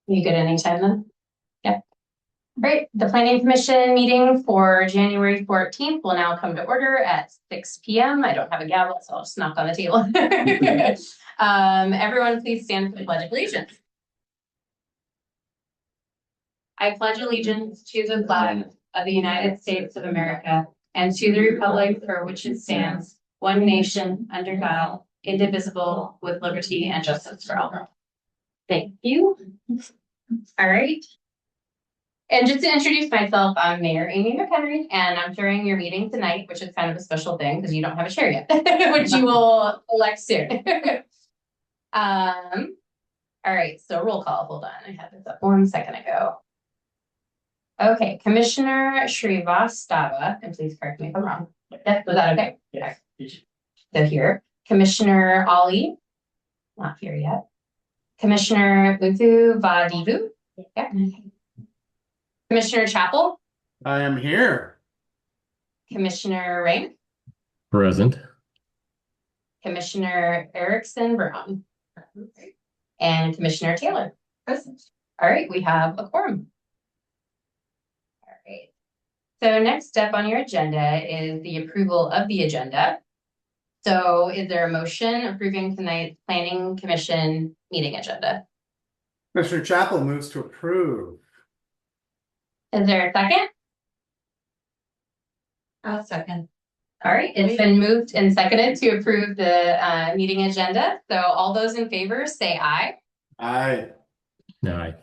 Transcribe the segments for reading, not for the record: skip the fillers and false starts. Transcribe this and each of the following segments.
You good anytime then? Yep. Great. The Planning Commission meeting for January 14th will now come to order at 6 p.m. I don't have a gavel, so I'll just knock on the table. Everyone please stand for the Pledge of Allegiance. I pledge allegiance to the flag of the United States of America and to the republic for which it stands, one nation, under God, indivisible, with liberty and justice for all. Thank you. All right. And just to introduce myself, I'm Mayor Amy McHenry, and I'm chairing your meeting tonight, which is kind of a special thing because you don't have a chair yet, which you will elect soon. All right, so roll call. Hold on, I had this up 1 second ago. Okay, Commissioner Shrivastava, and please correct me if I'm wrong. Was that okay? Yes. So here, Commissioner Ali, not here yet. Commissioner Uthu Vadivu. Yeah. Commissioner Chappell. I am here. Commissioner Rank. Present. Commissioner Erickson Brown. And Commissioner Taylor. Present. All right, we have a quorum. All right. So next step on your agenda is the approval of the agenda. So is there a motion approving tonight's Planning Commission meeting agenda? Commissioner Chappell moves to approve. Is there a second? I'll second. All right, it's been moved and seconded to approve the meeting agenda. So all those in favor say aye. Aye. Aye.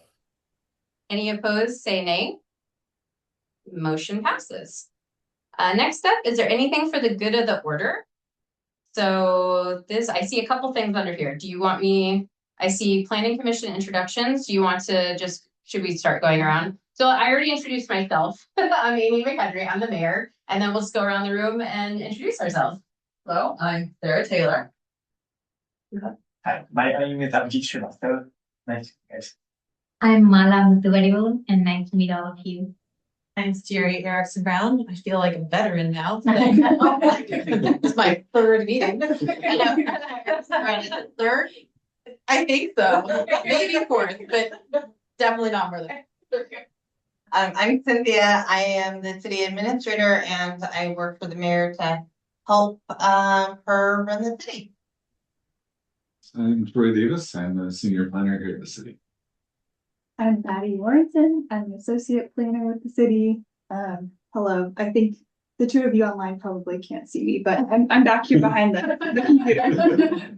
Any opposed say nay. Motion passes. Next up, is there anything for the good of the order? So this, I see a couple things under here. Do you want me, I see Planning Commission introductions. Do you want to just, should we start going around? So I already introduced myself. I'm Amy McHenry, I'm the mayor. And then we'll just go around the room and introduce ourselves. Hello, I'm Sarah Taylor. Hi, my name is Abhijit Srivastava. Nice to meet you guys. I'm Mala Muthuvarivulu, and nice to meet all of you. I'm Jerry Erickson Brown. I feel like a veteran now. It's my third meeting. Third? I think so. Maybe fourth, but definitely not more than. I'm Cynthia. I am the city administrator and I work for the mayor to help her run the city. I'm Troy Davis. I'm a senior planner here at the city. I'm Maddie Lawrenson. I'm an associate planner with the city. Hello. I think the two of you online probably can't see me, but I'm back here behind the computer.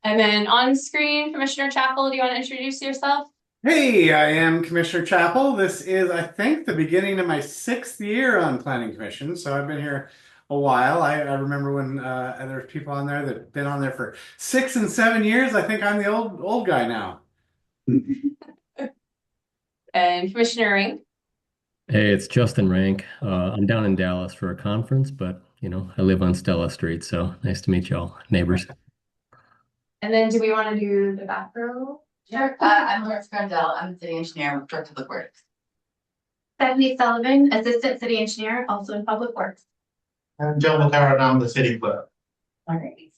And then on screen, Commissioner Chappell, do you want to introduce yourself? Hey, I am Commissioner Chappell. This is, I think, the beginning of my 6th year on Planning Commission. So I've been here a while. I remember when there's people on there that have been on there for 6 and 7 years. I think I'm the old guy now. And Commissioner Rank. Hey, it's Justin Rank. I'm down in Dallas for a conference, but you know, I live on Stella Street, so nice to meet y'all, neighbors. And then do we want to do the back row? Sure. I'm Lawrence Grandell. I'm the city engineer with Director of Public Works. Stephanie Sullivan, assistant city engineer, also in public works. I'm Joe Mataro, and I'm the city clerk. All right.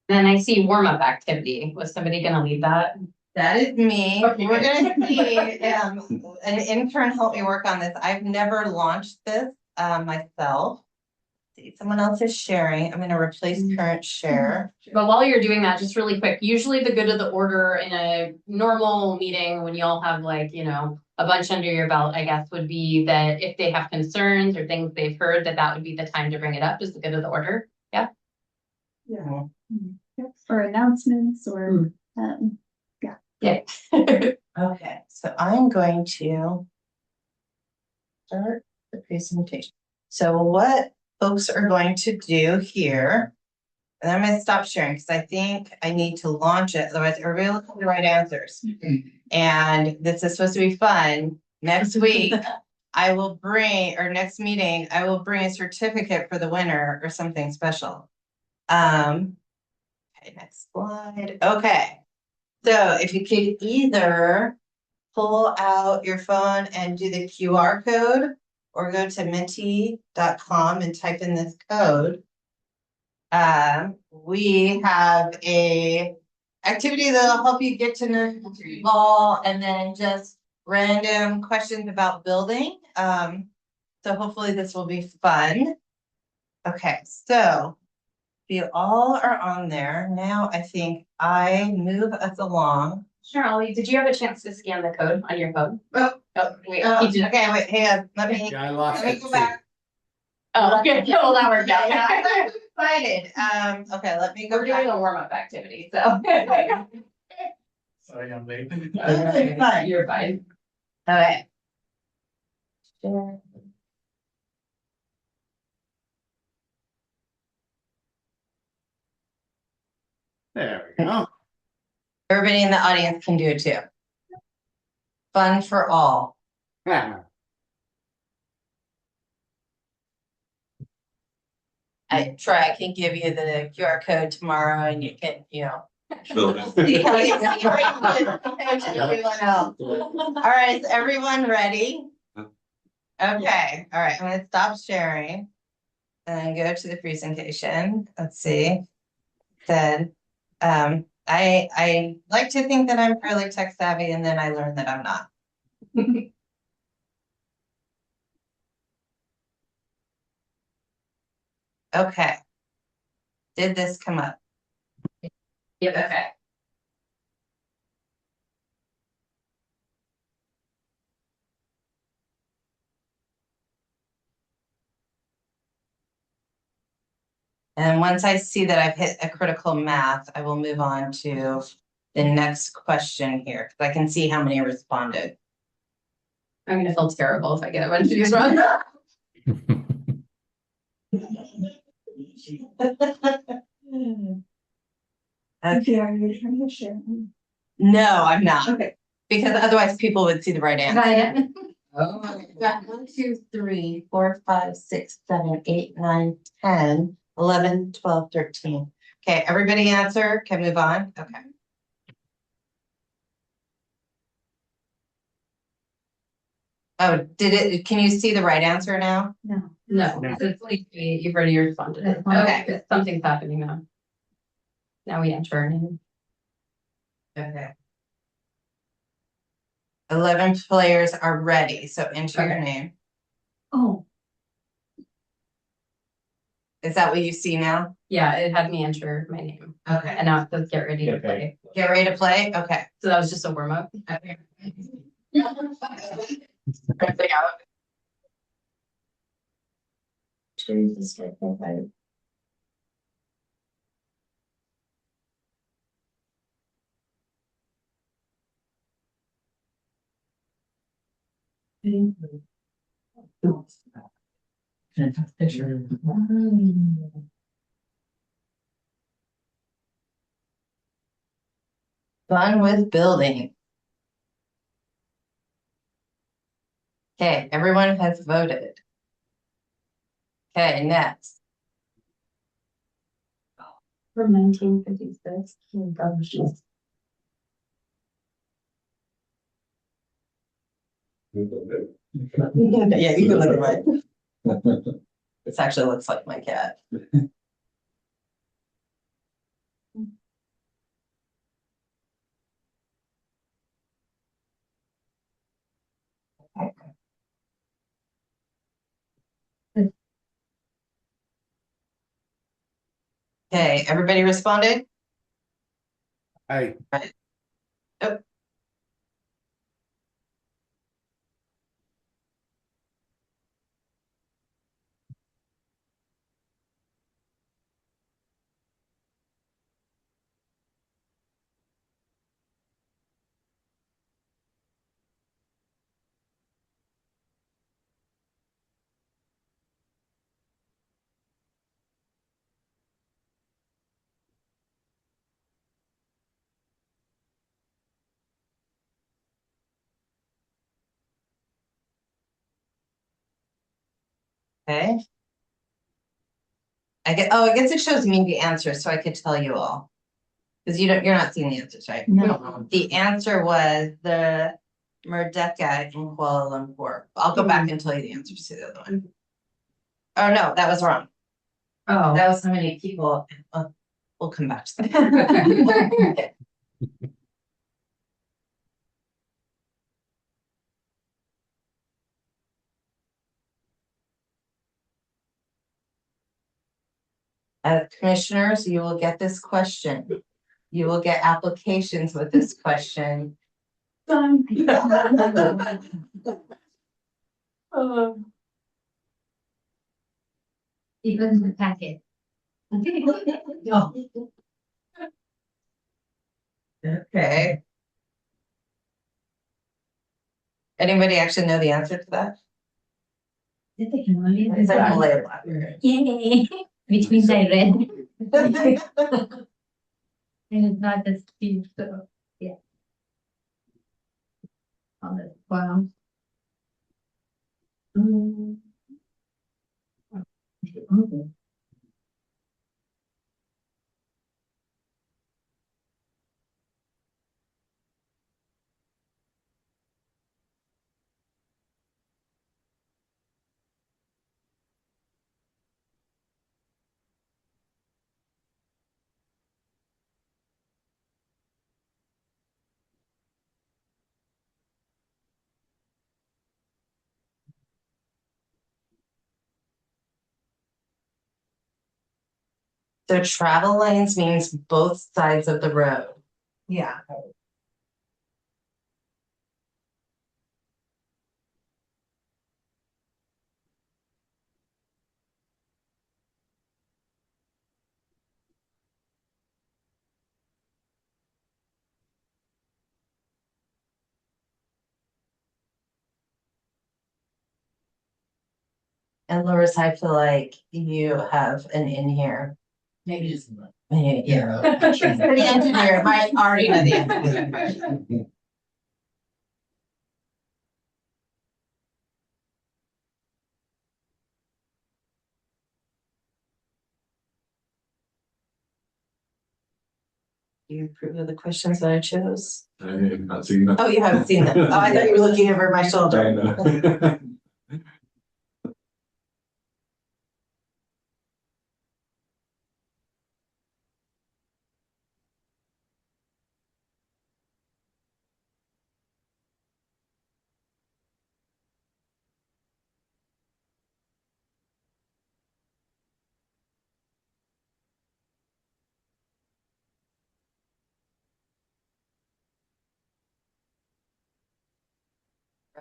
Then I see warm-up activity. Was somebody going to lead that? That is me. Okay, We're good. gonna see an intern help me work on this. I've never launched this myself. See, someone else is sharing. I'm gonna replace current share. But while you're doing that, just really quick, usually the good of the order in a normal meeting when you all have like, you know, a bunch under your belt, I guess, would be that if they have concerns or things they've heard, that would be the time to bring it up. Is the good of the order? Yeah. Yeah. Yep. Or announcements or Yeah. Okay, so I'm going to start the presentation. So what folks are going to do here, and I'm gonna stop sharing because I think I need to launch it, otherwise everybody will look for the right answers. And this is supposed to be fun. Next week, I will bring, or next meeting, I will bring a certificate for the winner or something special. Okay, next slide. Okay. So if you could either pull out your phone and do the QR code or go to menti.com and type in this code. We have a activity that'll help you get to know Duvall and then just random questions about building. So hopefully this will be fun. Okay, so you all are on there. Now I think I move us along. Shirley, did you have a chance to scan the code on your phone? Oh, Wait, okay, wait, hang on. Let me Yeah, I lost let me it go too. back. Oh, okay, well, now we're done. Yeah, I'm excited. Okay, let me go We're doing back. a warm-up activity, so. Sorry, I'm late. Okay, fine. You're fine. Okay. Share. There we go. Everybody in the audience can do it too. Fun for all. Yeah. I can give you the QR code tomorrow and you can, Fill it in. see how you everyone else. All right, is everyone ready? Okay, all right, I'm gonna stop sharing. And go to the presentation. Let's see. Then, I like to think that I'm fairly tech savvy and then I learn that I'm not. Okay. Did this come up? Yep, okay. And once I see that I've hit a critical math, I will move on to the next question here, because I can see how many responded. I'm gonna feel terrible if I get a bunch of these wrong. Okay. Are you trying to share? No, I'm not, Okay. because otherwise people would see the right answer. Oh. We've got 1, 2, 3, 4, 5, 6, 7, 8, 9, 10, 11, 12, 13. Okay, everybody answer, can move on, okay. Oh, can you see the right answer now? No, No. it's like you've already responded. Okay. Something's happening now. Now we enter our name. Okay. 11 players are ready, so enter your Okay. name. Oh. Is that what you see now? Yeah, it had me enter my name. Okay. And now it says get ready to Get play. Get ready to play? Okay. So that was just a warm up. Okay. Fun with building. Okay, everyone has voted. Okay, next. From 1956. Yeah, you can look at mine. This actually looks like my cat. Okay, everybody responded? I Oh. Okay. I guess it shows me the answer, so I could tell you all. Because you're not seeing the answers, right? No. The answer was the Merdeka in Kuala Lumpur. I'll go back and tell you the answers to the other one. Oh, no, that was wrong. Oh. That was so many people. We'll come back to that. As commissioners, you will get this question. You will get applications with this question. Even the packet. Okay. Anybody actually know the answer to that? It's like Layla. Yay, which means I read. And it's not the speed, so, yeah. On the, wow. So travel lanes means both sides of the road. Yeah. And Loris, I feel like you have an in here. Maybe just. Yeah. The engineer might already know the answer. You approve of the questions that I chose? I have not seen that. Oh, you haven't seen them. Oh, I thought you were looking over my I shoulder. know.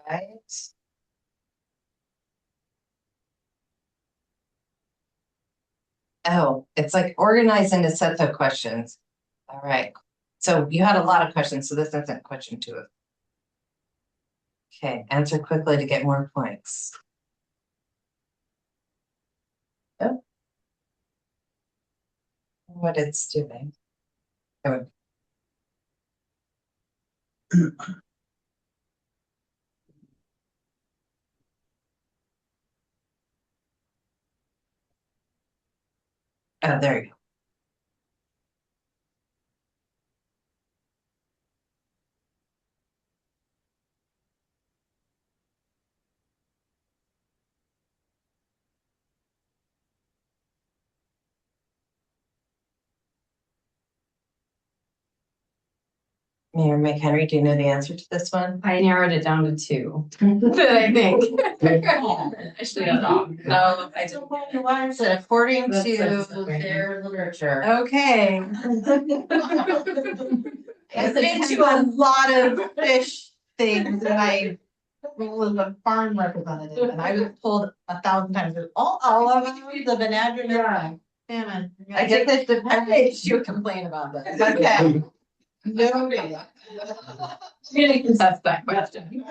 Right? Oh, it's like organized into sets of questions. All right. So you had a lot of questions, so this isn't question 2. Okay, answer quickly to get more points. Oh. What it's doing. Oh. Oh, there you go. Mayor McHenry, do you know the answer to this one? I narrowed it down to 2, that I think. Actually, no, no, I didn't. Why is it according to their literature? Okay. I've been to a lot of fish things and I was a farm representative and I was told 1,000 times, all of them, the Benadryl. Yeah. Salmon. I get this, I made you complain about this. Okay. No. Really contest that question.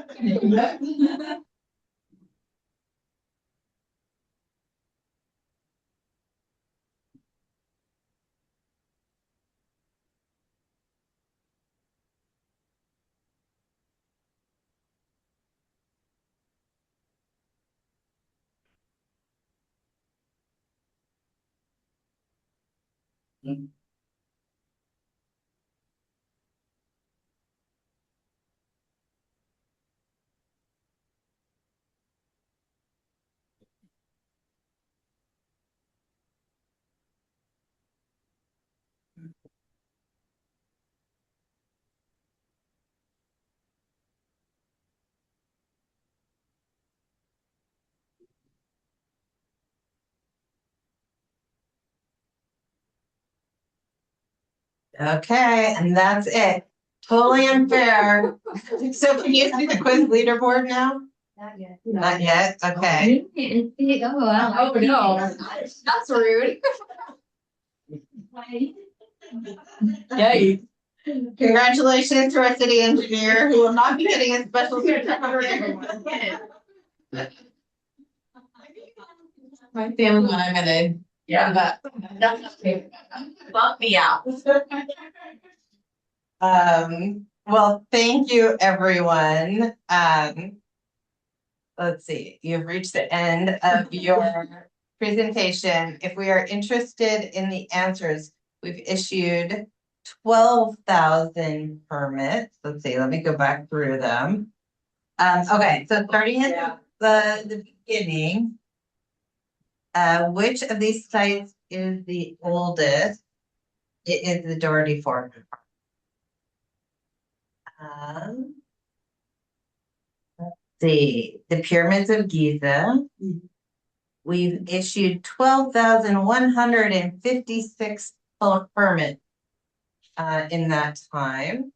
Okay, and that's it. Totally unfair. So can you see the quiz leaderboard now? Not yet. Not yet, okay. Oh, no. That's rude. Yay. Congratulations to our city engineer who will not be getting a special certificate. My family when I'm gonna. Yeah. Bump me out. Well, thank you, everyone. Let's see, you've reached the end of your presentation. If we are interested in the answers, we've issued 12,000 permits. Let's see, let me go back through them. Okay, so starting at the beginning. Which of these sites is the oldest? It is the Doherty Ford. Let's see, the pyramids of Giza. We've issued 12,156 permits in that time.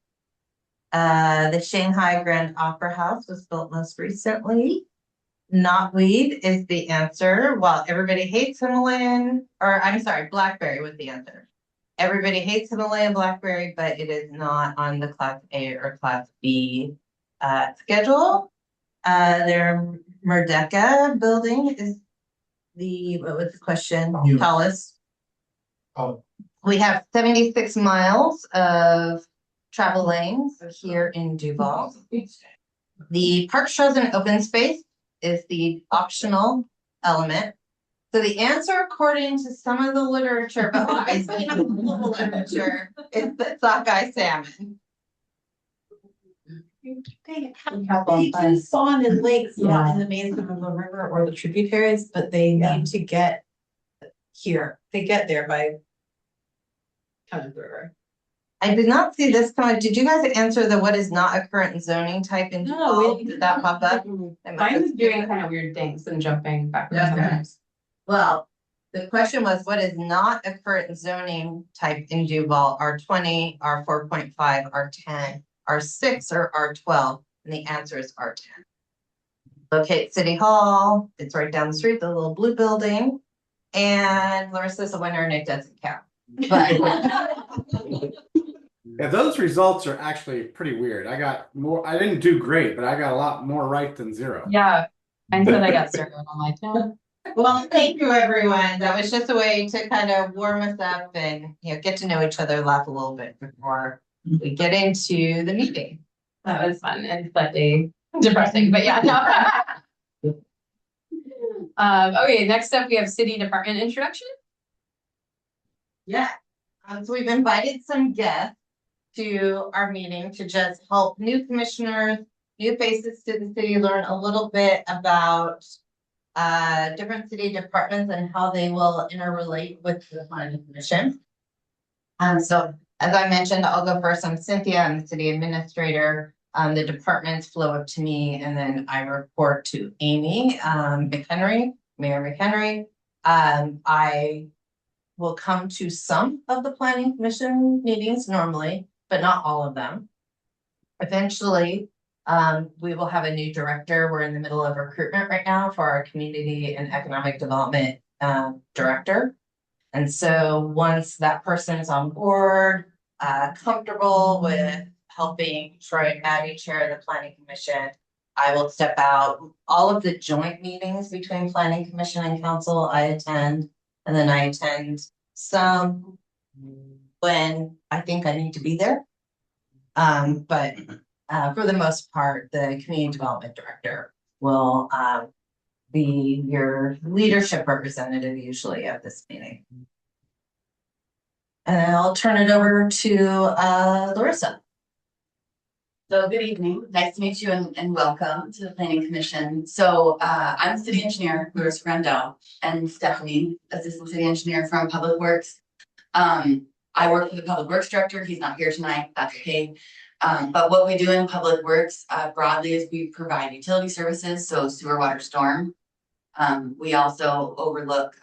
The Shanghai Grand Opera House was built most recently. Knotweed is the answer. While everybody hates Himalayan, or I'm sorry, Blackberry was the answer. Everybody hates Himalayan blackberry, but it is not on the Class A or Class B schedule. Their Merdeka building is what was the question? Tallest. Oh. We have 76 miles of travel lanes here in Duvall. The park shows and open space is the optional element. So the answer, according to some of the literature, but I see the literature, is the sockeye salmon. They do spawn in lakes, not in the main of the river or the tributaries, but they need to get here. They get there by kind of river. I did not see this comment. Did you guys answer the what is not a current zoning type in Duvall? Did that pop up? Mine was doing kind of weird things and jumping backwards Okay. sometimes. Well, the question was, what is not a current zoning type in Duvall? R20, R4.5, R10, R6, or R12? And the answer is R10. Locate City Hall. It's right down the street, the little blue building. And Larissa's a winner and it doesn't count. But Yeah, those results are actually pretty weird. I got more, I didn't do great, but I got a lot more right than zero. Yeah. I said I got zero. I'm like, no. well, thank you, everyone. That was just a way to kind of warm us up and get to know each other, laugh a little bit before we get into the meeting. That was fun and slightly depressing, but yeah, no. Okay, next up we have city department introduction. Yeah. So we've invited some guests to our meeting to just help new commissioners, new faces to the city, learn a little bit about different city departments and how they will interrelate with the planning commission. So as I mentioned, I'll go first. I'm Cynthia, I'm the city administrator. The departments flow up to me and then I report to Amy McHenry, Mayor McHenry. I will come to some of the planning commission meetings normally, but not all of them. Eventually, we will have a new director. We're in the middle of recruitment right now for our community and economic development director. And so once that person is on board, comfortable with helping Troy Maddie chair the planning commission, I will step out. All of the joint meetings between planning commission and council I attend, and then I attend some when I think I need to be there. But for the most part, the community development director will be your leadership representative usually at this meeting. And then I'll turn it over to Larissa. So good evening, nice to meet you and welcome to the Planning Commission. So I'm city engineer, Larissa Randall, and Stephanie, assistant city engineer from Public Works. I work for the Public Works director, he's not here tonight, that's okay. But what we do in Public Works broadly is we provide utility services, so sewer, water, storm. We also overlook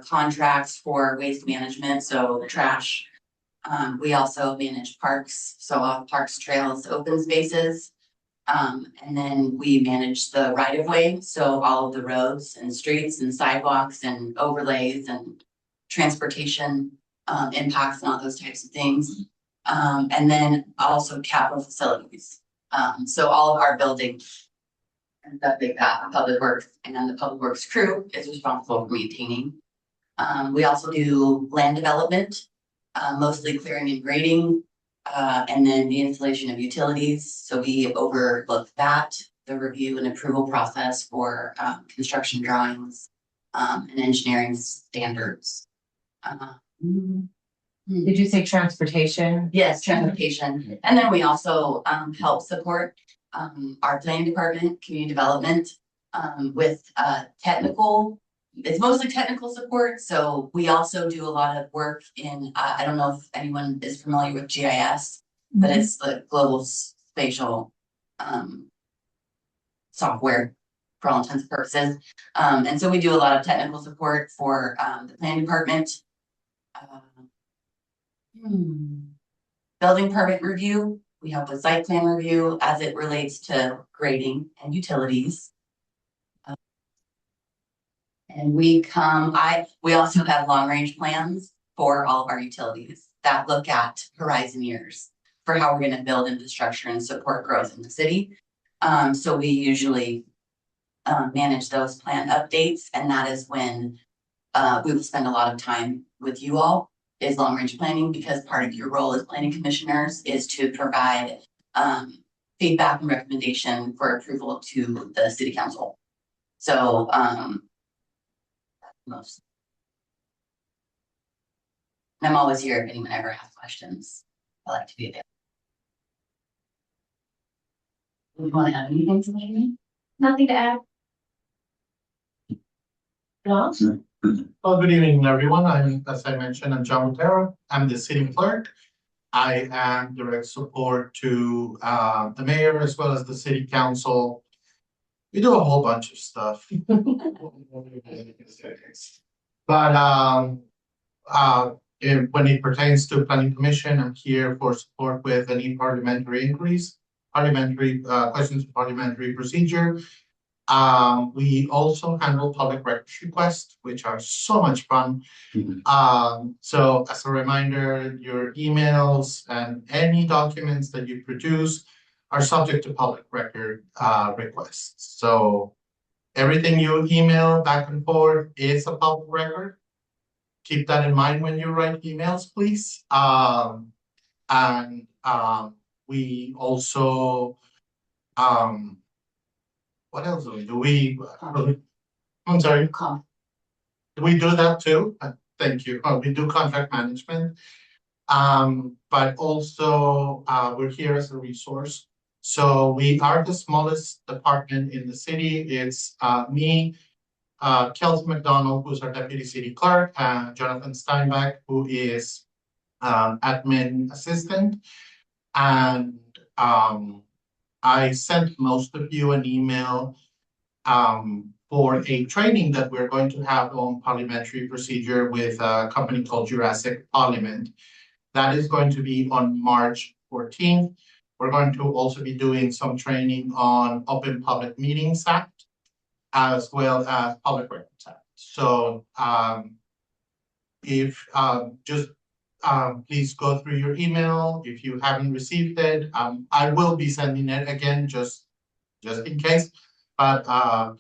contracts for waste management, so trash, We also manage parks, so all parks, trails, open spaces. And then we manage the right of way, so all of the roads and streets and sidewalks and overlays and transportation impacts and all those types of things. And then also capital facilities. So all of our buildings and stuff like that, Public Works and then the Public Works crew is responsible for maintaining. We also do land development, mostly clearing and grading. And then the installation of utilities, so we overlook that, the review and approval process for construction drawings and engineering standards. Did you say transportation? Yes, transportation. And then we also help support our planning department, community development with technical. It's mostly technical support, so we also do a lot of work in, I don't know if anyone is familiar with GIS, but it's the global spatial software for all intents and purposes. And so we do a lot of technical support for the planning department. Building permit review, we help with site plan review as it relates to grading and utilities. And we also have long range plans for all of our utilities that look at horizon years for how we're going to build infrastructure and support growth in the city. So we usually manage those plan updates, and that is when we will spend a lot of time with you all is long range planning, because part of your role as planning commissioners is to provide feedback and recommendation for approval to the city council. So most. And I'm always here if anyone ever has questions. I like to be available. Do you want to add anything to me? Nothing to add. No? Well, good evening, everyone. As I mentioned, I'm John Otero. I'm the city clerk. I am direct support to the mayor as well as the city council. We do a whole bunch of stuff. But when it pertains to planning commission, I'm here for support with any parliamentary inquiries, questions of parliamentary procedure. We also handle public records requests, which are so much fun. So as a reminder, your emails and any documents that you produce are subject to public record requests. So everything you email back and forth is a public record. Keep that in mind when you write emails, please. We also, what else do we do? I'm sorry. We do that too. Thank you. We do contract management. But also we're here as a resource. So we are the smallest department in the city. It's me, Kelsey McDonald, who's our deputy city clerk, and Jonathan Steinbach, who is admin assistant. And I sent most of you an email for a training that we're going to have on parliamentary procedure with a company called Jurassic Parliament. That is going to be on March 14th. We're going to also be doing some training on Open Public Meetings Act, as well as Public Records Act. So please go through your email if you haven't received it. I will be sending it again just in case, but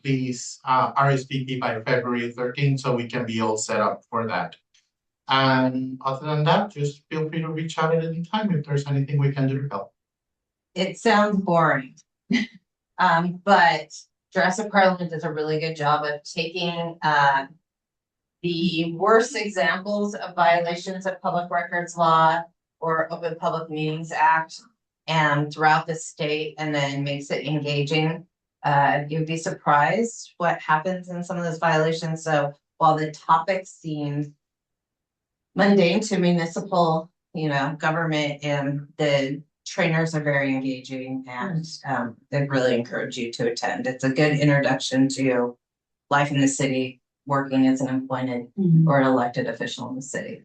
please RSVP by February 13th so we can be all set up for that. And other than that, just feel free to reach out at any time if there's anything we can do to help. It sounds boring. But Jurassic Parliament does a really good job of taking the worst examples of violations of public records law or Open Public Meetings Act and throughout the state, and then makes it engaging. You'd be surprised what happens in some of those violations. So while the topic seems mundane to municipal, government, and the trainers are very engaging, and they really encourage you to attend. It's a good introduction to life in the city, working as an appointed or an elected official in the city.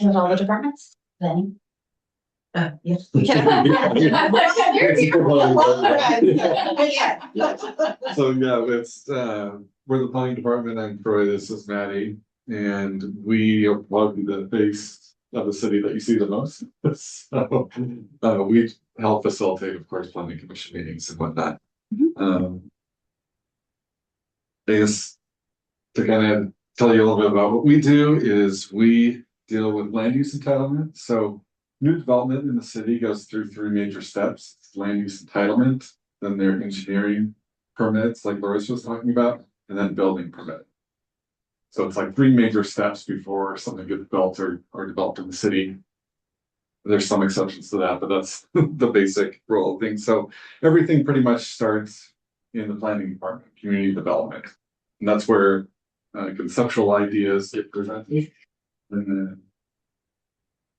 With all the departments, then. Yes. So yeah, it's we're the planning department. I'm Troy. This is Maddie, and we are probably the face of the city that you see the most. So we help facilitate, of course, planning commission meetings and whatnot. I guess to kind of tell you a little bit about what we do is we deal with land use entitlement. So new development in the city goes through 3 major steps: it's land use entitlement, then their engineering permits, like Larissa was talking about, and then building permit. So it's like 3 major steps before something gets built or developed in the city. There's some exceptions to that, but that's the basic role of things. So everything pretty much starts in the planning department, community development. And that's where conceptual ideas get presented and then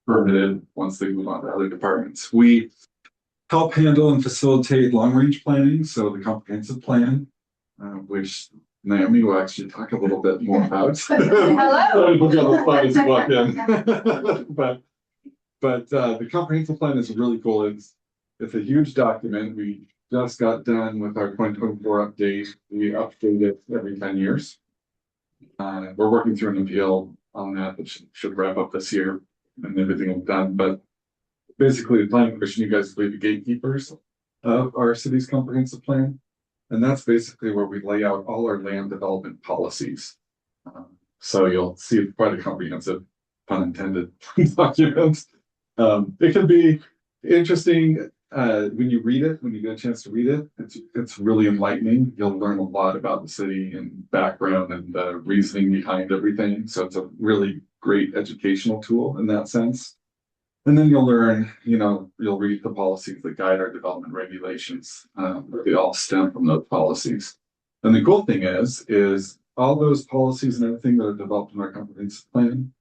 permitted once they move on to other departments. We help handle and facilitate long-range planning, so the comprehensive plan, which Naomi will actually talk a little bit more about. Hello. We'll get the slides to walk in. But the comprehensive plan is really cool. It's a huge document. We just got done with our 2024 update. We update it every 10 years. We're working through an appeal on that, which should wrap up this year and everything will be done. But basically, the planning commission, you guys will be the gatekeepers of our city's comprehensive plan. And that's basically where we lay out all our land development policies. So you'll see quite a comprehensive, pun intended, document. It can be interesting when you read it, when you get a chance to read it. It's really enlightening. You'll learn a lot about the city and background and the reasoning behind everything. So it's a really great educational tool in that sense. And then you'll learn, you'll read the policies that guide our development regulations. They all stem from those policies. And the cool thing is all those policies and everything that are developed in our comprehensive plan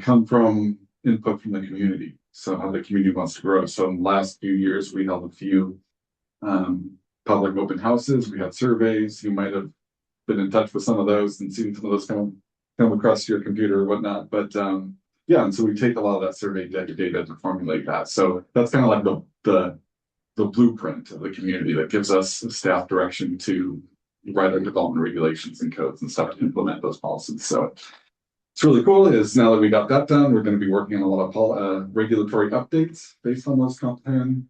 come from input from the community. So how the community wants to grow. So in the last few years, we held a few public open houses. We had surveys. You might have been in touch with some of those and seen some of those come across your computer or whatnot. But yeah, and so we take a lot of that survey data to formulate that. So that's kind of like the blueprint of the community that gives us staff direction to write our development regulations and codes and stuff to implement those policies. So it's really cool is now that we got that done, we're going to be working on a lot of regulatory updates based on those comp plan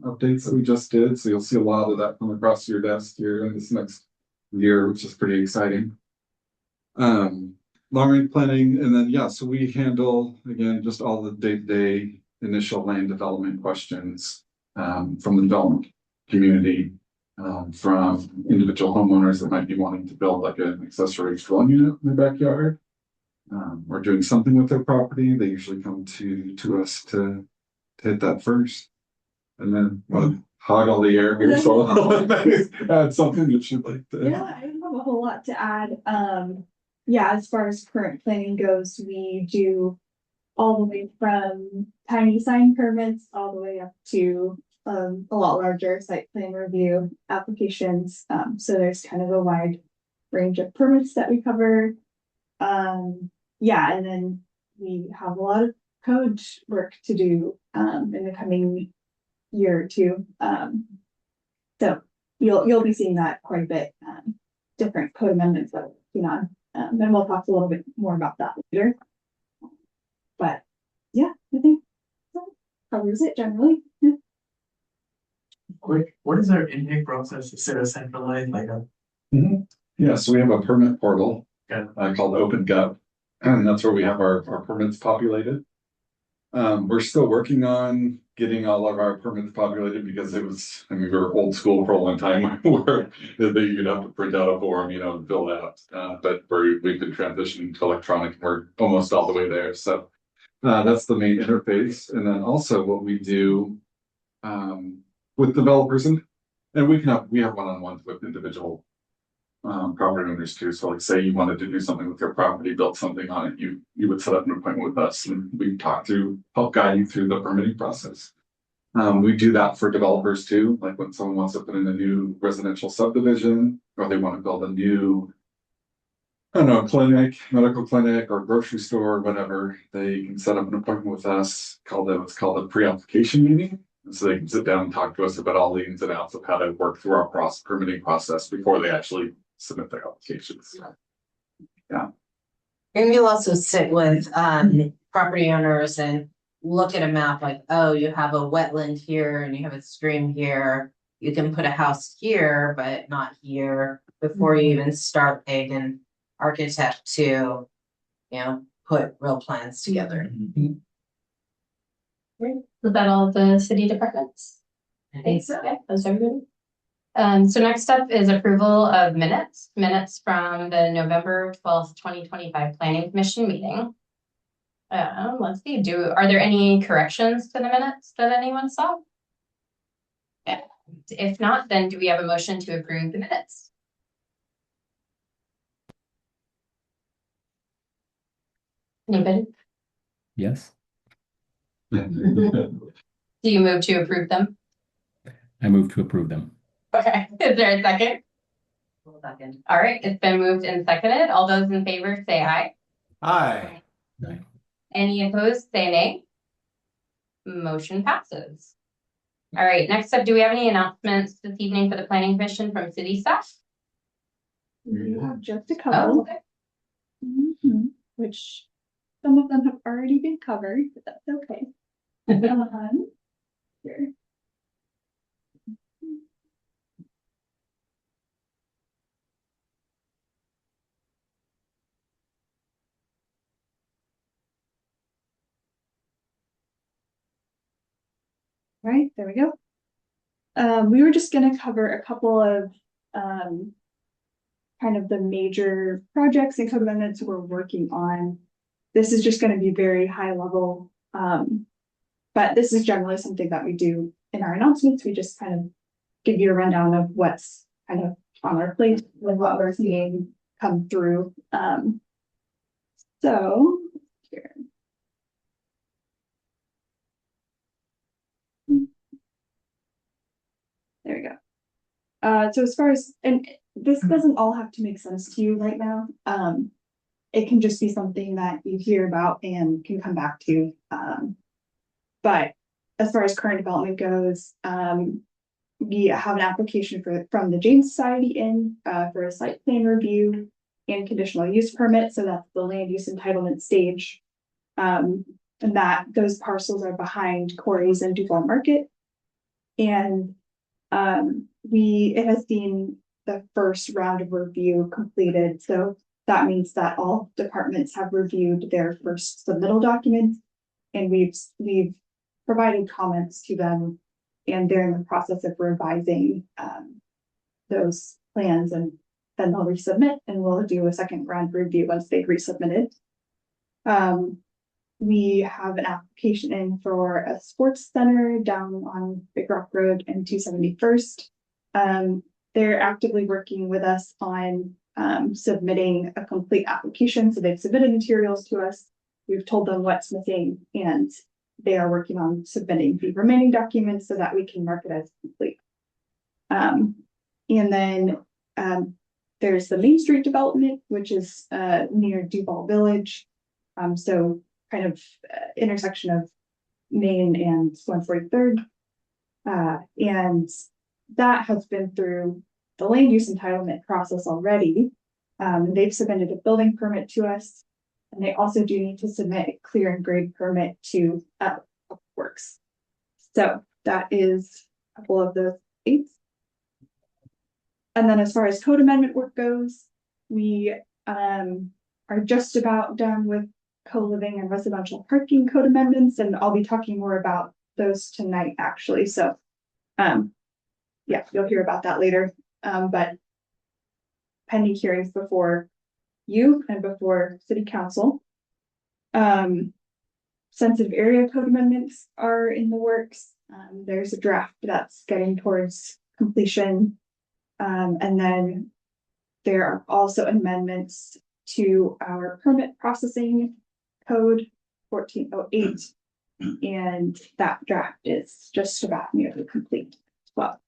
updates that we just did. So you'll see a lot of that come across your desk here in this next year, which is pretty exciting. Long range planning, and then so we handle again just all the day-to-day initial land development questions from the development community, from individual homeowners that might be wanting to build like an accessory dwelling unit in their backyard, or doing something with their property. They usually come to us to hit that first, and then hog all the air here. So add something that you'd like to. Yeah, I don't have a whole lot to add. As far as current planning goes, we do all the way from tiny sign permits all the way up to a lot larger site plan review applications. So there's kind of a wide range of permits that we cover. And then we have a lot of code work to do in the coming year or two. So you'll be seeing that quite a bit. Different code amendments that we're working on. And we'll talk a little bit more about that later. But I think that covers it generally. Quick, what is our intake process? Is it a centralized Yeah, so we have a permit portal Okay. called OpenGov, and that's where we have our permits populated. We're still working on getting all of our permits populated because we were old school for a long time where you'd have to print out a form, and fill it out. But we've been transitioning to electronic and we're almost all the way there. So that's the main interface. And then also what we do with developers and we have one-on-ones with individual property owners too. So like say you wanted to do something with your property, build something on it, you would set up an appointment with us and we help guide you through the permitting process. We do that for developers too, like when someone wants to put in a new residential subdivision or they want to build a new I don't know, clinic, medical clinic or grocery store, whatever, they can set up an appointment with us, what's called a pre-application meeting. And so they can sit down and talk to us about all the ins and outs of how to work through our permitting process before they actually submit their applications. And you'll also sit with property owners and look at a map like, oh, you have a wetland here and you have a stream here. You can put a house here, but not here before you even start paying an architect to, put real plans together. Was that all the city departments? I think so. Okay, those are good. So next up is approval of minutes from the November 12th, 2025 Planning Commission meeting. Let's see, are there any corrections to the minutes that anyone saw? Yeah. If not, then do we have a motion to approve the minutes? Anybody? Yes, Do you move to approve them? I move to approve them. Okay, is there a second? Second. All right, it's been moved and seconded. All those in favor say aye. Aye. Aye. Any opposed, say nay. Motion passes. All right, next up, do we have any announcements this evening for the planning commission from city staff? We have just a Oh, couple, okay. which some of them have already been covered, but that's okay. Here. Right, there we go. We were just gonna cover a couple of kind of the major projects and code amendments we're working on. This is just gonna be very high level, but this is generally something that we do in our announcements. We just kind of give you a rundown of what's kind of on our plate with what we're seeing come through. So here. There we go. So as far as, and this doesn't all have to make sense to you right now. It can just be something that you hear about and can come back to. But as far as current development goes, we have an application from the James Society for a site plan review and conditional use permit. So that's the land use entitlement stage. And that those parcels are behind Corey's and Duvall Market. And it has been the first round of review completed. So that means that all departments have reviewed their first submittal documents, and we've provided comments to them, and they're in the process of revising those plans, and then they'll resubmit, and we'll do a second round review once they've resubmitted. We have an application in for a sports center down on Big Rock Road and 271st. They're actively working with us on submitting a complete application. So they've submitted materials to us. We've told them what's missing, and they are working on submitting the remaining documents so that we can mark it as complete. And then there's the Main Street development, which is near Duvall Village. So kind of intersection of Main and 143rd. And that has been through the land use entitlement process already. They've submitted a building permit to us, and they also do need to submit a clear and grade permit to Works. So that is a couple of those dates. And then as far as code amendment work goes, we are just about done with co-living and residential parking code amendments, and I'll be talking more about those tonight actually. So yeah, you'll hear about that later. But pending hearings before you and before city council. Sensitive area code amendments are in the works. There's a draft that's getting towards completion. And then there are also amendments to our permit processing code 1408. And that draft is just about nearly complete as well.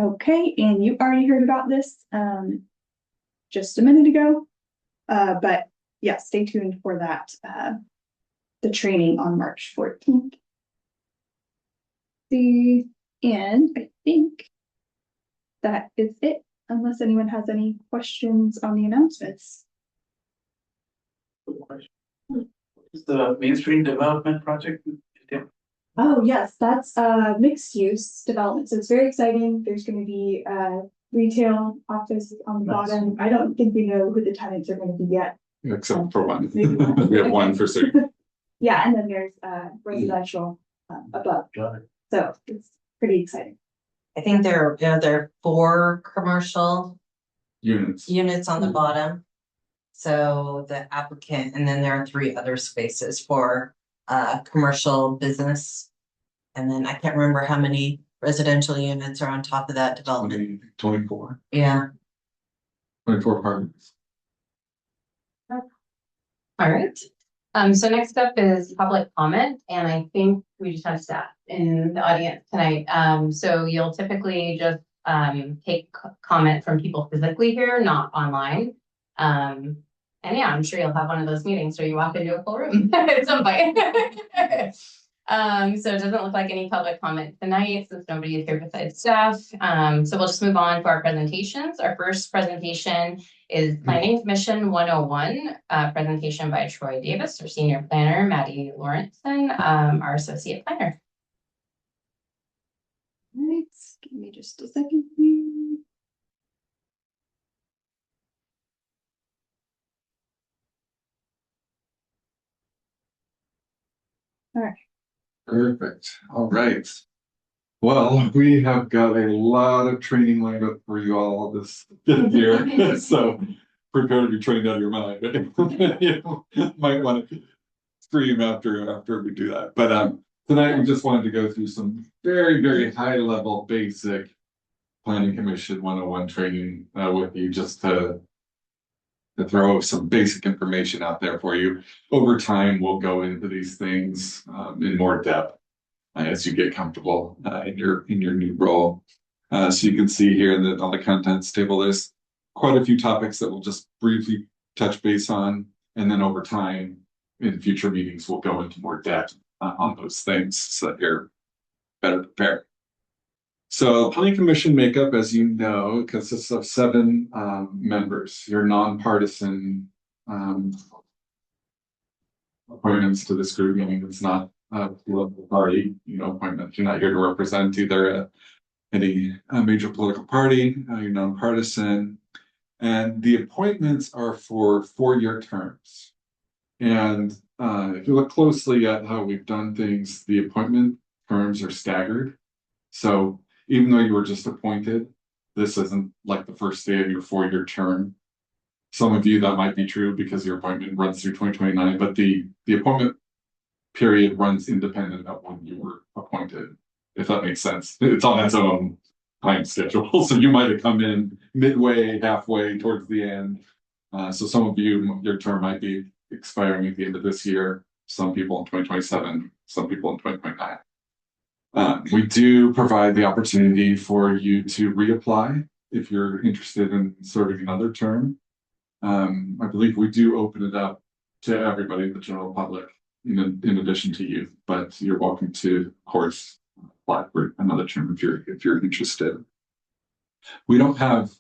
Okay, and you already heard about this. just a minute ago. But yeah, stay tuned for that, the training on March 14th. And I think that is it, unless anyone has any questions on the announcements. Is the Main Street Development Project? Oh, yes, that's mixed use development. So it's very exciting. There's going to be a retail office on the Nice. bottom. I don't think we know who the tenants are going to be yet. Except for one. Maybe one. We have one for certain. Yeah, and then there's residential above. So it's pretty exciting. I think there are 4 commercial Units. on the bottom. So the applicant, and then there are 3 other spaces for commercial business. And then I can't remember how many residential units are on top of that development. 24. Yeah. 24 apartments. All right. So next up is public comment, and I think we just have staff in the audience tonight. So you'll typically just take comment from people physically here, not online. And yeah, I'm sure you'll have one of those meetings where you walk into a full room at some point. So it doesn't look like any public comment tonight since nobody is here besides staff. So we'll just move on to our presentations. Our first presentation is Planning Commission 101, presentation by Troy Davis, our senior planner, Maddie Lawrenson, our associate planner. All right, give me just a second here. All right. Perfect. All right. Well, we have got a lot of training lined up for you all this year. So prepare to be trained out of your mind. You might want to scream after we do that. But tonight we just wanted to go through some very, very high level basic Planning Commission 101 training with you, just to throw some basic information out there for you. Over time, we'll go into these things in more depth as you get comfortable in your new role. So you can see here that on the contents table, there's quite a few topics that we'll just briefly touch base on, and then over time in future meetings, we'll go into more depth on those things so that you're better prepared. So Planning Commission makeup, as you know, consists of 7 members. Your nonpartisan appointments to this group, meaning it's not a political party, appointment. You're not here to represent either any major political party. You're nonpartisan, and the appointments are for 4-year terms. And if you look closely at how we've done things, the appointment terms are staggered. So even though you were just appointed, this isn't like the first day of your 4-year term. Some of you, that might be true because your appointment runs through 2029, but the appointment period runs independent of when you were appointed, if that makes sense. It's on its own time schedule. So you might have come in midway, halfway, towards the end. So some of you, your term might be expiring at the end of this year. Some people in 2027, some people in 2029. We do provide the opportunity for you to reapply if you're interested in serving another term. I believe we do open it up to everybody, the general public, in addition to you, but you're welcome to, of course, apply for another term if you're interested. We don't have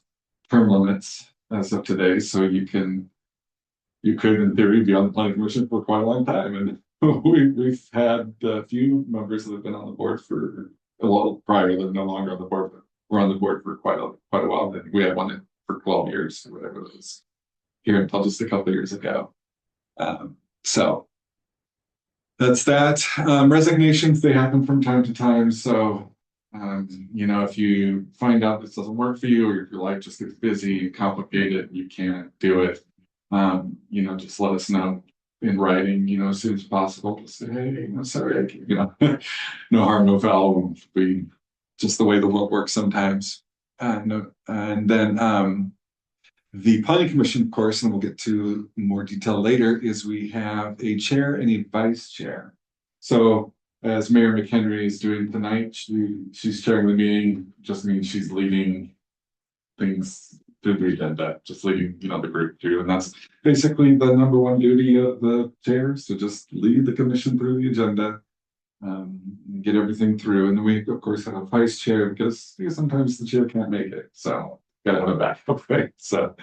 term limits as of today, so you could in theory be on the Planning Commission for quite a long time, and we've had a few members that have been on the board for prior, they're no longer on the board, but we're on the board for quite a while. We had one for 12 years or whatever it was here until just a couple of years ago. So that's that. Resignations, they happen from time to time. So if you find out this doesn't work for you, or if your life just gets busy and complicated and you can't do it, just let us know in writing, as soon as possible. Just say, hey, sorry, no harm, no foul. We just the way the world works sometimes. And then the Planning Commission, of course, and we'll get to more detail later, is we have a chair and a vice chair. So as Mayor McHenry is doing tonight, she's chairing the meeting, just means she's leading things through the agenda, just leading, the group through. And that's basically the number one duty of the chair, to just lead the commission through the agenda. Get everything through. And then we, of course, have a vice chair because sometimes the chair can't make it. So gotta have a backup, right? So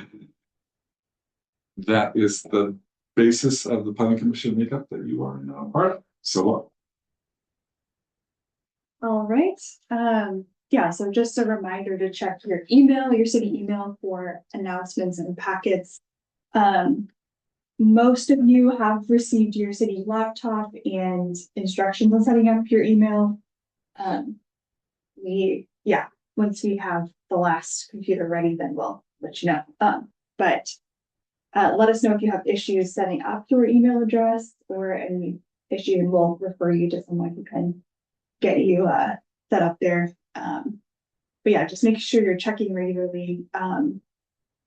that is the basis of the planning commission makeup that you are now part of. So All right, yeah, so just a reminder to check your email, your city email for announcements and packets. Most of you have received your city laptop and instructions on setting up your email. Once we have the last computer ready, then we'll let you know. But let us know if you have issues setting up your email address or any issue, and we'll refer you to someone who can get you set up there. But yeah, just make sure you're checking regularly.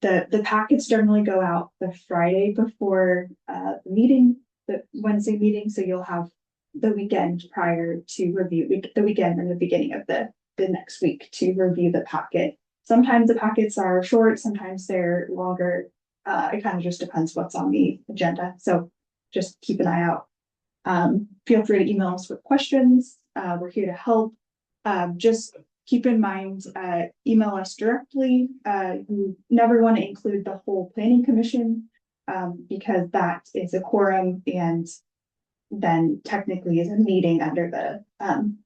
The packets generally go out the Friday before the meeting, the Wednesday meeting, so you'll have the weekend prior to review, the weekend and the beginning of the next week to review the packet. Sometimes the packets are short, sometimes they're longer. It kind of just depends what's on the agenda, so just keep an eye out. Feel free to email us with questions. We're here to help. Just keep in mind, email us directly. You never want to include the whole planning commission because that is a quorum and then technically is a meeting under the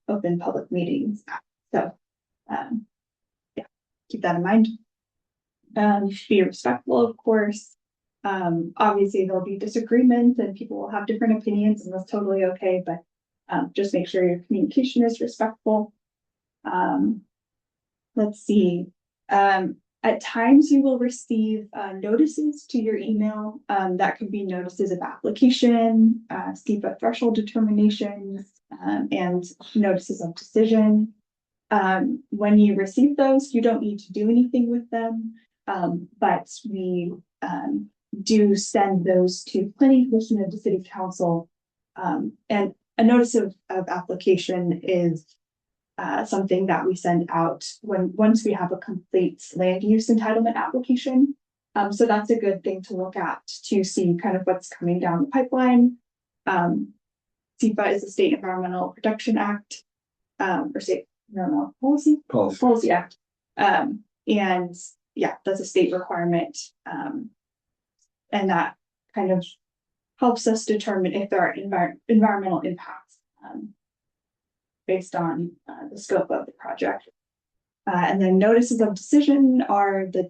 Open Public Meetings Act. So yeah, keep that in mind. Be respectful, of course. Obviously there'll be disagreements and people will have different opinions, and that's totally okay, but just make sure your communication is respectful. Let's see. At times you will receive notices to your email. That could be notices of application, SEPA threshold determinations, and notices of decision. When you receive those, you don't need to do anything with them, but we do send those to planning commission and to city council. And a notice of application is something that we send out once we have a complete land use entitlement application. So that's a good thing to look at to see kind of what's coming down the pipeline. SEPA is the State Environmental Protection Act, or State Environmental Policy Act. And yeah, that's a state requirement. And that kind of helps us determine if there are environmental impacts based on the scope of the project. And then notices of decision are the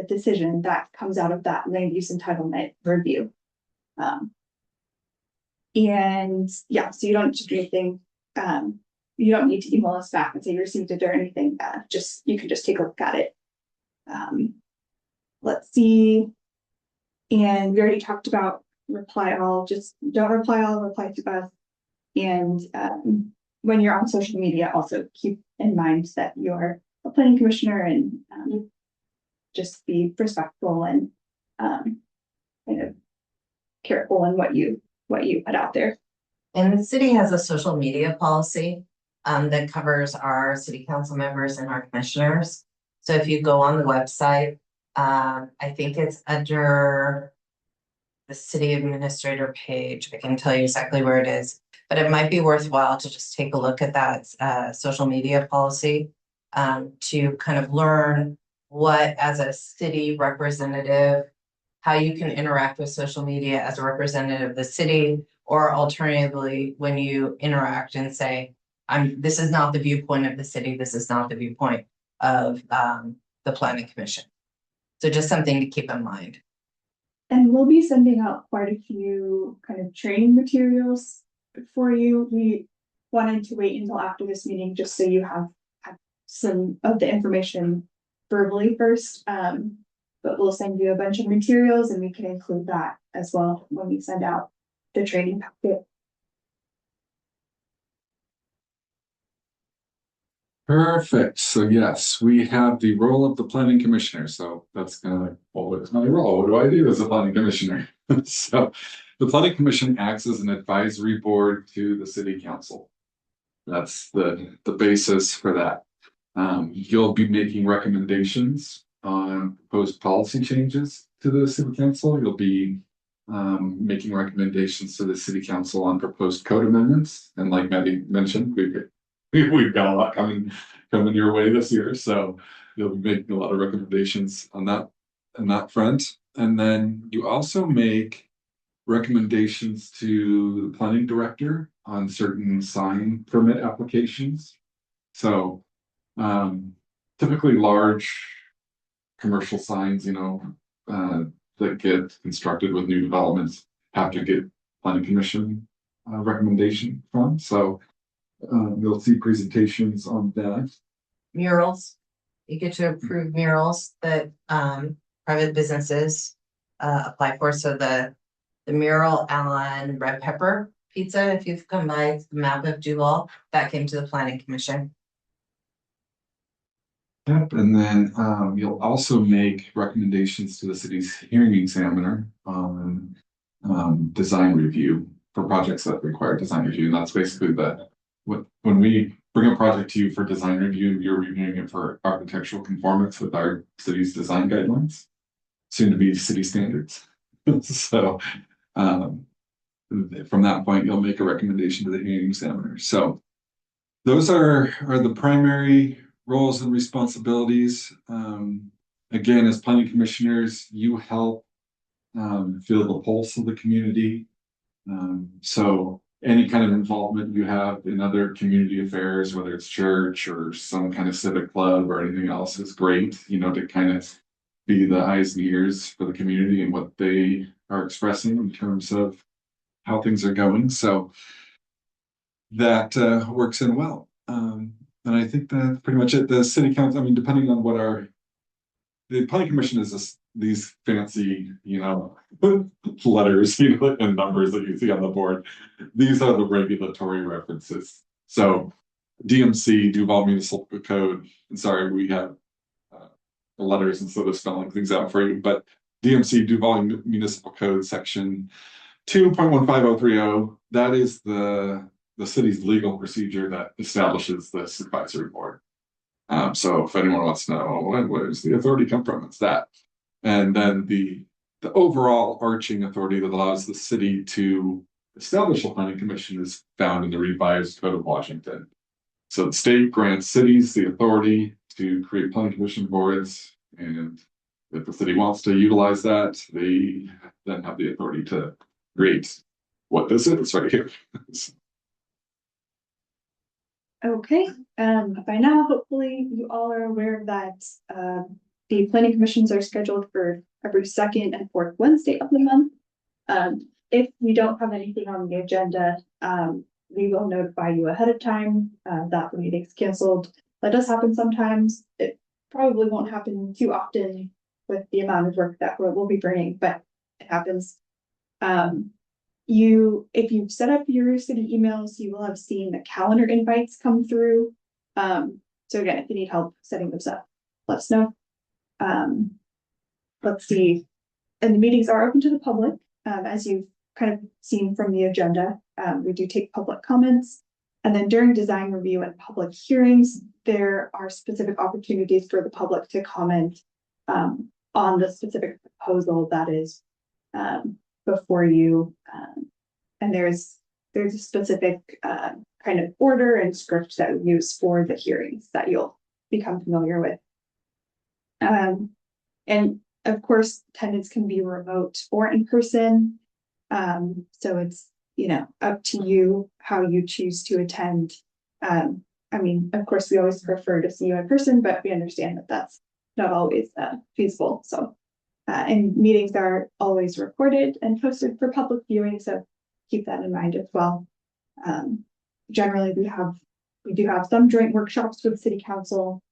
decision that comes out of that land use entitlement review. And yeah, so you don't need to do anything. You don't need to email us back and say you received it or anything. You can just take a look at it. Let's see. And we already talked about reply all, just don't reply all, reply to us. And when you're on social media, also keep in mind that you're a planning commissioner and just be respectful and kind of careful in what you put out there. And the city has a social media policy that covers our city council members and our commissioners. So if you go on the website, I think it's under the city administrator page. I can tell you exactly where it is, but it might be worthwhile to just take a look at that social media policy to kind of learn what, as a city representative, how you can interact with social media as a representative of the city, or alternatively, when you interact and say, this is not the viewpoint of the city, this is not the viewpoint of the planning commission. So just something to keep in mind. And we'll be sending out quite a few kind of training materials for you. We wanted to wait until after this meeting just so you have some of the information verbally first. But we'll send you a bunch of materials and we can include that as well when we send out the training packet. Perfect. So yes, we have the role of the planning commissioner. So that's kind of like, well, what's my role? What do I do as a planning commissioner? So the planning commission acts as an advisory board to the city council. That's the basis for that. You'll be making recommendations on proposed policy changes to the city council. You'll be making recommendations to the city council on proposed code amendments. And like Maddie mentioned, we've got a lot coming your way this year. So you'll be making a lot of recommendations on that front. And then you also make recommendations to the planning director on certain sign permit applications. So typically large commercial signs, that get constructed with new developments have to get planning commission recommendation from. So you'll see presentations on that. Murals. You get to approve murals that private businesses apply for. So the mural on Red Pepper Pizza, if you've come by the map of Duvall, that came to the planning commission. Yep, and then you'll also make recommendations to the city's hearing examiner on design review for projects that require design review. And that's basically when we bring a project to you for design review, you're reviewing it for architectural conformance with our city's design guidelines, soon to be city standards. So from that point, you'll make a recommendation to the hearing examiner. So those are the primary roles and responsibilities. Again, as planning commissioners, you help feel the pulse of the community. So any kind of involvement you have in other community affairs, whether it's church or some kind of civic club or anything else, is great, to kind of be the eyes and ears for the community and what they are expressing in terms of how things are going. So that works in well. And I think that's pretty much it. The city council, depending on what the planning commission is these fancy, letters, and numbers that you see on the board. These are the regulatory references. So DMC, Duvall Municipal Code, and sorry, we have the letters instead of spelling things out for you, but DMC, Duvall Municipal Code, section 2.15030, that is the city's legal procedure that establishes the supervisory board. So if anyone wants to know where does the authority come from, it's that. And then the overall arching authority that allows the city to establish a planning commission is found in the revised Code of Washington. So the state grants cities the authority to create planning commission boards, and if the city wants to utilize that, they then have the authority to create what this is right here. Okay, by now, hopefully you all are aware that the planning commissions are scheduled for every second and fourth Wednesday of the month. If we don't have anything on the agenda, we will notify you ahead of time that the meeting's canceled. That does happen sometimes. It probably won't happen too often with the amount of work that we'll be bringing, but it happens. If you've set up your city emails, you will have seen the calendar invites come through. So again, if you need help setting those up, let us know. Let's see. And the meetings are open to the public, as you've kind of seen from the agenda. We do take public comments. And then during design review and public hearings, there are specific opportunities for the public to comment on the specific proposal that is before you. And there's a specific kind of order and script that we use for the hearings that you'll become familiar with. And of course, attendance can be remote or in person. So it's, up to you how you choose to attend. Of course, we always prefer to see you in person, but we understand that that's not always feasible. So, and meetings are always recorded and posted for public viewing. So keep that in mind as well. Generally, we do have some joint workshops with City Council.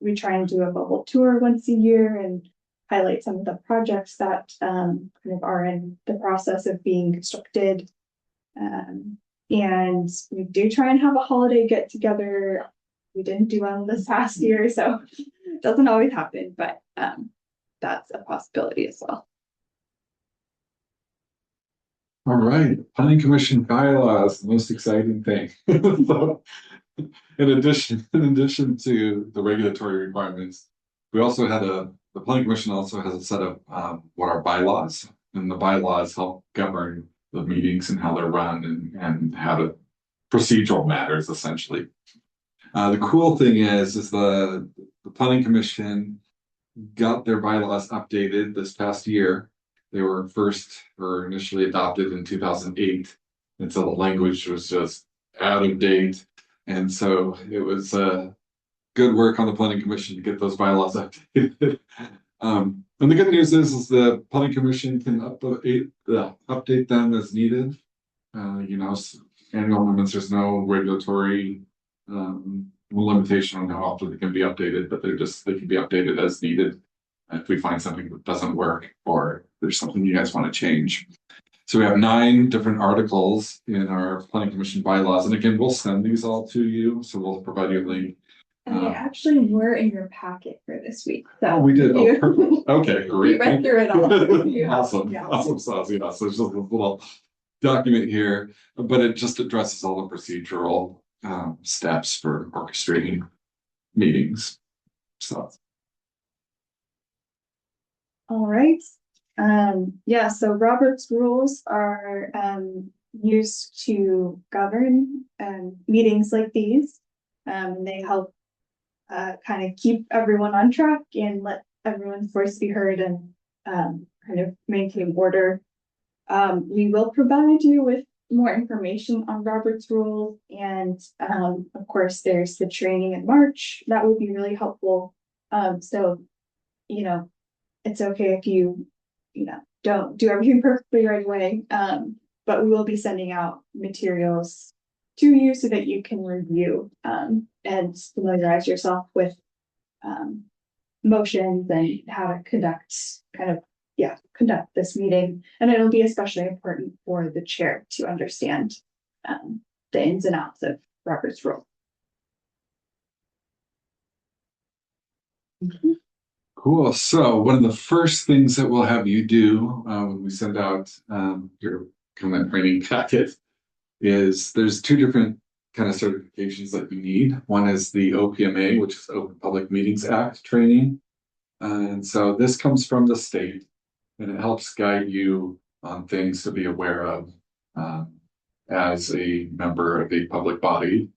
We try and do a bubble tour once a year and highlight some of the projects that kind of are in the process of being constructed. And we do try and have a holiday get together. We didn't do one this past year, so it doesn't always happen, but that's a possibility as well. All right, planning commission bylaws, the most exciting thing. So, in addition to the regulatory requirements, We also had the planning commission also has a set of what are bylaws, and the bylaws help govern the meetings and how they're run and how to procedural matters essentially. The cool thing is the planning commission got their bylaws updated this past year. They were initially adopted in 2008, and so the language was just out of date, and so it was good work on the planning commission to get those bylaws updated. And the good news is the planning commission can update them as needed. Annual amendments, there's no regulatory limitation on how often they can be updated, but they can be updated as needed if we find something that doesn't work or there's something you guys want to change. So we have 9 different articles in our planning commission bylaws, and again, we'll send these all to you, so we'll provide you a link. And they actually were in your packet for this week. So we did. Oh, perfect. Okay, great. We read through it all. Yeah. Awesome. Yeah. Awesome sauce. Yeah. So it's just a little document here, but it just addresses all the procedural steps for orchestrating meetings. So. All right. Yeah, so Robert's rules are used to govern meetings like these. They help kind of keep everyone on track and let everyone's voice be heard and kind of maintain order. We will provide you with more information on Robert's rules, and of course there's the training in March that would be really helpful. So it's okay if you don't do everything perfectly right away, but we will be sending out materials to you so that you can review and familiarize yourself with motions and how to conduct this meeting. And it'll be especially important for the chair to understand the ins and outs of Robert's rule. Cool. So one of the first things that we'll have you do when we send out your comment training packet is there's 2 different kind of certifications that you need. One is the OPMA, which is Open Public Meetings Act training. And so this comes from the state, and it helps guide you on things to be aware of as a member of a public body,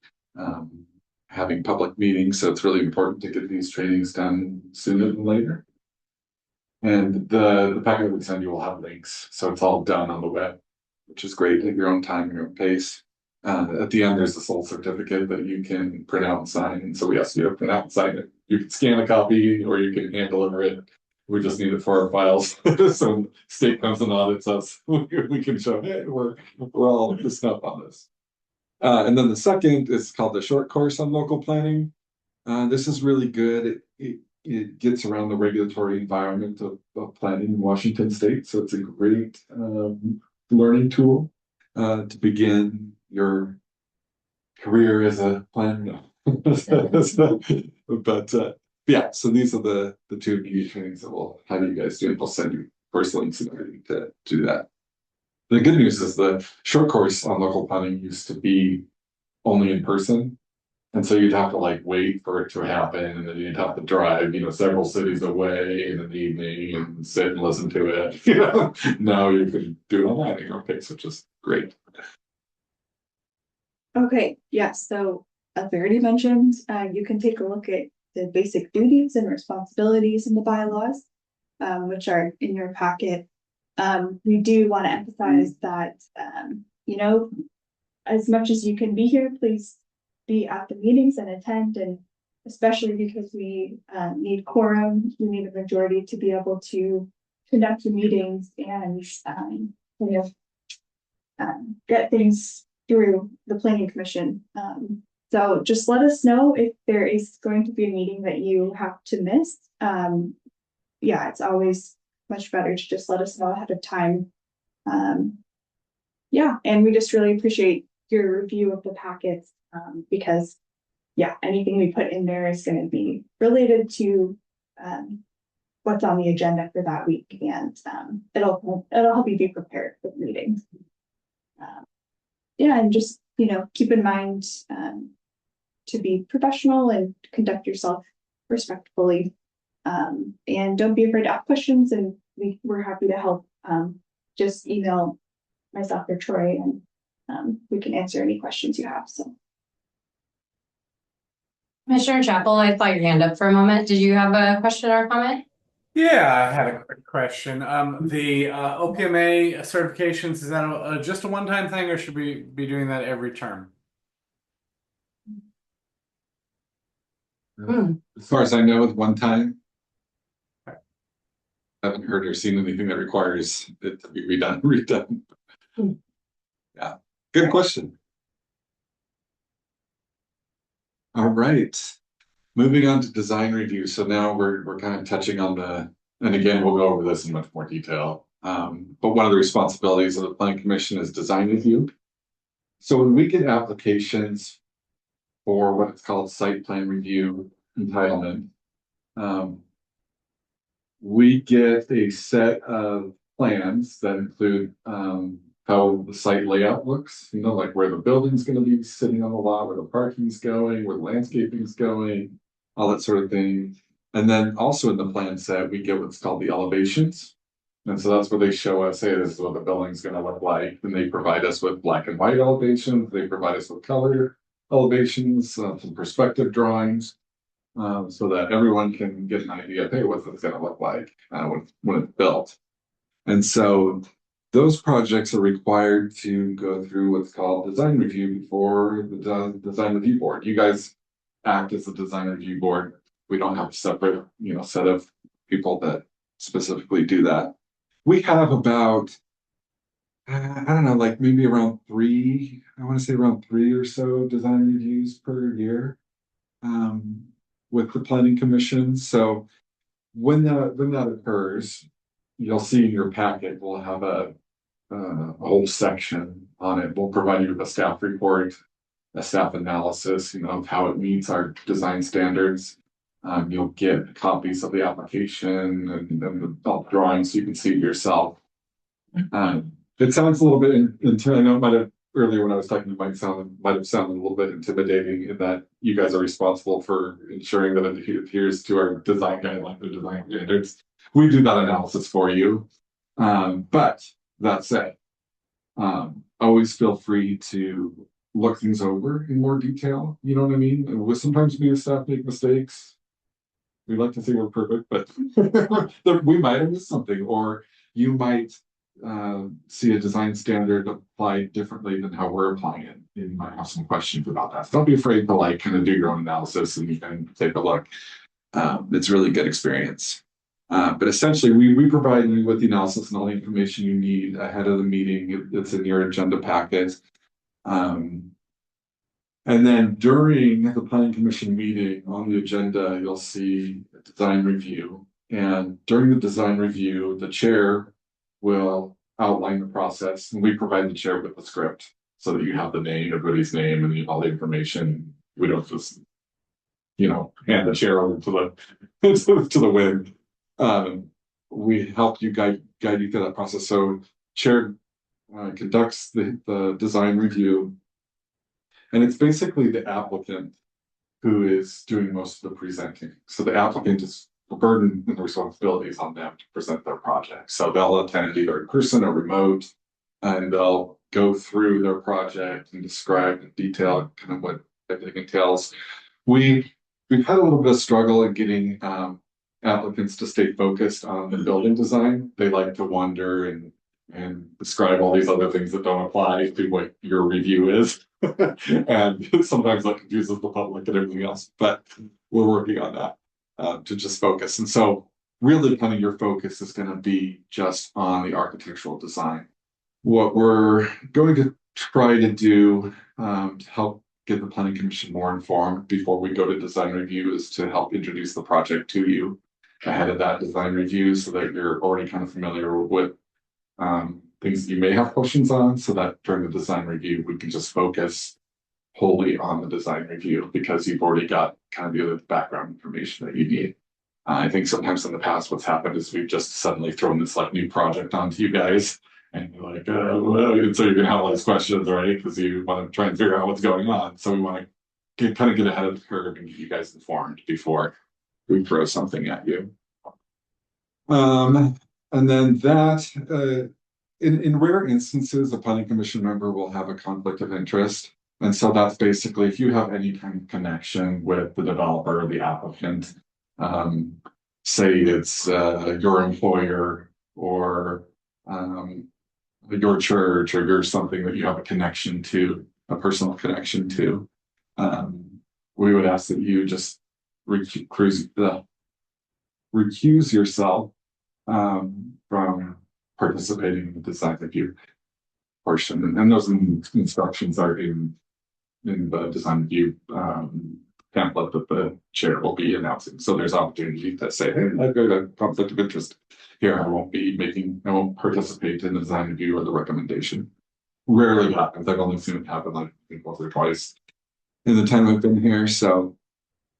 having public meetings. So it's really important to get these trainings done sooner than later. And the packet we send you will have links. So it's all done on the web, which is great at your own time and your own pace. At the end, there's this little certificate that you can print out and sign. And so we ask you to print out and sign it. You can scan a copy or you can hand deliver it. We just need it for our files. So when state comes and audits us, we can show, hey, we're all this up on this. And then the second is called the short course on local planning. This is really good. It gets around the regulatory environment of planning in Washington State. So it's a great learning tool to begin your career as a planner. But yeah, so these are the 2 key trainings that we'll have you guys do. We'll send you first links and everything to do that. The good news is the short course on local planning used to be only in person. And so you'd have to wait for it to happen, and then you'd have to drive, several cities away in the evening and sit and listen to it. Now you can do it online at your own pace, which is great. Okay, yeah, so as we already mentioned, you can take a look at the basic duties and responsibilities in the bylaws, which are in your packet. We do want to emphasize that, as much as you can be here, please be at the meetings and attend, and especially because we need quorum, we need a majority to be able to conduct the meetings and get things through the planning commission. So just let us know if there is going to be a meeting that you have to miss. Yeah, it's always much better to just let us know ahead of time. Yeah, and we just really appreciate your review of the packets, because yeah, anything we put in there is going to be related to what's on the agenda for that week, and it'll help you be prepared for the meetings. Yeah, and just keep in mind to be professional and conduct yourself respectfully And don't be afraid to ask questions, and we're happy to help. Just email myself or Troy, and we can answer any questions you have. So. Commissioner Chapel, I saw your hand up for a moment. Did you have a question or comment? Yeah, I had a quick question. The OPMA certifications, is that just a one-time thing, or should we be doing that every term? As far as I know, it's one time. I haven't heard or seen anything that requires it to be redone. Yeah, good question. All right, moving on to design review. So now we're kind of touching on and again, we'll go over this in much more detail. But one of the responsibilities of the Planning Commission is design review. So when we get applications for what it's called site plan review entitlement, we get a set of plans that include how the site layout looks, like where the building's going to be sitting on the lot, where the parking's going, where the landscaping's going, all that sort of thing. And then also in the plan set, we get what's called the elevations. And so that's where they show us, hey, this is what the building's going to look like. And they provide us with black and white elevations. They provide us with color elevations, some perspective drawings, so that everyone can get an idea of, hey, what's this going to look like when it's built. And so those projects are required to go through what's called design review before the design review board. You guys act as a design review board. We don't have a separate, set of people that specifically do that. We have about, I don't know, like maybe around three or so design reviews per year with the Planning Commission. So when that occurs, you'll see in your packet, we'll have a whole section on it. We'll provide you with a staff report, a staff analysis, of how it meets our design standards. You'll get copies of the application and the drawings so you can see it yourself. It sounds a little bit, I know it might have, earlier when I was talking, it might have sounded a little bit intimidating in that you guys are responsible for ensuring that it adheres to our design guidelines or design standards. We do that analysis for you. But that said, always feel free to look things over in more detail. You know what I mean? And sometimes we as staff make mistakes. We like to think we're perfect, but we might have missed something, or you might see a design standard applied differently than how we're applying it. You might have some questions about that. So don't be afraid to kind of do your own analysis and take a look. It's a really good experience. But essentially, we provide you with the analysis and all the information you need ahead of the meeting. It's in your agenda packet. And then during the Planning Commission meeting on the agenda, you'll see a design review. And during the design review, the chair will outline the process, and we provide the chair with the script so that you have the name, everybody's name, and all the information. We don't just, hand the chair over to the wind. We help you guide you through that process. So chair conducts the design review, and it's basically the applicant who is doing most of the presenting. So the applicant is the burden and the responsibilities on them to present their project. So they'll attend either in person or remote, and they'll go through their project and describe in detail kind of what everything entails. We've had a little bit of struggle in getting applicants to stay focused on the building design. They like to wander and describe all these other things that don't apply to what your review is. And sometimes that confuses the public and everything else, but we're working on that to just focus. And so really kind of your focus is going to be just on the architectural design. What we're going to try to do to help get the Planning Commission more informed before we go to design review is to help introduce the project to you ahead of that design review so that you're already kind of familiar with things that you may have questions on, so that during the design review, we can just focus wholly on the design review because you've already got kind of the other background information that you need. I think sometimes in the past, what's happened is we've just suddenly thrown this new project onto you guys, and you're like, and so you're gonna have all these questions, right? Because you want to try and figure out what's going on. So we want to kind of get ahead of the curve and get you guys informed before we throw something at you. And then that, in rare instances, a planning commission member will have a conflict of interest. And so that's basically if you have any kind of connection with the developer or the applicant, say it's your employer or your church or you're something that you have a connection to, a personal connection to, we would ask that you just recuse yourself from participating in the design review portion. And those instructions are in the design review template that the chair will be announcing. So there's opportunity to say, hey, I've got a conflict of interest here. I won't participate in the design review or the recommendation. Rarely happens. I've only seen it happen like once or twice in the time I've been here. So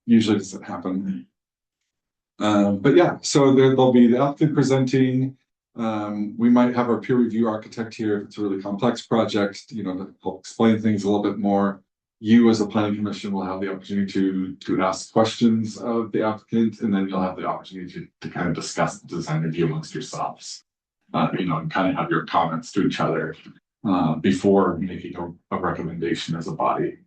usually doesn't happen. But yeah, so there'll be the applicant presenting. We might have our peer review architect here if it's a really complex project, to help explain things a little bit more. You as a planning commission will have the opportunity to ask questions of the applicant, and then you'll have the opportunity to kind of discuss the design review amongst yourselves, and kind of have your comments to each other before making a recommendation as a body.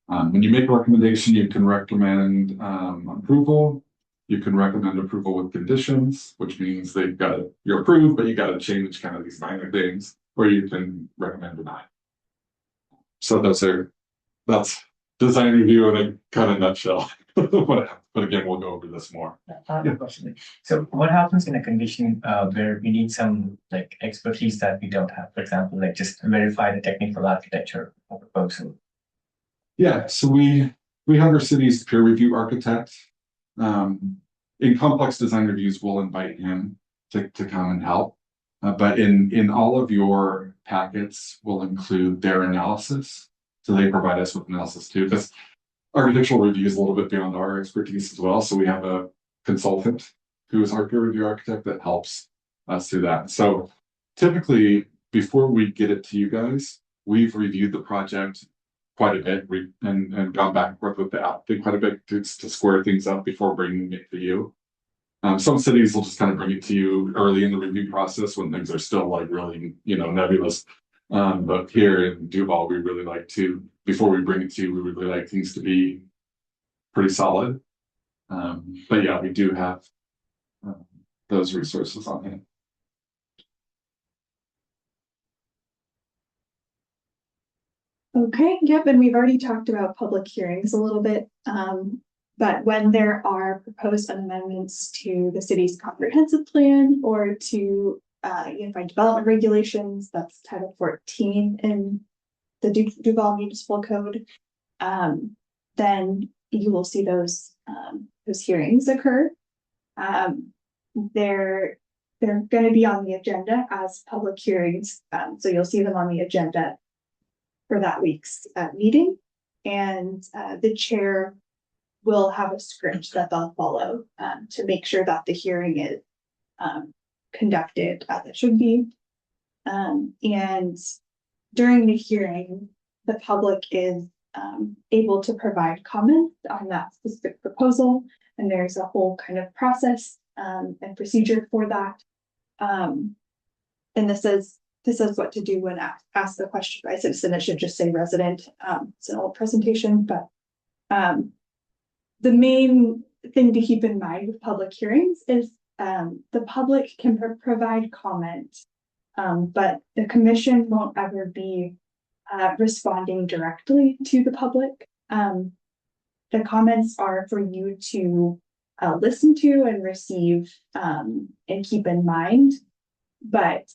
When you make a recommendation, you can recommend approval. You can recommend approval with conditions, which means you're approved, but you got to change kind of these minor things, or you can recommend deny. So that's design review in a kind of nutshell. But again, we'll go over this more. Question. So what happens in a condition where we need some expertise that we don't have? For example, just verify the technical architecture of a proposal. Yeah, so we have our city's peer review architect. In complex design reviews, we'll invite him to come and help. But in all of your packets, we'll include their analysis. So they provide us with analysis too, because architectural review is a little bit beyond our expertise as well. So we have a consultant who is our peer review architect that helps us do that. So typically, before we get it to you guys, we've reviewed the project quite a bit and gone back and forth with the applicant quite a bit to square things up before bringing it to you. Some cities will just kind of bring it to you early in the review process when things are still really, nebulous. But here in Duvall, we really like to, before we bring it to you, we really like things to be pretty solid. But yeah, we do have those resources on hand. Okay, yep, and we've already talked about public hearings a little bit. But when there are proposed amendments to the city's comprehensive plan or to unified development regulations, that's Title 14 in the Duvall Municipal Code, then you will see those hearings occur. They're going to be on the agenda as public hearings, so you'll see them on the agenda for that week's meeting, and the chair will have a script that they'll follow to make sure that the hearing is conducted as it should be. And during the hearing, the public is able to provide comments on that specific proposal, and there's a whole kind of process and procedure for that. And this is what to do when asked the question by a citizen. It should just say resident. It's an old presentation, but the main thing to keep in mind with public hearings is the public can provide comment, but the commission won't ever be responding directly to the public. The comments are for you to listen to and receive and keep in mind, but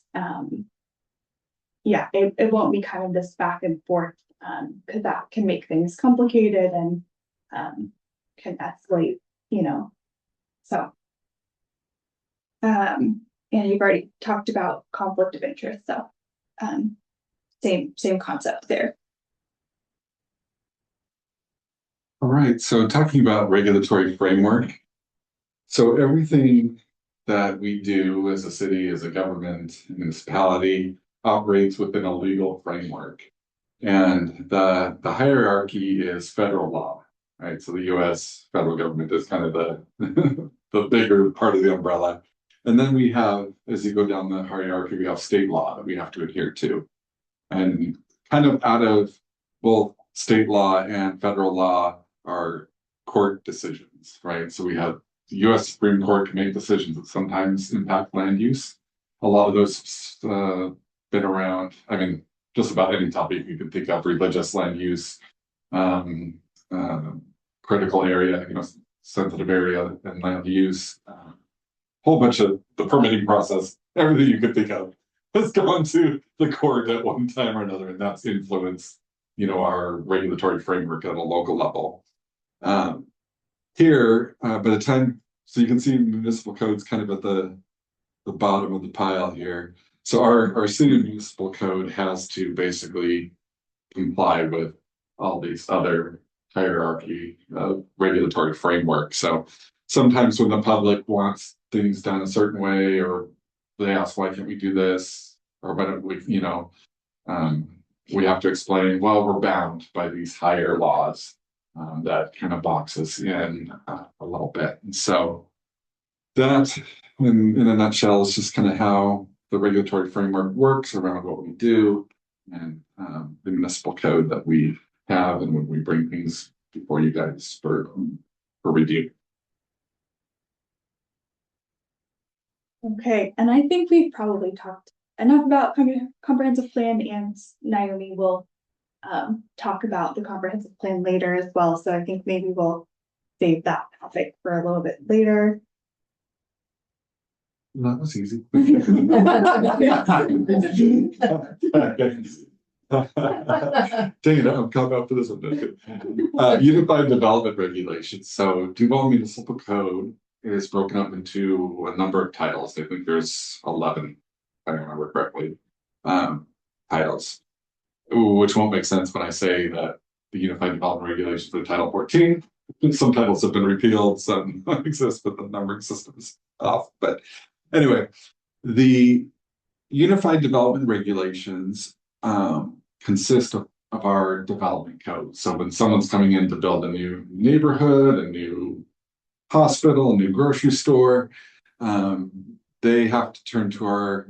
yeah, it won't be kind of this back and forth because that can make things complicated and can escalate, so and you've already talked about conflict of interest, so same concept there. All right, so talking about regulatory framework. So everything that we do as a city, as a government, municipality, operates within a legal framework. And the hierarchy is federal law. right? So the US federal government is kind of the, the bigger part of the umbrella. And then we have, as you go down the hierarchy, we have state law that we have to adhere to. And kind of out of both state law and federal law are court decisions, right? So we have the US Supreme Court can make decisions that sometimes impact land use. A lot of those been around, I mean, just about any topic you can think of, religious land use, critical area, sensitive area and land use, whole bunch of the permitting process, everything you could think of has gone to the court at one time or another, and that's influenced, our regulatory framework at a local level. Here, by the time, so you can see municipal codes kind of at the bottom of the pile here. So our city municipal code has to basically comply with all these other hierarchy regulatory framework. So sometimes when the public wants things done a certain way, or they ask, why can't we do this? Or why don't we, we have to explain, well, we're bound by these higher laws that kind of box us in a little bit. And so that, in a nutshell, is just kind of how the regulatory framework works around what we do, and the municipal code that we have, and when we bring things before you guys for review. Okay, and I think we've probably talked enough about comprehensive plan, and Naomi will talk about the comprehensive plan later as well. So I think maybe we'll save that topic for a little bit later. That was easy. Dang it, I'm coming up for this one. Unified development regulations. So Duvall Municipal Code is broken up into a number of titles. I think there's 11, if I remember correctly, titles, which won't make sense when I say that the Unified Development Regulations are Title 14. Some titles have been repealed, some exist, but the numbering system is off. But anyway, the Unified Development Regulations consist of our development code. So when someone's coming in to build a new neighborhood, a new hospital, a new grocery store, they have to turn to our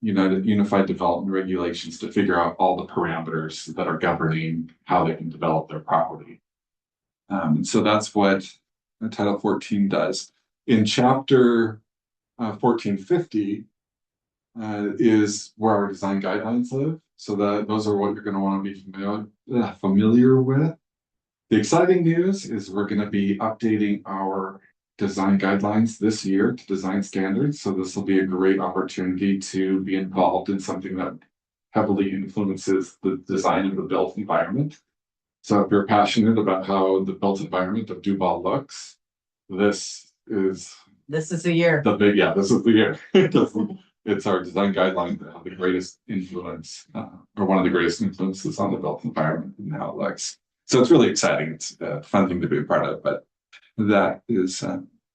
Unified Development Regulations to figure out all the parameters that are governing how they can develop their property. So that's what Title 14 does. In Chapter 1450 is where our design guidelines live. So those are what you're going to want to be familiar with. The exciting news is we're going to be updating our design guidelines this year to design standards. So this will be a great opportunity to be involved in something that heavily influences the design of the built environment. So if you're passionate about how the built environment of Duvall looks, this is the year. This is the year. It's our design guidelines that have the greatest influence, or one of the greatest influences on the built environment and how it looks. So it's really exciting. It's a fun thing to be a part of, but that is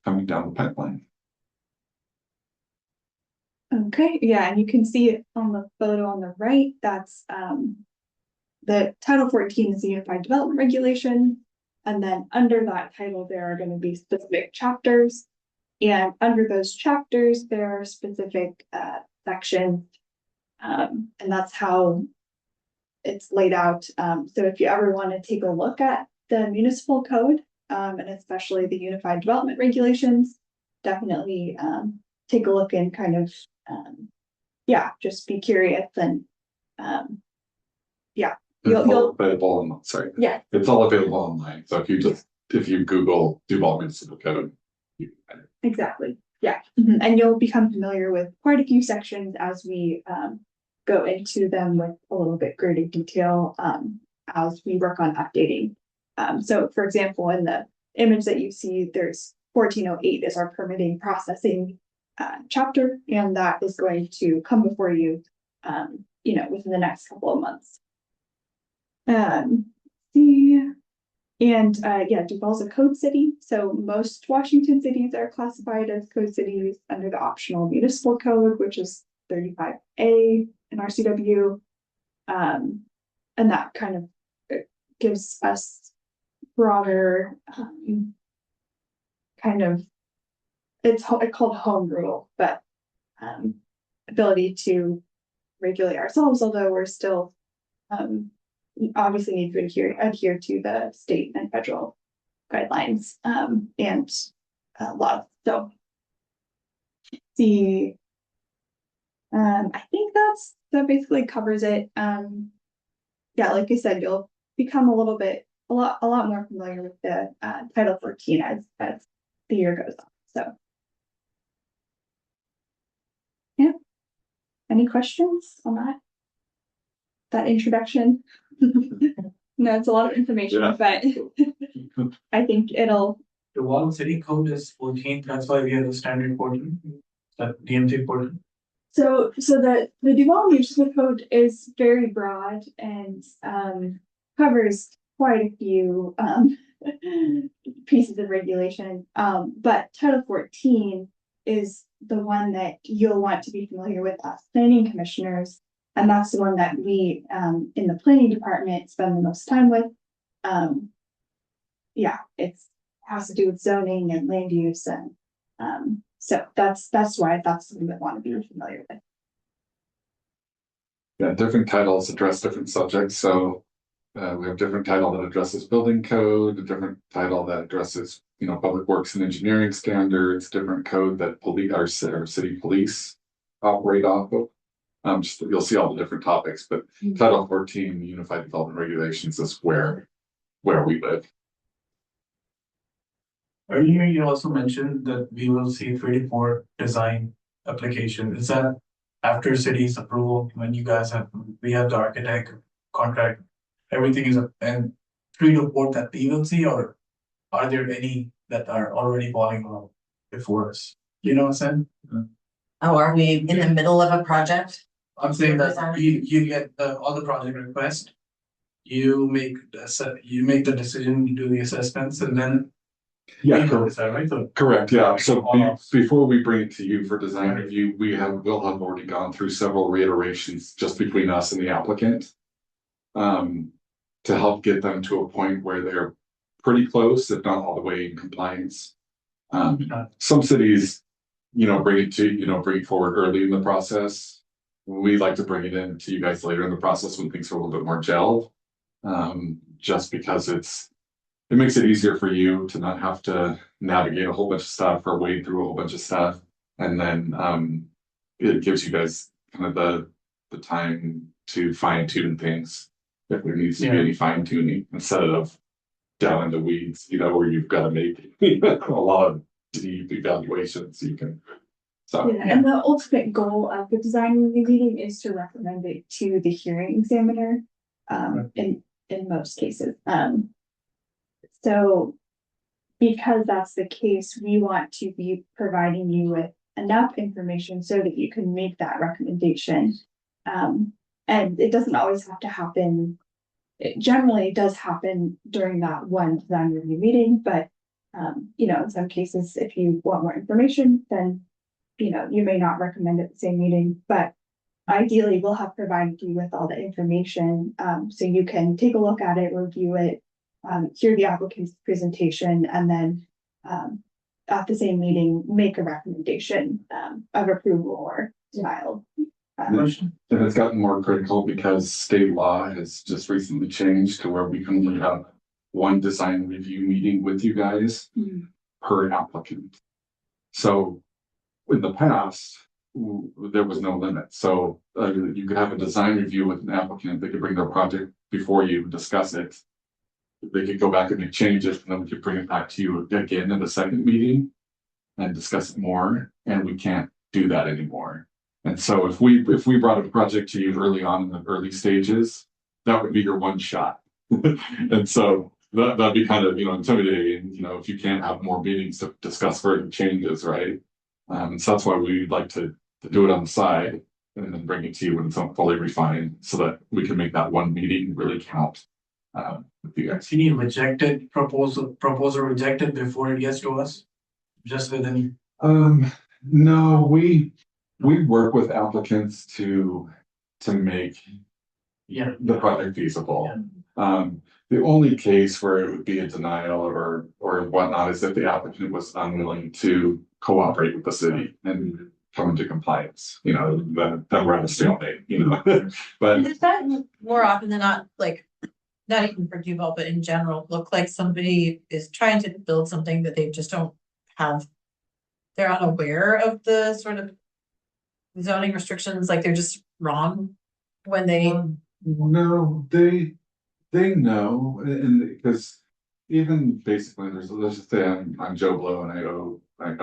coming down the pipeline. Okay, yeah, and you can see it on the photo on the right. That's the Title 14 is the Unified Development Regulation. And then under that title, there are going to be specific chapters. And under those chapters, there are specific sections. And that's how it's laid out. So if you ever want to take a look at the municipal code, and especially the Unified Development Regulations, definitely take a look and kind of, just be curious and, You'll available on, sorry. Yeah. It's all available online. So if you Google Duvall Municipal Code, you can find it. Exactly. Yeah. And you'll become familiar with quite a few sections as we go into them with a little bit greater detail as we work on updating. So for example, in the image that you see, there's 1408 is our permitting processing chapter, and that is going to come before you, within the next couple of months. Duvall's a code city. So most Washington cities are classified as code cities under the optional municipal code, which is 35A in RCW. And that kind of gives us broader, kind of, it's called home rule, but, ability to regulate ourselves, although we're still, obviously need to adhere to the state and federal guidelines, and laws. So I think that basically covers it. Yeah, like I said, you'll become a lot more familiar with the Title 14 as the year goes on. So yeah. Any questions on that introduction? No, it's a lot of information, Yeah. but I think it'll. The Duvall city code is 14, that's why we have the standard 14, that DMC 14. So the Duvall municipal code is very broad and covers quite a few pieces of regulation. But Title 14 is the one that you'll want to be familiar with as planning commissioners. And that's the one that we in the planning department spend the most time with. Yeah, it has to do with zoning and land use, and so that's why that's something that want to be familiar with. Yeah, different titles address different subjects, so we have different title that addresses building code, a different title that addresses, public works and engineering standards, different code that our city police operate off of. You'll see all the different topics, but Title 14 Unified Development Regulations is where we live. Earlier, you also mentioned that we will see 3 to 4 design application. Is that after city's approval, when we have the architect contract, everything is, and 3 to 4 that we will see, or are there any that are already falling off before us? You know what I'm saying? Oh, are we in the middle of a project? I'm saying that you get all the project requests, you make the decision, you do the assessments, and then Yeah, is that right? correct. Yeah. So before we bring it to you for design review, we'll have already gone through several reiterations just between us and the applicant, to help get them to a point where they're pretty close, if not all the way in compliance. Some cities, bring it forward early in the process. We like to bring it in to you guys later in the process when things are a little bit more gelled, just because it makes it easier for you to not have to navigate a whole bunch of stuff or wade through a whole bunch of stuff. And then it gives you guys kind of the time to fine tune things if there needs to be any fine tuning, instead of down in the weeds, where you've got to make a lot of deep evaluations. And the ultimate goal of the design review meeting is to recommend it to the hearing examiner, in most cases. So because that's the case, we want to be providing you with enough information so that you can make that recommendation. And it doesn't always have to happen. It generally does happen during that one design review meeting, but in some cases, if you want more information, then you may not recommend at the same meeting, but ideally we'll have provided you with all the information, so you can take a look at it, review it, hear the applicant's presentation, and then at the same meeting, make a recommendation of approval or denial. And it's gotten more critical because state law has just recently changed to where we can only have one design review meeting with you guys per applicant. So in the past, there was no limit. So you could have a design review with an applicant. They could bring their project before you, discuss it. They could go back and make changes, and then we could bring it back to you again in the second meeting and discuss it more. And we can't do that anymore. And so if we brought a project to you early on in the early stages, that would be your one shot. And so that'd be kind of, intimidating, if you can't have more meetings to discuss further changes, right? So that's why we'd like to do it on the side and then bring it to you when it's fully refined, so that we can make that one meeting really count. With you guys. Any rejected proposal rejected before it gets to us? Just within. No, we work with applicants to make the project feasible. The only case where it would be a denial or whatnot is if the applicant was unwilling to cooperate with the city and come into compliance, then we're at a stalemate, But Does that more often than not, like, not even for Duvall, but in general, look like somebody is trying to build something that they just don't have? They're unaware of the sort of zoning restrictions, like they're just wrong when they. no, they know, and because even basically, let's just say I'm Joe Blow and I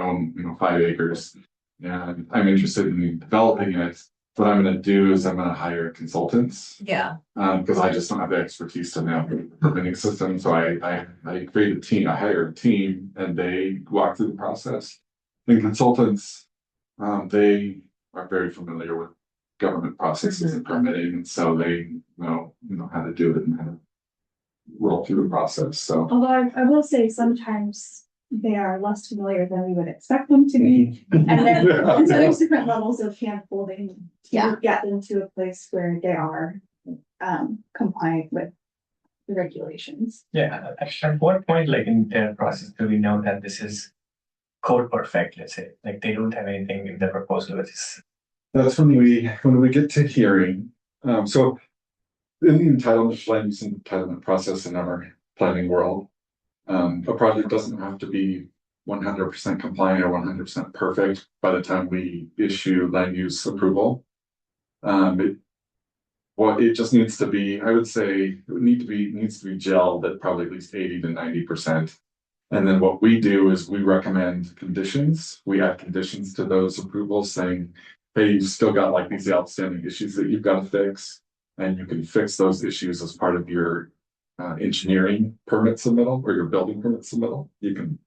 own 5 acres, and I'm interested in developing it. What I'm going to do is I'm going to hire consultants. Yeah. Because I just don't have the expertise to navigate the permitting system. So I create a team. I hire a team, and they walk through the process. And consultants, they are very familiar with government processes and permitting, and so they know how to do it and how to roll through the process. So, Although I will say sometimes they are less familiar than we would expect them to be. And then, and so there's different levels of hand holding to get them to a place where they are compliant with the regulations. Yeah, at what point, like in their process, do we know that this is code perfect, let's say, like they don't have anything in the proposal which is. that's when we get to hearing. So in the entitlement land use and entitlement process in our planning world, a project doesn't have to be 100% compliant or 100% perfect by the time we issue land use approval. It just needs to be, I would say, it needs to be gelled at probably at least 80 to 90%. And then what we do is we recommend conditions. We add conditions to those approvals saying, hey, you've still got like these outstanding issues that you've got to fix, and you can fix those issues as part of your engineering permit submittal or your building permit submittal. You can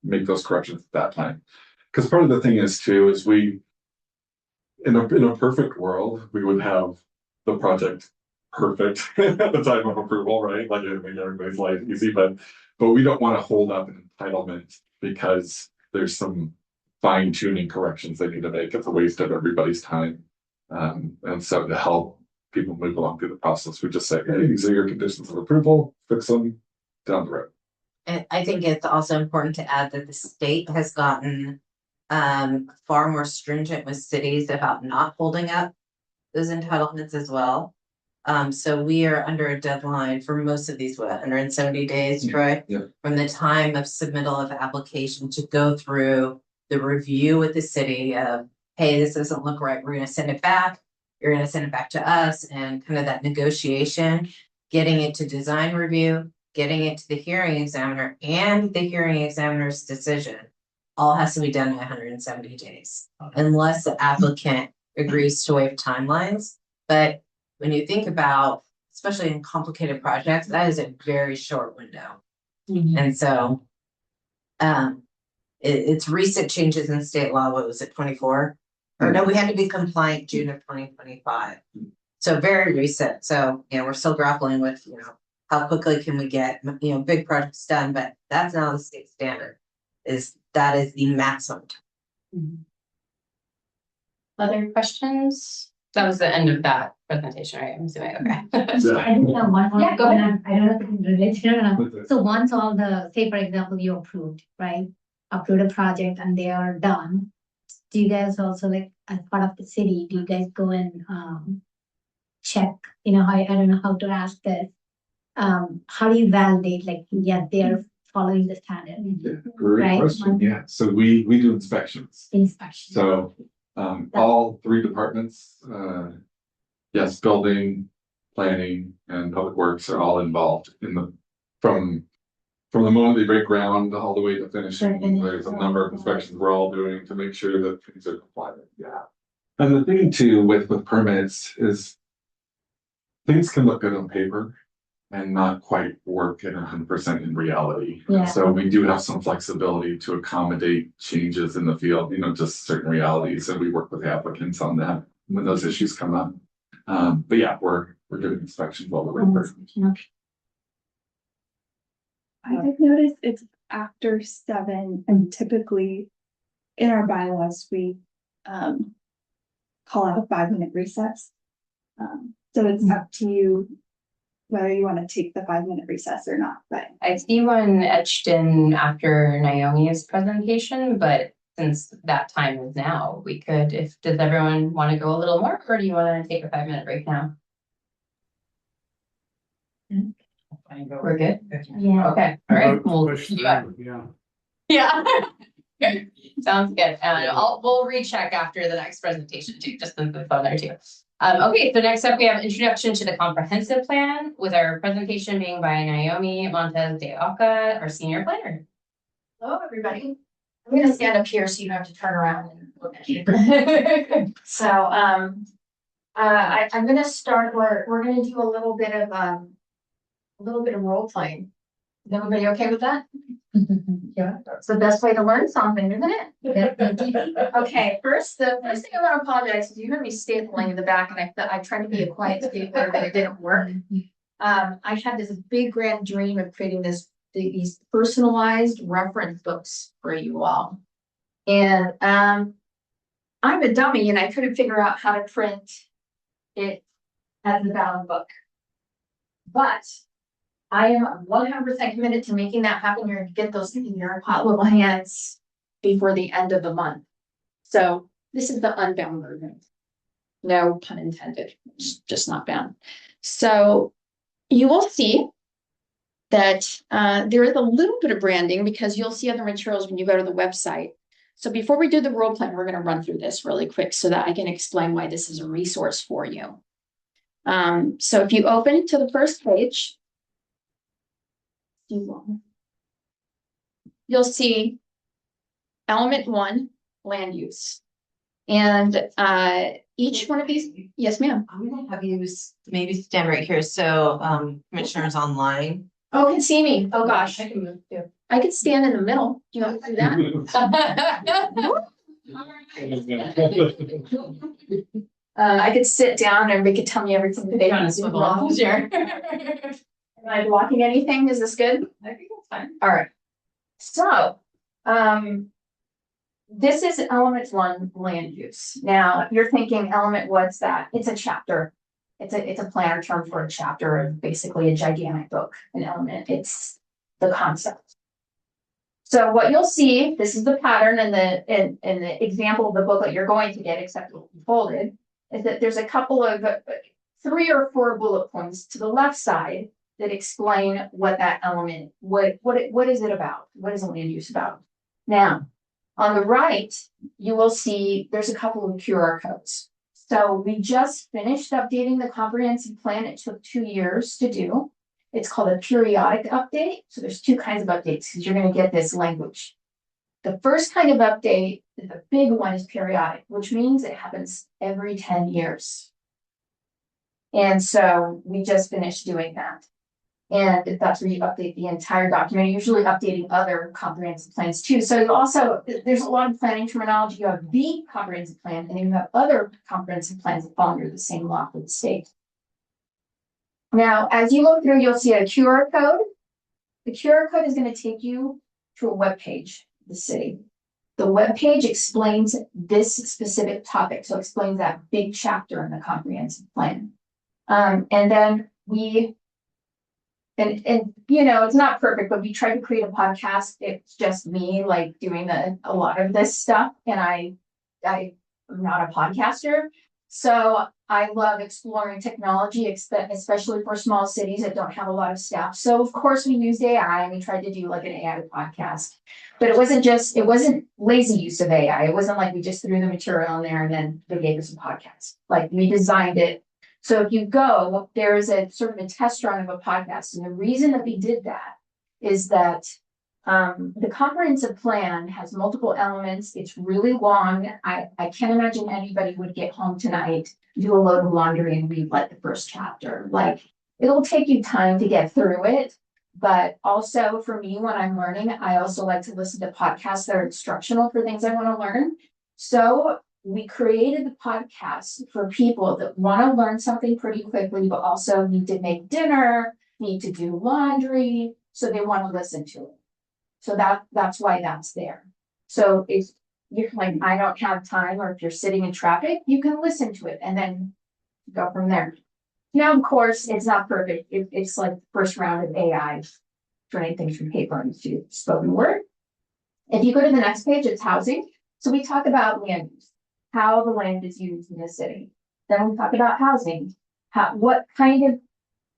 make those corrections at that time. Because part of the thing is too, is in a perfect world, we would have the project perfect at the time of approval, right? Like it make everybody's life easy, but we don't want to hold up an entitlement because there's some fine tuning corrections they need to make. It's a waste of everybody's time. And so to help people move along through the process, we just say, hey, these are your conditions of approval, fix them down the road. And I think it's also important to add that the state has gotten far more stringent with cities about not holding up those entitlements as well. So we are under a deadline for most of these, 170 days, Troy? Yeah. From the time of submittal of application to go through the review with the city of, hey, this doesn't look right, we're gonna send it back. You're gonna send it back to us, and kind of that negotiation, getting it to design review, getting it to the hearing examiner and the hearing examiner's decision. All has to be done in 170 days, unless the applicant agrees to waive timelines. But when you think about, especially in complicated projects, that is a very short window. And so it's recent changes in state law. What was it, 24? Or no, we had to be compliant June of 2025. So very recent. So, we're still grappling with, how quickly can we get, big projects done, but that's now the state standard, that is the maximum. Other questions? That was the end of that presentation, right? I'm assuming, okay. I just have one more. Yeah, go ahead. I don't know if it's related. So once all say for example, you approved, right? Approved a project and they are done. Do you guys also, like, as part of the city, do you guys go and check, I don't know how to ask this. How do you validate, like, yeah, they're following the standard? Yeah, great Right. question. Yeah. So we do inspections. Inspection. So all 3 departments, yes, building, planning, and public works are all involved in from the moment they break ground all the way to finishing. There's a number of inspections we're all doing to make sure that things are compliant. Yeah. And the thing too with permits is things can look good on paper and not quite work in 100% in reality. Yeah. So we do have some flexibility to accommodate changes in the field, just certain realities, and we work with the applicants on that when those issues come up. But yeah, we're doing inspections all the way through. I've noticed it's after 7, and typically in our bylaws, we call out a 5-minute recess. So it's up to you whether you want to take the 5-minute recess or not, but I see one etched in after Naomi's presentation, but since that time is now, we could, does everyone want to go a little more, or do you want to take a 5-minute break now? We're good? Yeah. Okay, all right. Vote to Well, push yeah. through, yeah. Yeah. Sounds good. We'll recheck after the next presentation too, just since it's on there too. Okay, so next up we have introduction to the comprehensive plan with our presentation being by Naomi Montez de Oca, our senior planner. Hello, everybody. I'm gonna stand up here so you don't have to turn around and look at me. So, I'm gonna start, we're gonna do a little bit of role playing. Is everybody okay with that? Yeah, it's the best way to learn something, isn't it? Okay, the first thing I want to apologize is you heard me stapling in the back and I tried to be a quiet stapler, but it didn't work. I had this big grand dream of creating these personalized reference books for you all. And I'm a dummy and I couldn't figure out how to print it as a bound book. But I am 100% committed to making that happen. You're gonna get those in your hot little hands before the end of the month. So this is the unbound version. No pun intended, it's just not bound. So you will see that there is a little bit of branding because you'll see other materials when you go to the website. So before we do the role plan, we're going to run through this really quick so that I can explain why this is a resource for you. So if you open to the first page, you'll see element 1, land use. And each one of these, yes, ma'am. I'm gonna have you maybe stand right here, so commissioners online. Oh, can see me. Oh, gosh. I can move too. I could stand in the middle. Do you want to do that? I could sit down and they could tell me everything that they want to swivel. Sure. Am I blocking anything? Is this good? I think that's fine. All right. So, this is element 1, land use. Now you're thinking element, what's that? It's a chapter. It's a planner term for a chapter of basically a gigantic book. An element. It's the concept. So what you'll see, this is the pattern and the example of the book that you're going to get, except it'll be folded, is that there's a couple of 3 or 4 bullet points to the left side that explain what that element, what is it about? What is land use about? Now, on the right, you will see there's a couple of QR codes. So we just finished updating the comprehensive plan. It took 2 years to do. It's called a periodic update. So there's 2 kinds of updates because you're going to get this language. The first kind of update, the big one, is periodic, which means it happens every 10 years. And so we just finished doing that. And that's where you update the entire document, usually updating other comprehensive plans too. So you also, there's a lot of planning terminology. You have the comprehensive plan, and then you have other comprehensive plans that fall under the same law for the state. Now, as you look through, you'll see a QR code. The QR code is going to take you to a web page of the city. The web page explains this specific topic, so it explains that big chapter in the comprehensive plan. And then and you know, it's not perfect, but we tried to create a podcast. It's just me like doing a lot of this stuff, and I'm not a podcaster. So I love exploring technology, especially for small cities that don't have a lot of staff. So of course we used AI and we tried to do like an AI podcast, but it wasn't lazy use of AI. It wasn't like we just threw the material in there and then they gave us a podcast. Like we designed it. So if you go, there is a sort of a test run of a podcast. And the reason that we did that is that the comprehensive plan has multiple elements. It's really long. I can't imagine anybody would get home tonight, do a load of laundry and read like the first chapter. Like it'll take you time to get through it. But also for me, when I'm learning, I also like to listen to podcasts that are instructional for things I want to learn. So we created the podcast for people that want to learn something pretty quickly, but also need to make dinner, need to do laundry. So they want to listen to it. So that's why that's there. So if you're like, I don't have time, or if you're sitting in traffic, you can listen to it and then go from there. Now, of course, it's not perfect. It's like the first round of AI, turning things from paper into spoken word. If you go to the next page, it's housing. So we talk about land use, how the land is used in the city. Then we talk about housing, what kind of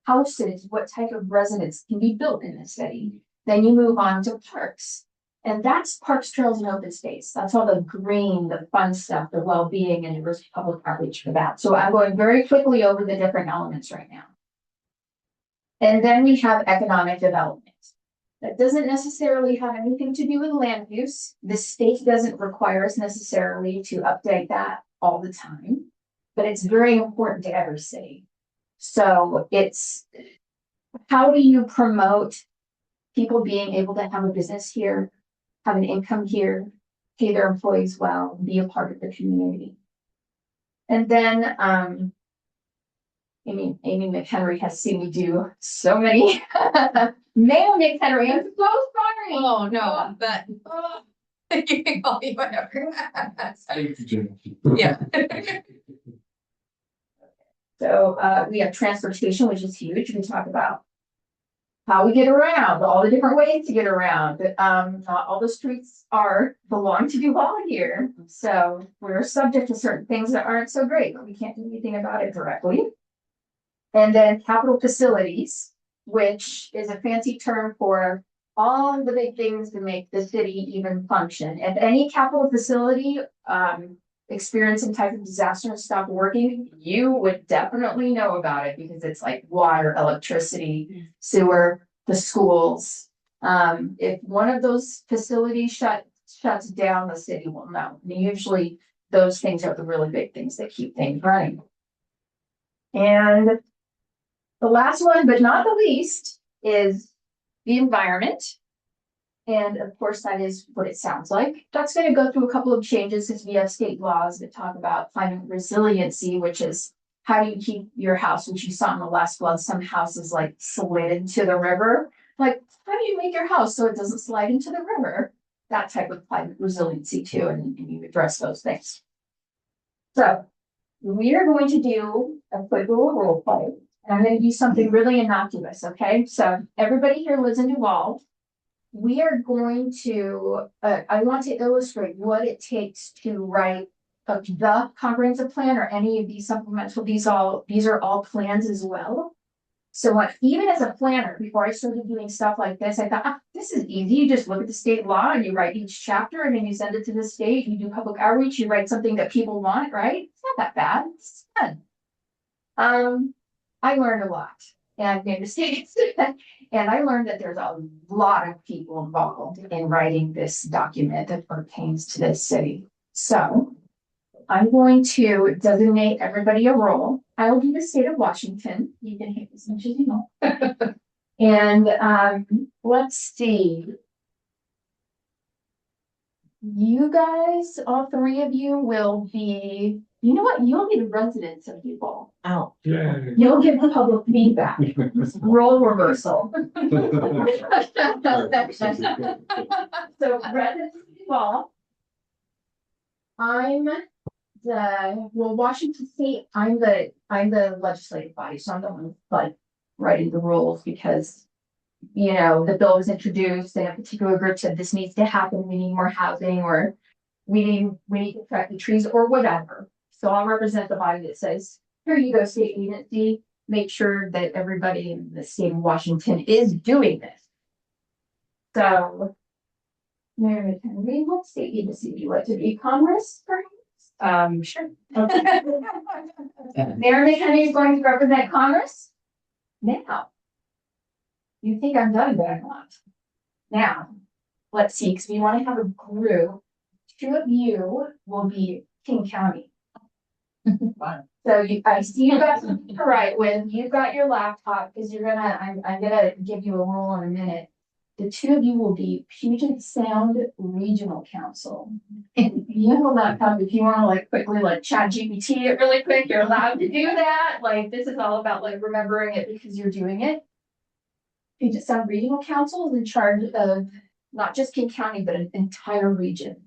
houses, what type of residence can be built in the city. Then you move on to parks. And that's parks, trails, and open space. That's all the green, the fun stuff, the well-being, and there's public outreach for that. So I'm going very quickly over the different elements right now. And then we have economic development. That doesn't necessarily have anything to do with land use. The state doesn't require us necessarily to update that all the time, but it's very important to every city. So it's, how do you promote people being able to have a business here, have an income here, pay their employees well, be a part of the community? And then, Amy McHenry has seen me do so many. Mayor McHenry, I'm so sorry. Oh, no, but you can call me whatever. Thank you, Jim. Yeah. So we have transportation, which is huge. We talk about how we get around, all the different ways to get around. Not all the streets belong to Duvall here. So we're subject to certain things that aren't so great, but we can't do anything about it directly. And then capital facilities, which is a fancy term for all the big things that make the city even function. If any capital facility experience some type of disaster and stop working, you would definitely know about it, because it's like water, electricity, sewer, the schools. If one of those facilities shuts down, the city will know. And usually those things are the really big things that keep things running. And the last one, but not the least, is the environment. And of course, that is what it sounds like. That's going to go through a couple of changes, since we have state laws that talk about climate resiliency, which is how do you keep your house, which you saw in the last flood, some houses like slid into the river. Like, how do you make your house so it doesn't slide into the river? That type of climate resiliency too, and you address those things. So we are going to do a quick little role play. I'm going to do something really innocuous, okay? So everybody here lives in Duvall. We are going to, I want to illustrate what it takes to write the comprehensive plan, or any of these supplemental, these are all plans as well. So even as a planner, before I started doing stuff like this, I thought, this is easy. You just look at the state law and you write each chapter, and then you send it to the state, you do public outreach, you write something that people want, right? It's not that bad, it's fun. I learned a lot, and I've made mistakes. And I learned that there's a lot of people involved in writing this document that pertains to this city. So I'm going to designate everybody a role. I will be the state of Washington. You can hate as much as you know. And let's see. You guys, all three of you will be, you know what? You'll be the residents of Duvall. Oh. Yeah. You'll give public feedback. Role reversal. So residents of Duvall. Washington State, I'm the legislative body, so I'm the one like writing the rules, because you know, the bill was introduced and a particular group said this needs to happen, we need more housing, or we need to cut the trees, or whatever. So I'll represent the body that says, here you go, state agency, make sure that everybody in the state of Washington is doing this. So, Mayor McHenry, what state agency do you like to be? Congress, perhaps? Sure. Okay. Mayor McHenry is going to represent Congress. Now, you think I'm done, but I'm not. Now, let's see, because we want to have a group. Two of you will be King County. So I see you got something to write with. You've got your laptop, because I'm gonna give you a rule in a minute. The two of you will be Puget Sound Regional Council. And you have a laptop, if you want to like quickly like chat GPT it really quick, you're allowed to do that. Like, this is all about like remembering it because you're doing it. Puget Sound Regional Council is in charge of not just King County, but an entire region.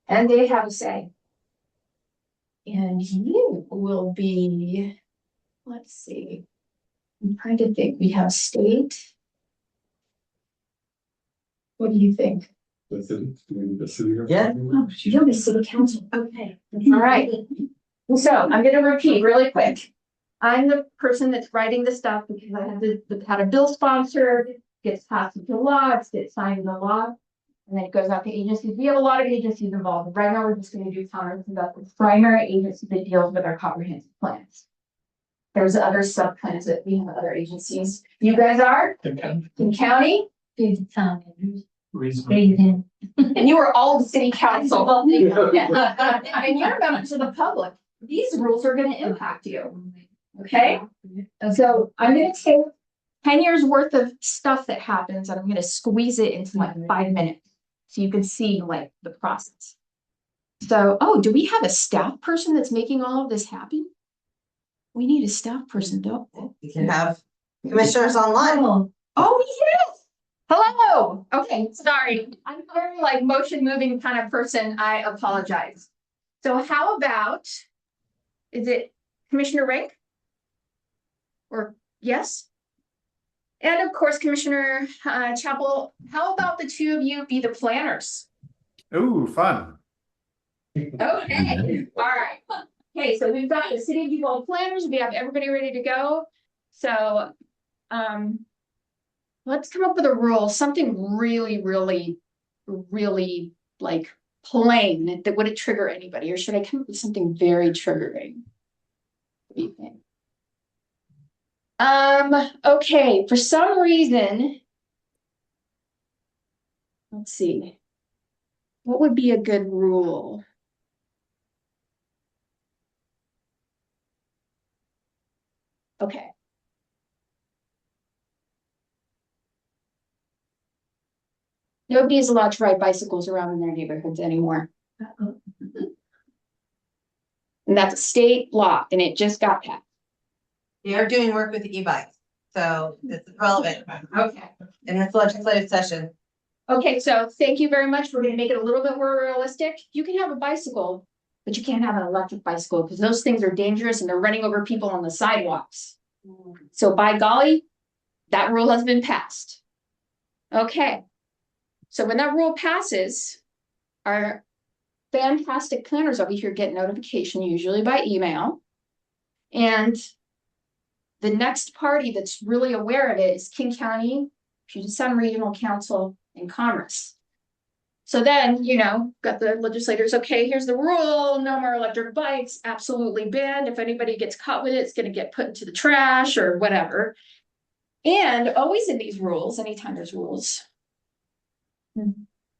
And they have a say. And you will be let's see. I'm trying to think. We have state. What do you think? The city, the city. Yeah. Oh, you're the city council. Okay. All right. So I'm gonna repeat really quick. I'm the person that's writing the stuff because I have had a bill sponsored, gets passed into law, it gets signed into law. And then it goes out to agencies. We have a lot of agencies involved. Right now, we're just gonna do Commerce and that's the primary agency that deals with our comprehensive plans. There's other sub-plans that we have other agencies. You guys are? In county? Good sound. Reasonable. And you are all the city council. And you're members of the public. These rules are gonna impact you. Okay? So I'm gonna take 10 years worth of stuff that happens and I'm gonna squeeze it into like 5 minutes. So you can see like the process. So, oh, do we have a staff person that's making all of this happen? We need a staff person, don't we? You can have commissioners online. Oh, yes. Hello. Okay, sorry. I'm very like motion moving kind of person. I apologize. So how about, is it Commissioner Rank? Or yes? And of course, Commissioner Chapel, how about the two of you be the planners? Ooh, fun. Okay, all right. Okay, so we've got the City of Duvall planners. We have everybody ready to go. So let's come up with a rule, something really, really, really like plain that wouldn't trigger anybody, or should I come up with something very triggering? What do you think? Okay, for some reason, let's see. What would be a good rule? Okay. Nobody is allowed to ride bicycles around in their neighborhoods anymore. And that's a state law, and it just got passed. They are doing work with e-bikes, so it's relevant Okay. in this legislative session. Okay, so thank you very much. We're gonna make it a little bit more realistic. You can have a bicycle, but you can't have an electric bicycle because those things are dangerous and they're running over people on the sidewalks. So by golly, that rule has been passed. Okay. So when that rule passes, our fantastic planners over here get notification, usually by email. And the next party that's really aware of it is King County, Puget Sound Regional Council, and Commerce. So then, you know, got the legislators, okay, here's the rule, no more electric bikes, absolutely banned. If anybody gets caught with it, it's gonna get put into the trash or whatever. And always in these rules, anytime there's rules,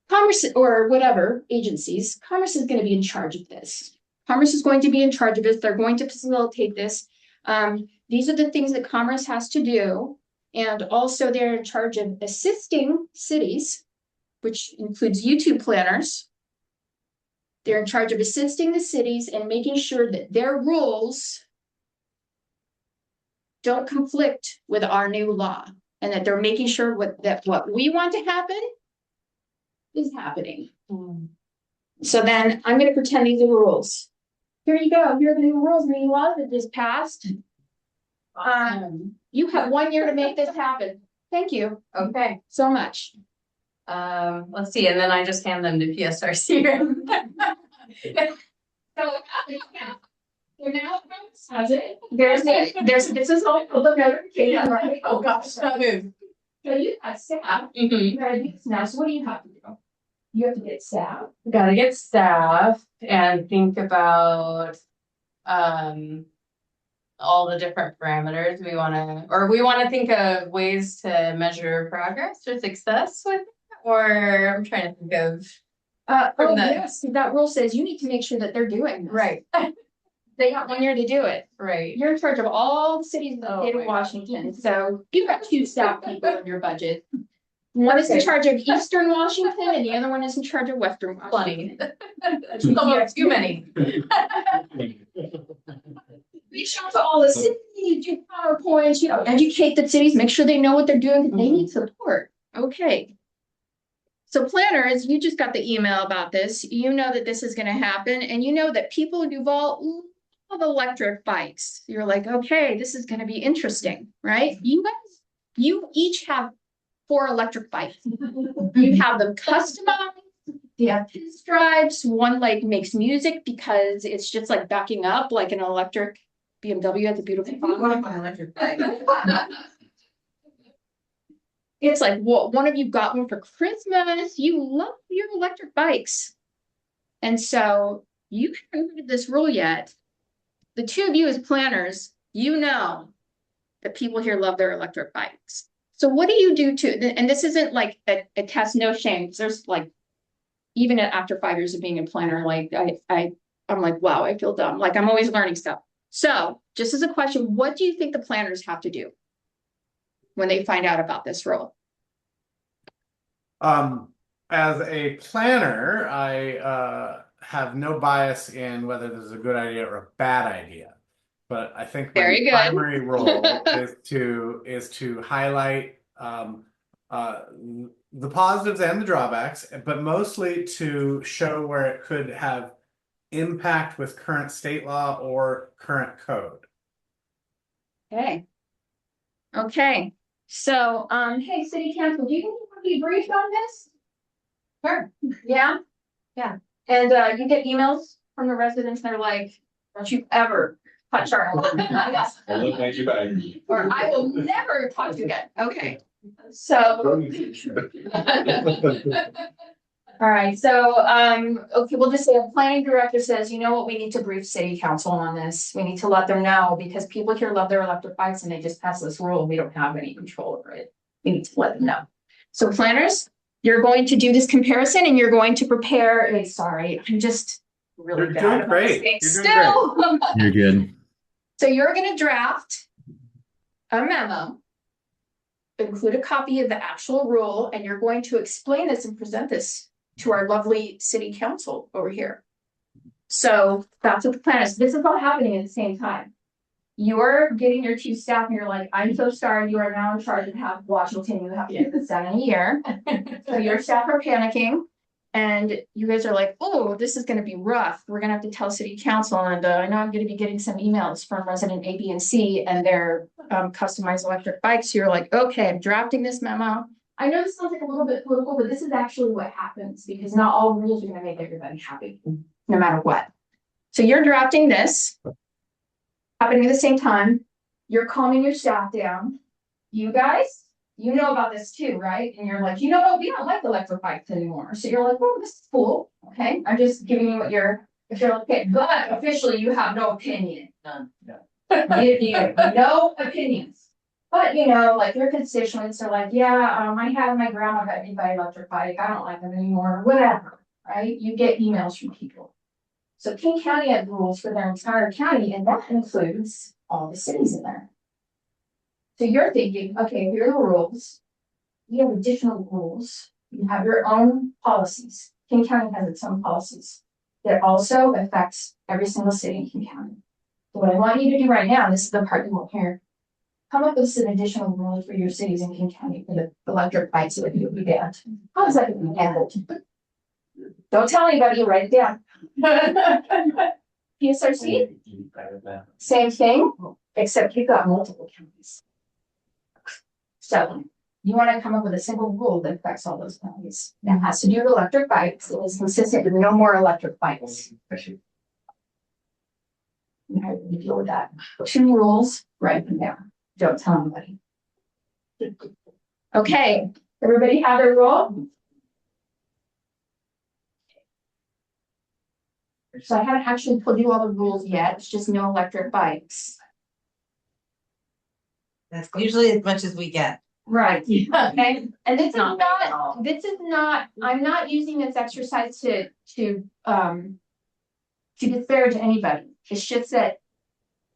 Commerce or whatever agencies, Commerce is going to be in charge of this. Commerce is going to be in charge of this. They're going to facilitate this. These are the things that Commerce has to do. And also they're in charge of assisting cities, which includes YouTube planners. They're in charge of assisting the cities and making sure that their rules don't conflict with our new law. And that they're making sure that what we want to happen is happening. So then I'm going to pretend these are the rules. Here you go. Here are the new rules and new laws that just passed. You have 1 year to make this happen. Thank you. Okay, So much. let's see, and then I just hand them to PSRC. So now, has it? This is all public notification, right? Oh gosh, that move. So you have staff. Mm-hmm. You gotta do this now. So what do you have to do? You have to get staff. Gotta get staff and think about all the different parameters we wanna think of ways to measure progress or success with it, or I'm trying to think of Yes, that rule says you need to make sure that they're doing this. right. They got 1 year to do it. Right. You're in charge of all the cities in the state of Washington, so you've got 2 staff people in your budget. One is in charge of Eastern Washington and the other one is in charge of Western Washington. Almost too many. Reach out to all the cities, do PowerPoints, you know, educate the cities, make sure they know what they're doing, they need support. Okay. So planners, you just got the email about this. You know that this is gonna happen and you know that people in Duvall of electric bikes. You're like, okay, this is gonna be interesting, right? You each have 4 electric bikes. You have them customized. You have pinstripes. One like makes music because it's just like backing up like an electric BMW at the beautiful. Electric bike. It's like, well, one of you got one for Christmas. You love your electric bikes. And so you haven't heard of this rule yet. The 2 of you as planners, you know that people here love their electric bikes. So what do you do and this isn't like a test, no shame. There's like, even after 5 years of being a planner, like I'm like, wow, I feel dumb. Like I'm always learning stuff. So just as a question, what do you think the planners have to do when they find out about this rule? As a planner, I have no bias in whether this is a good idea or a bad idea. But I think my Very good. primary role is to highlight the positives and the drawbacks, but mostly to show where it could have impact with current state law or current code. Okay. So, hey, City Council, do you think you want to be briefed on this? Sure. Yeah? Yeah. And you get emails from the residents, they're like, don't you ever touch our yes. I'll look at you back. Or I will never talk to you again. Okay. So all right, so okay, we'll just say a planning director says, you know what, we need to brief city council on this. We need to let them know because people here love their electric bikes and they just passed this rule. We don't have any control over it. We need to let them know. So planners, you're going to do this comparison and you're going to prepare sorry, I'm just really You're bad doing about great. this You're thing doing still. You're good. So you're gonna draft a memo, include a copy of the actual rule, and you're going to explain this and present this to our lovely city council over here. So that's what the plan is. This is all happening at the same time. You're getting your 2 staff and you're like, I'm so sorry, you are now in charge of half Washington. You have to get this done in a year. So your staff are panicking. And you guys are like, oh, this is going to be rough. We're going to have to tell city council. And I know I'm going to be getting some emails from resident A, B, and C and their customized electric bikes. So you're like, okay, I'm drafting this memo. I know this sounds like a little bit political, but this is actually what happens because not all rules are going to make everybody happy, no matter what. So you're drafting this, happening at the same time. You're calming your staff down. You guys, you know about this too, right? And you're like, you know what? We don't like electric bikes anymore. So you're like, oh, this is cool. Okay. I'm just giving you what if you're okay. But officially you have no opinion. None. You no opinions. But you know, like your constituents are like, yeah, I had my grandma got me by electric bike. I don't like them anymore, whatever. Right? You get emails from people. So King County has rules for their entire county, and that includes all the cities in there. So you're thinking, okay, here are the rules. You have additional rules. You have your own policies. King County has its own policies that also affects every single city in King County. So what I want you to do right now, and this is the part you won't hear, come up with some additional rules for your cities in King County for the electric bikes that you'll be banned. How is that going to be handled? Don't tell anybody, write it down. PSRC, same thing, except you've got multiple counties. So you want to come up with a single rule that affects all those counties. That has to do with electric bikes. It is consistent with no more electric bikes. And how do you deal with that? 2 rules, write them down. Don't tell anybody. Okay, everybody have their rule? So I haven't actually told you all the rules yet. It's just no electric bikes. That's usually as much as we get. Right. Okay. And this is not, I'm not using this exercise to disparage anybody. It's just that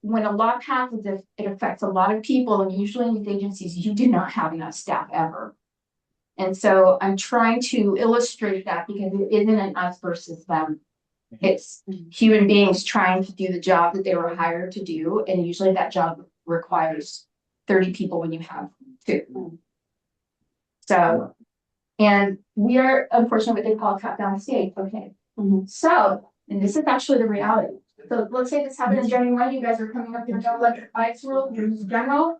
when a law passes, it affects a lot of people, and usually in these agencies, you do not have enough staff ever. And so I'm trying to illustrate that because it isn't an us versus them. It's human beings trying to do the job that they were hired to do. And usually that job requires 30 people when you have 2. So, and we are unfortunately what they call a cut down state. Okay. So, and this is actually the reality. So let's say this happens January, you guys are coming up with no electric bikes rule, in general.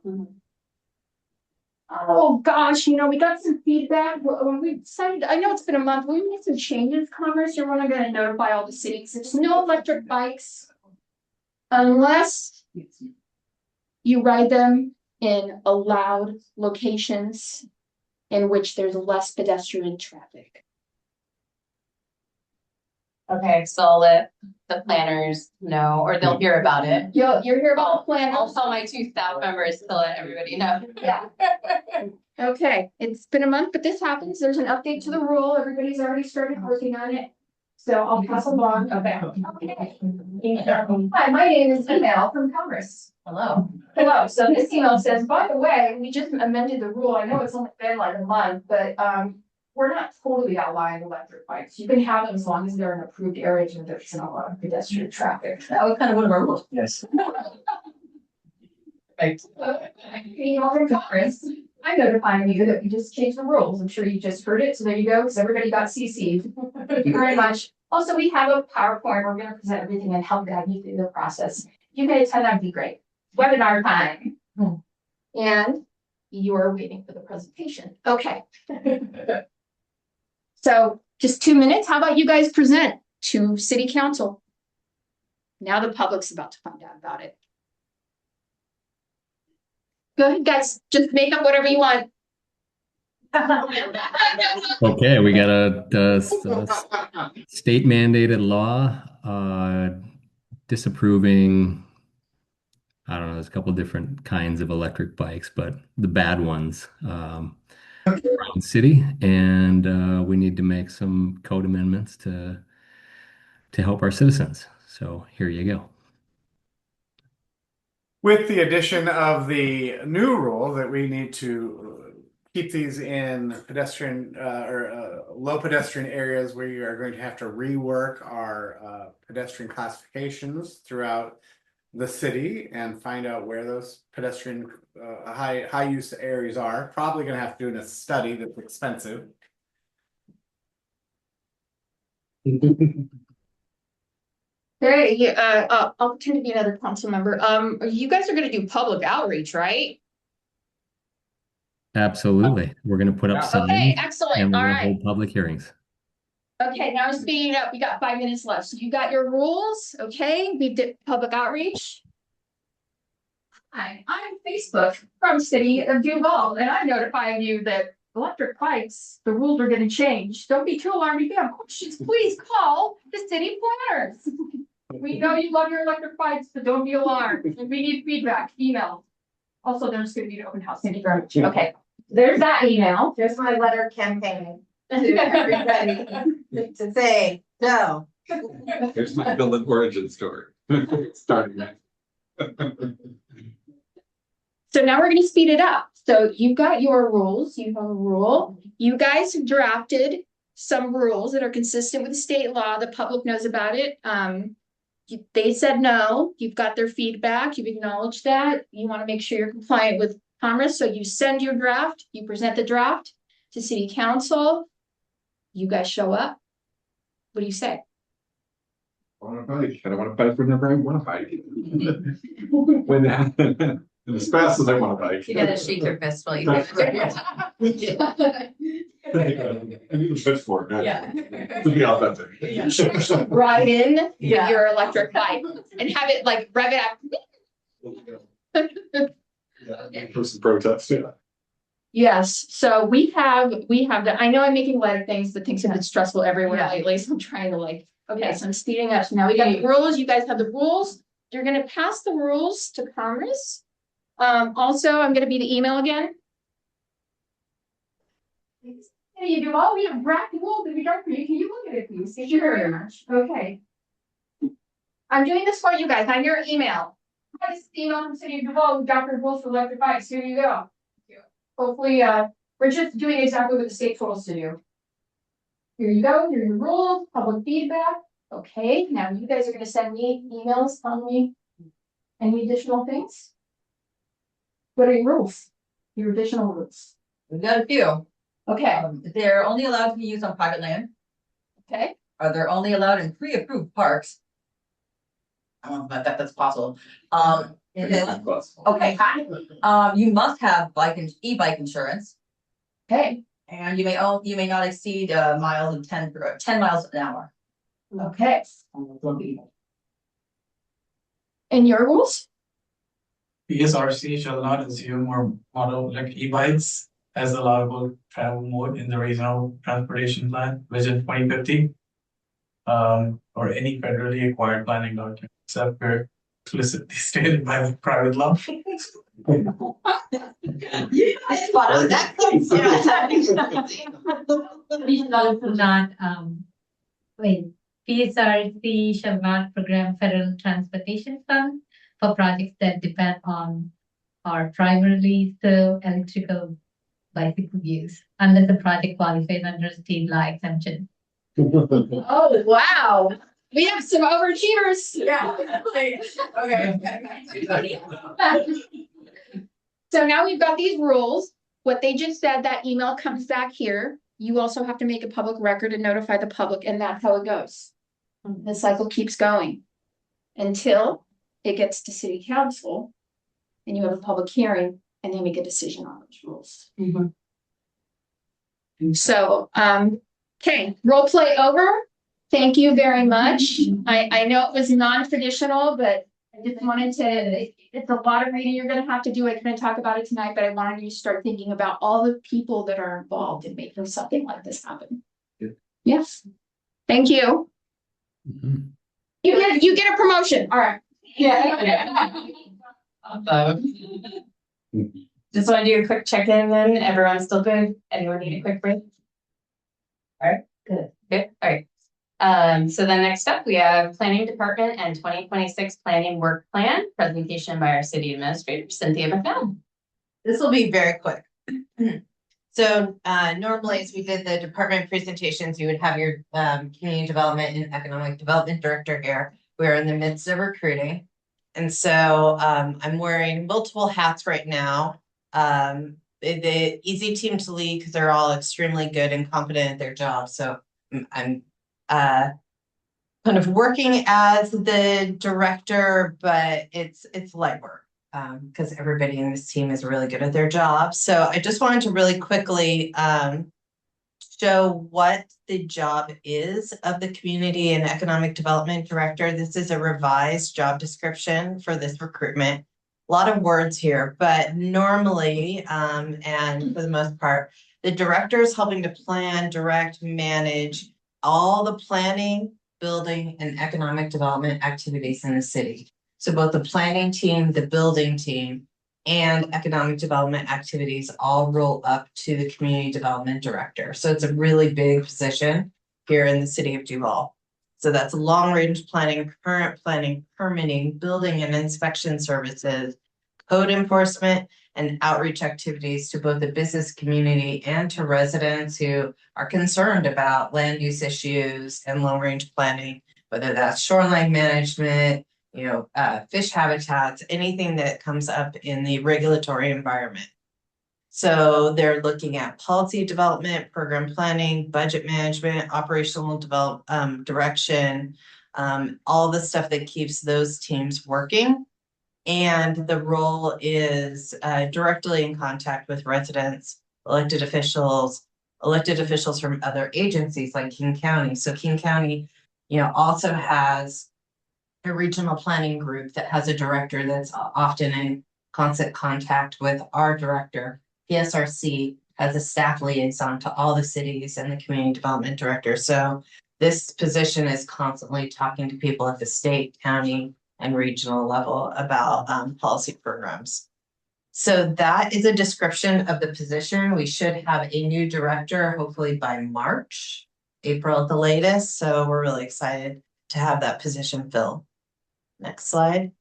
Oh, gosh, we got some feedback, when we decided, I know it's been a month, we made some changes, Commerce, you're only gonna notify all the cities, there's no electric bikes. Unless you ride them in allowed locations in which there's less pedestrian traffic. Okay, so I'll let the planners know, or they'll hear about it. You'll hear about the plan. I'll tell my 2 staff members to let everybody know. Yeah. Okay, it's been a month, but this happens. There's an update to the rule. Everybody's already started working on it. So I'll pass along. Okay. Hi, my name is Email from Commerce. Hello. Hello. So this email says, by the way, we just amended the rule. I know it's only been like a month, but we're not totally outlawing electric bikes. You can have them as long as they're in approved areas where there's not a lot of pedestrian traffic. That was kind of one of our rules. Yes. Right. Email from Commerce. I'm notifying you that we just changed the rules. I'm sure you just heard it, so there you go, because everybody got CC'd. Thank you very much. Also, we have a PowerPoint. We're gonna present everything and help guide you through the process. If you can attend, that'd be great. Webinar time. And you're waiting for the presentation. Okay. So just 2 minutes. How about you guys present to City Council? Now the public's about to find out about it. Go ahead, guys. Just make up whatever you want. Okay, we got a state mandated law disapproving, I don't know, there's a couple different kinds of electric bikes, but the bad ones around the city, and we need to make some code amendments to help our citizens. So here you go. With the addition of the new rule that we need to keep these in pedestrian or low pedestrian areas, where you are going to have to rework our pedestrian classifications throughout the city and find out where those pedestrian high use areas are. Probably going to have to do a study that's expensive. Hey, yeah, I'll pretend to be another council member. You guys are gonna do public outreach, right? Absolutely. We're going to put up signs Okay, and excellent. we're All going to right. hold public hearings. Okay, now speeding up. We got 5 minutes left. So you got your rules, okay? We did public outreach. Hi, I'm Facebook from City of Duvall, and I'm notifying you that electric bikes, the rules are gonna change. Don't be too alarmed. If you have questions, please call the city planners. We know you love your electric bikes, but don't be alarmed. If we need feedback, email. Also, there's gonna be an open house. Thank you very much. Okay, there's that email. There's my letter campaign to everybody to say, no. Here's my villain origin story. Starting next. So now we're gonna speed it up. So you've got your rules, you have a rule. You guys have drafted some rules that are consistent with the state law. The public knows about it. They said no, you've got their feedback, you've acknowledged that. You wanna make sure you're compliant with Commerce, so you send your draft, you present the draft to city council. You guys show up. What do you say? I want a bike. I don't want a bike whenever I want a bike. When as fast as I want a bike. You gotta shake your fist while you. I need a pitchfork. Yeah. To be authentic. Ride in with Yeah. your electric bike and have it like rev it up. Yeah, for some protest, yeah. Yes, so we have the, I know I'm making light of things, but things have been stressful everywhere Yeah. lately, so I'm trying to okay, so I'm speeding up. So now we got the rules, you guys have the rules. You're gonna pass the rules to Commerce. Also, I'm gonna be the email again. Hey, you do all, we have draft rules that we got for you. Can you look at it, please? Thank you very much. Okay. I'm doing this for you guys. I'm your email. Hi, this is the email from City of Duvall. We got the rules for electric bikes. Here you go. Hopefully, we're just doing exactly what the state told us to do. Here you go, here are your rules, public feedback. Okay, now you guys are gonna send me emails telling me any additional things? What are your rules? Your additional rules? We've got a few. Okay, They're only allowed to be used on private land. okay, They're only allowed in pre-approved parks. I don't know if that's possible. Okay, you must have e-bike insurance. Okay, And you may not exceed miles of 10 miles an hour. okay. And your rules? PSRC shall not assume or model like e-bikes as allowable travel mode in the regional transportation plan, Vision 2050. Or any federally acquired planning document, except for explicitly stated by private law. We should also not, PSRC shall not program federal transportation funds for projects that depend on or primarily serve electrical bicycle use, unless the project qualifies under state law exemption. Oh, wow. We have some overachievers. Yeah. Okay. So now we've got these rules. What they just said, that email comes back here. You also have to make a public record and notify the public, and that's how it goes. The cycle keeps going until it gets to city council and you have a public hearing and they make a decision on those rules. So, okay, role play over. Thank you very much. I know it was non-traditional, but I just wanted to, it's a lot of reading you're gonna have to do. I couldn't talk about it tonight, but I wanted you to start thinking about all the people that are involved in making something like this happen. Yes. Thank you. You get a promotion. All right. Yeah. Just want to do a quick check-in then. Everyone's still good? Anyone need a quick break? All right, good, all right. So then next up, we have Planning Department and 2026 Planning Work Plan, presentation by our City Administrator, Cynthia McMahon. This will be very quick. So normally as we did the department presentations, you would have your community development and economic development director here. We're in the midst of recruiting. And so I'm wearing multiple hats right now. The easy team to lead because they're all extremely good and competent at their job. So I'm kind of working as the director, but it's light work. Because everybody in this team is really good at their job. So I just wanted to really quickly show what the job is of the Community and Economic Development Director. This is a revised job description for this recruitment. A lot of words here, but normally, and for the most part, the director is helping to plan, direct, manage all the planning, building, and economic development activities in the city. So both the planning team, the building team, and economic development activities all roll up to the community development director. So it's a really big position here in the city of Duvall. So that's long range planning, current planning, permitting, building and inspection services, code enforcement, and outreach activities to both the business community and to residents who are concerned about land use issues and long range planning, whether that's shoreline management, fish habitats, anything that comes up in the regulatory environment. So they're looking at policy development, program planning, budget management, operational direction, all the stuff that keeps those teams working. And the role is directly in contact with residents, elected officials from other agencies like King County. So King County, also has a regional planning group that has a director that's often in constant contact with our director. PSRC has a staff liaison to all the cities and the community development director. So this position is constantly talking to people at the state, county, and regional level about policy programs. So that is a description of the position. We should have a new director, hopefully by March, April at the latest. So we're really excited to have that position filled. Next slide.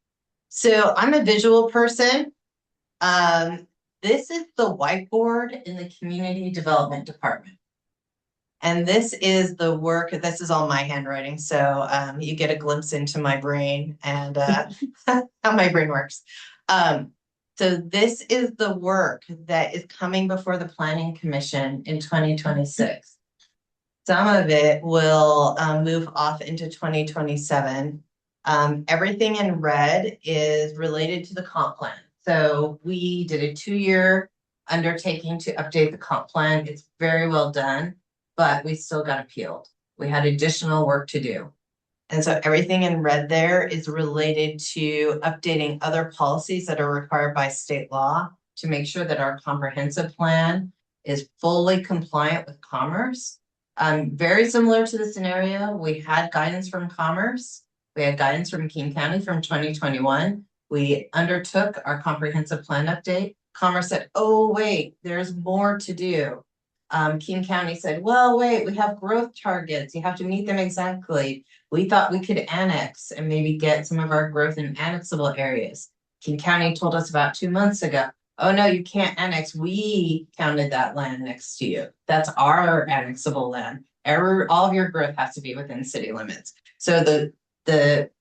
So I'm a visual person. This is the whiteboard in the community development department. And this is the work, this is all my handwriting. So you get a glimpse into my brain and how my brain works. So this is the work that is coming before the Planning Commission in 2026. Some of it will move off into 2027. Everything in red is related to the comp plan. So we did a 2-year undertaking to update the comp plan. It's very well done, but we still got appealed. We had additional work to do. And so everything in red there is related to updating other policies that are required by state law to make sure that our comprehensive plan is fully compliant with Commerce. Very similar to the scenario, we had guidance from Commerce. We had guidance from King County from 2021. We undertook our comprehensive plan update. Commerce said, oh, wait, there's more to do. King County said, well, wait, we have growth targets. You have to meet them exactly. We thought we could annex and maybe get some of our growth in annexable areas. King County told us about 2 months ago, oh, no, you can't annex. We counted that land next to you. That's our annexable land. All of your growth has to be within city limits. So the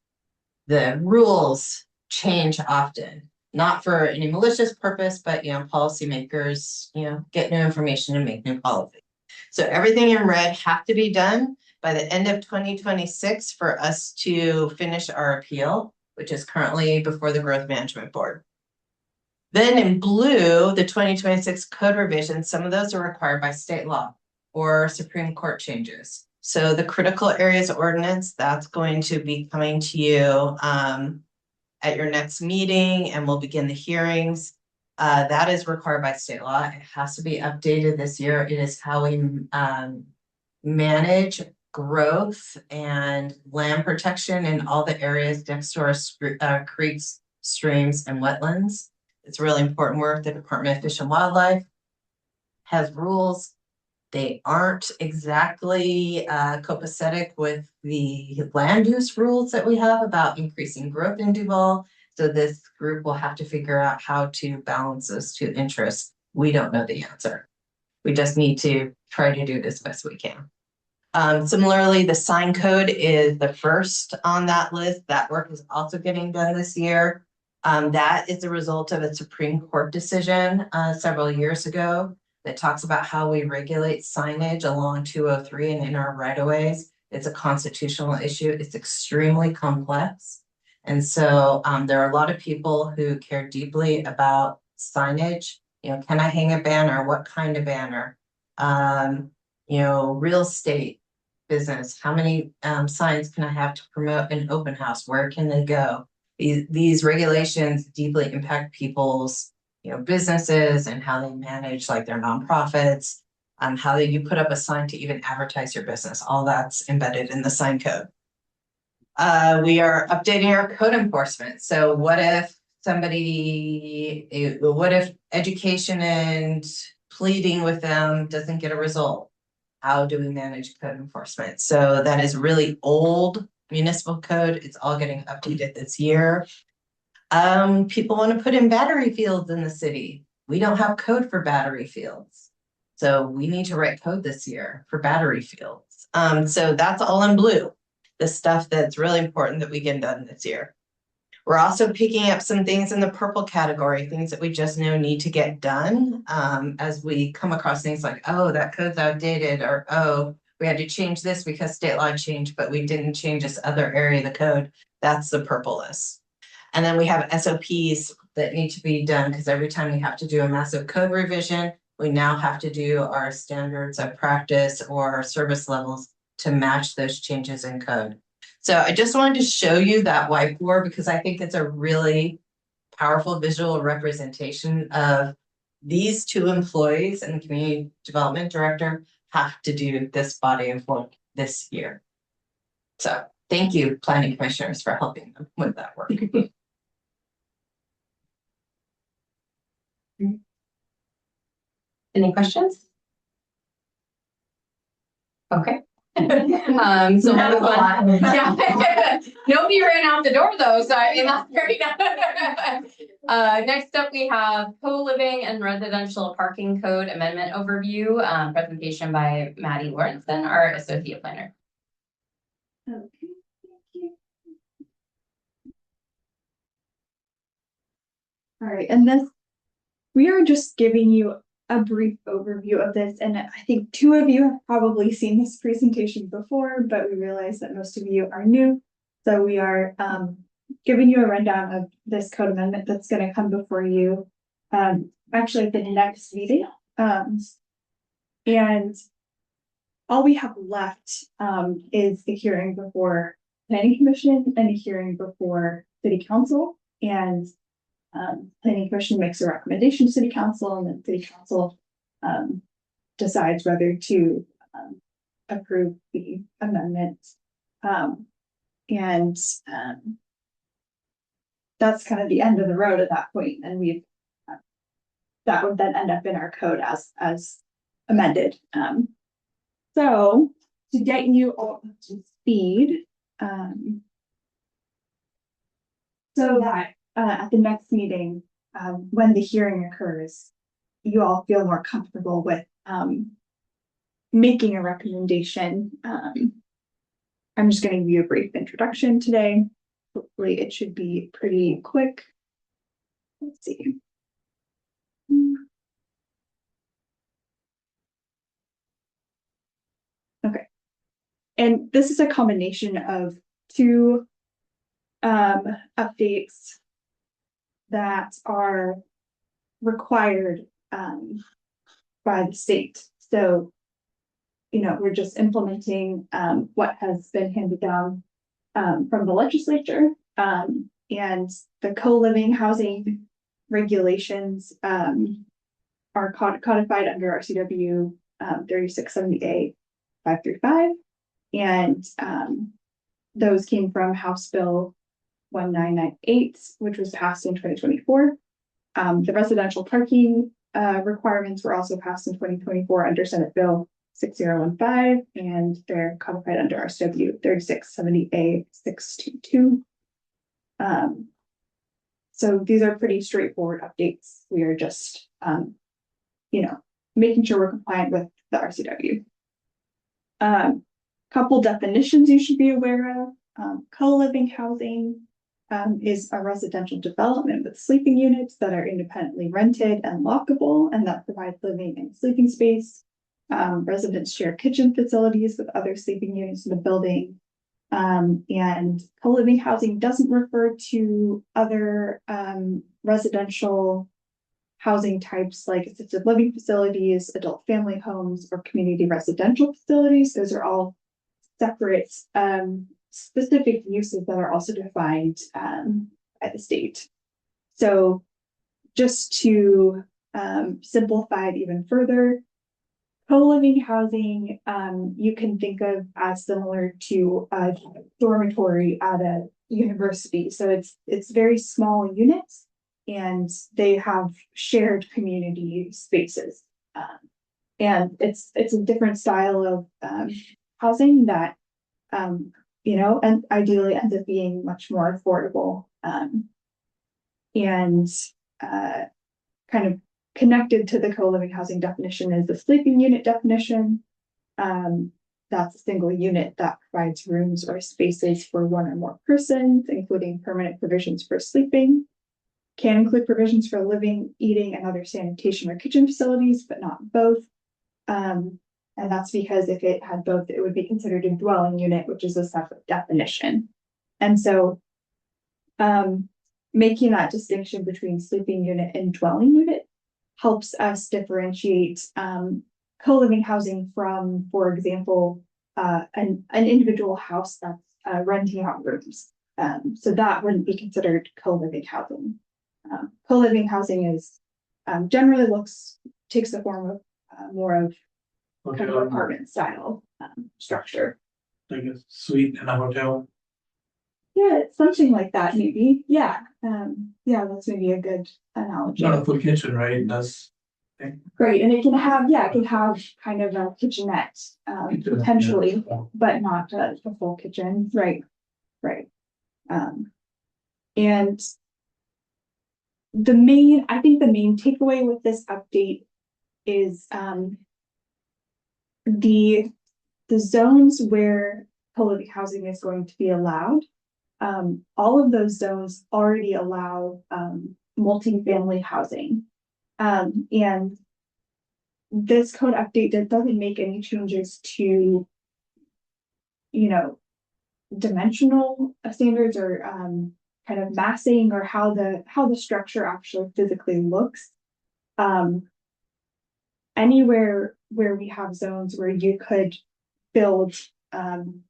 rules change often. Not for any malicious purpose, but, policymakers, get new information and make new policy. So everything in red have to be done by the end of 2026 for us to finish our appeal, which is currently before the Growth Management Board. Then in blue, the 2026 code revisions, some of those are required by state law or Supreme Court changes. So the critical areas ordinance, that's going to be coming to you at your next meeting, and we'll begin the hearings. That is required by state law. It has to be updated this year. It is how we manage growth and land protection in all the areas next to our creeks, streams, and wetlands. It's really important work. The Department of Fish and Wildlife has rules. They aren't exactly copacetic with the land use rules that we have about increasing growth in Duvall. So this group will have to figure out how to balance those two interests. We don't know the answer. We just need to try to do this best we can. Similarly, the sign code is the first on that list. That work is also getting done this year. That is a result of a Supreme Court decision several years ago that talks about how we regulate signage along 203 and in our right-of-ways. It's a constitutional issue. It's extremely complex. And so there are a lot of people who care deeply about signage. Can I hang a banner? What kind of banner? Real estate business. How many signs can I have to promote an open house? Where can they go? These regulations deeply impact people's businesses and how they manage like their nonprofits, how you put up a sign to even advertise your business. All that's embedded in the sign code. We are updating our code enforcement. So what if education and pleading with them doesn't get a result? How do we manage code enforcement? So that is really old municipal code. It's all getting updated this year. People want to put in battery fields in the city. We don't have code for battery fields. So we need to write code this year for battery fields. So that's all in blue, the stuff that's really important that we get done this year. We're also picking up some things in the purple category, things that we just know need to get done as we come across things like, oh, that code's outdated, or, oh, we had to change this because state law changed, but we didn't change this other area of the code. That's the purple list. And then we have SOPs that need to be done because every time we have to do a massive code revision, we now have to do our standards of practice or our service levels to match those changes in code. So I just wanted to show you that whiteboard because I think it's a really powerful visual representation of these two employees and the community development director have to do this body of work this year. So thank you, planning commissioners, for helping them with that work. Any questions? Okay. So yeah. Nobody ran out the door though, so I mean that's great. Next up we have co-living and residential parking code amendment overview, presentation by Maddie Lawrenson, our associate planner. Okay, thank you. All right, and we are just giving you a brief overview of this, and I think 2 of you have probably seen this presentation before, but we realize that most of you are new. So we are giving you a rundown of this code amendment that's gonna come before you. Actually at the next meeting. And all we have left is the hearing before planning commission and a hearing before city council. And planning commission makes a recommendation to city council, and then city council decides whether to approve the amendment. And that's kind of the end of the road at that point, and we've that would then end up in our code as amended. So to get you all up to speed, so that at the next meeting, when the hearing occurs, you all feel more comfortable with making a recommendation. I'm just going to give you a brief introduction today. Hopefully it should be pretty quick. Let's see. Okay. And this is a combination of two updates that are required by the state. So, you know, we're just implementing what has been handed down from the legislature, and the co-living housing regulations are codified under RCW 3670A 535, and those came from House Bill 1998, which was passed in 2024. The residential parking requirements were also passed in 2024 under Senate Bill 6015, and they're codified under RCW 3670A 622. So these are pretty straightforward updates. We are just, you know, making sure we're compliant with the RCW. Couple definitions you should be aware of. Co-living housing is a residential development with sleeping units that are independently rented and lockable, and that provide living and sleeping space. Residents share kitchen facilities with other sleeping units in the building. And co-living housing doesn't refer to other residential housing types like assisted living facilities, adult family homes, or community residential facilities. Those are all separate specific uses that are also defined by the state. So just to simplify it even further, co-living housing you can think of as similar to a dormitory at a university. So it's very small units, and they have shared community spaces. And it's a different style of housing that you know, and ideally ends up being much more affordable. And kind of connected to the co-living housing definition is the sleeping unit definition. That's a single unit that provides rooms or spaces for one or more persons, including permanent provisions for sleeping. Can include provisions for living, eating, and other sanitation or kitchen facilities, but not both. And that's because if it had both, it would be considered a dwelling unit, which is a separate definition. And so making that distinction between sleeping unit and dwelling unit helps us differentiate co-living housing from, for example, an individual house that's renting out rooms. So that wouldn't be considered co-living housing. Co-living housing is generally takes the form of more of kind of apartment style structure. Like a suite in a hotel. Yeah, it's something like that, maybe. Yeah. Yeah, that's maybe a good analogy. Not a full kitchen, right? That's Right. And it can have kind of a kitchenette, potentially, but not a full kitchen. Right. Right. And I think the main takeaway with this update is the zones where co-living housing is going to be allowed. All of those zones already allow multi-family housing. And this code update doesn't make any changes to, you know, dimensional standards or kind of massing or how the structure actually physically looks. Anywhere where we have zones where you could build kind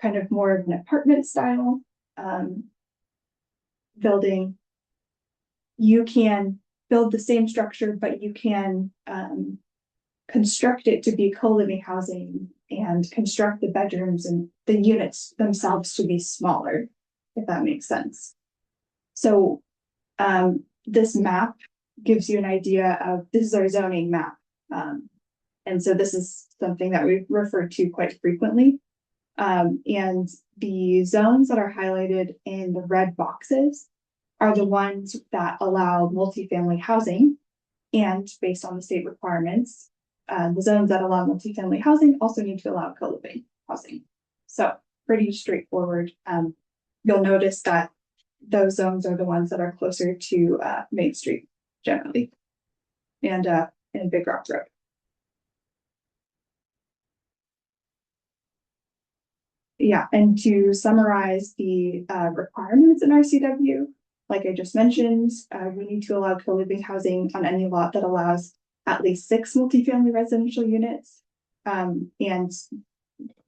of more of an apartment style building, you can build the same structure, but you can construct it to be co-living housing and construct the bedrooms and the units themselves to be smaller, if that makes sense. So this map gives you an idea of, this is our zoning map. And so this is something that we refer to quite frequently. And the zones that are highlighted in the red boxes are the ones that allow multifamily housing. And based on the state requirements, the zones that allow multifamily housing also need to allow co-living housing. So pretty straightforward. You'll notice that those zones are the ones that are closer to Main Street generally, and in Big Rock Road. Yeah, and to summarize the requirements in RCW, like I just mentioned, we need to allow co-living housing on any lot that allows at least 6 multifamily residential units. And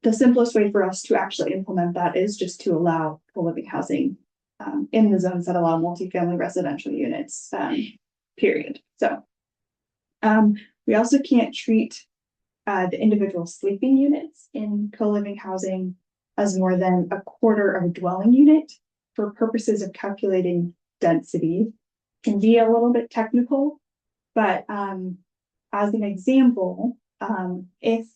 the simplest way for us to actually implement that is just to allow co-living housing in the zones that allow multifamily residential units, period. So we also can't treat the individual sleeping units in co-living housing as more than a quarter of a dwelling unit for purposes of calculating density. Can be a little bit technical, but as an example, if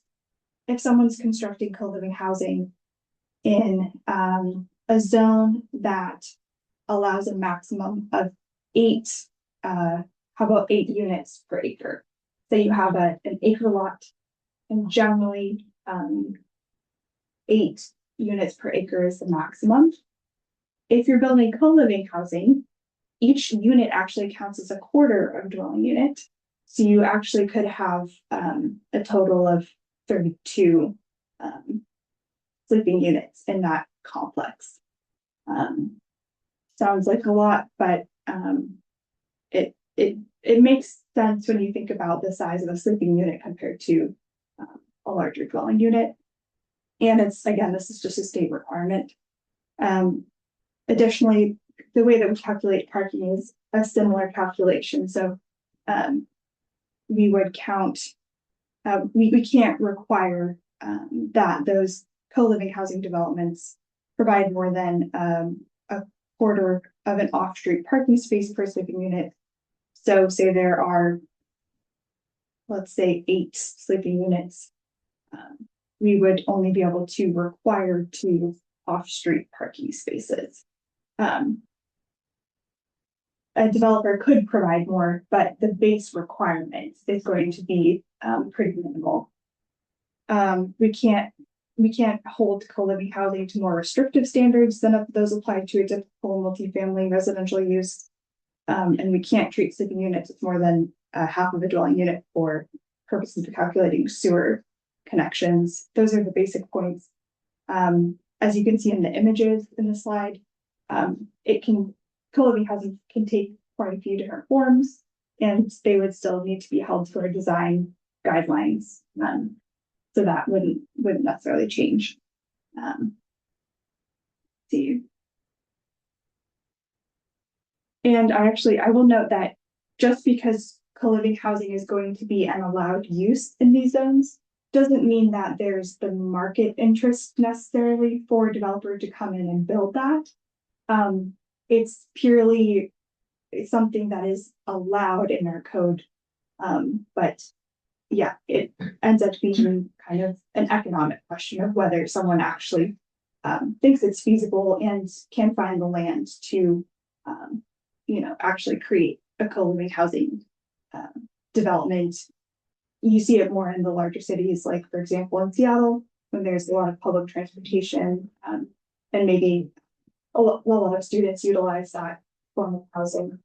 someone's constructing co-living housing in a zone that allows a maximum of 8, how about 8 units per acre? So you have an acre lot, and generally 8 units per acre is the maximum. If you're building co-living housing, each unit actually counts as a quarter of dwelling unit. So you actually could have a total of 32 sleeping units in that complex. Sounds like a lot, but it makes sense when you think about the size of a sleeping unit compared to a larger dwelling unit. And it's, again, this is just a state requirement. Additionally, the way that we calculate parking is a similar calculation. So we would count, we can't require that those co-living housing developments provide more than a quarter of an off-street parking space per sleeping unit. So say there are, let's say 8 sleeping units, we would only be able to require 2 off-street parking spaces. A developer could provide more, but the base requirement is going to be pretty minimal. We can't hold co-living housing to more restrictive standards than those applied to a typical multifamily residential use. And we can't treat sleeping units as more than half of a dwelling unit for purposes of calculating sewer connections. Those are the basic points. As you can see in the images in the slide, co-living housing can take quite a few different forms, and they would still need to be held for design guidelines. So that wouldn't necessarily change. See. And I will note that just because co-living housing is going to be an allowed use in these zones doesn't mean that there's the market interest necessarily for a developer to come in and build that. It's purely something that is allowed in our code. But yeah, it ends up being kind of an economic question of whether someone actually thinks it's feasible and can find the land to, actually create a co-living housing development. You see it more in the larger cities, like for example, in Seattle, when there's a lot of public transportation, and maybe a lot of students utilize that form of housing.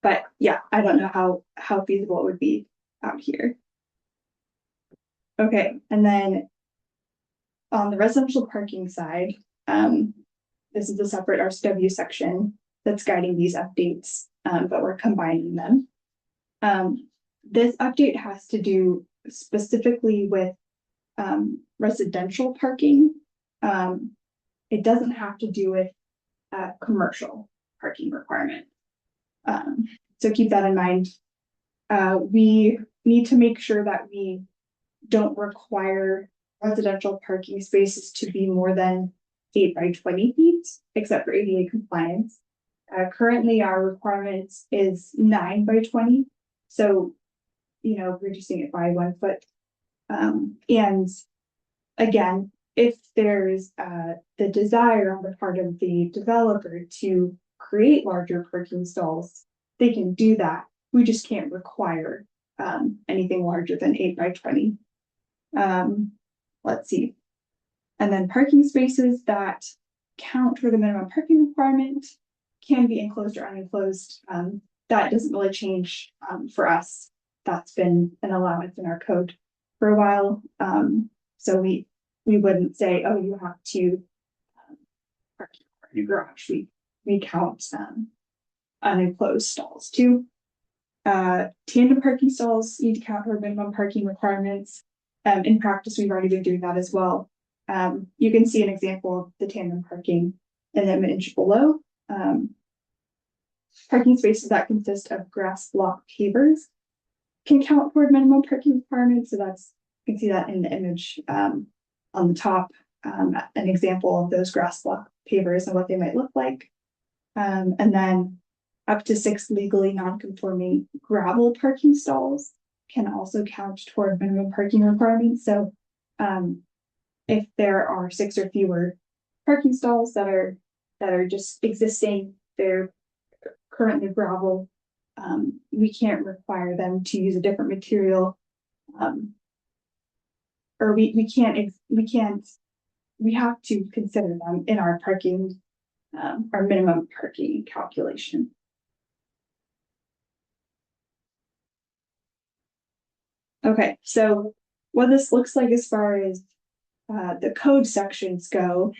But yeah, I don't know how feasible it would be out here. Okay, and then on the residential parking side, this is a separate RCW section that's guiding these updates, but we're combining them. This update has to do specifically with residential parking. It doesn't have to do with commercial parking requirement. So keep that in mind. We need to make sure that we don't require residential parking spaces to be more than 8 by 20 feet, except for ADA compliance. Currently, our requirement is 9 by 20. So, you know, reducing it by 1 foot. And again, if there's the desire on the part of the developer to create larger parking stalls, they can do that. We just can't require anything larger than 8 by 20. Let's see. And then parking spaces that count for the minimum parking requirement can be enclosed or unenclosed. That doesn't really change for us. That's been an allowance in our code for a while. So we wouldn't say, oh, you have to park in your garage. We count unenclosed stalls too. Tandem parking stalls need to count for minimum parking requirements. In practice, we've already been doing that as well. You can see an example of the tandem parking in the image below. Parking spaces that consist of grass block pavers can count toward minimum parking requirements. So that's, you can see that in the image on the top, an example of those grass block pavers and what they might look like. And then up to 6 legally non-conforming gravel parking stalls can also count toward minimum parking requirements. So if there are 6 or fewer parking stalls that are just existing, they're currently gravel, we can't require them to use a different material, or we have to consider them in our parking, our minimum parking calculation. Okay, so what this looks like as far as the code sections go,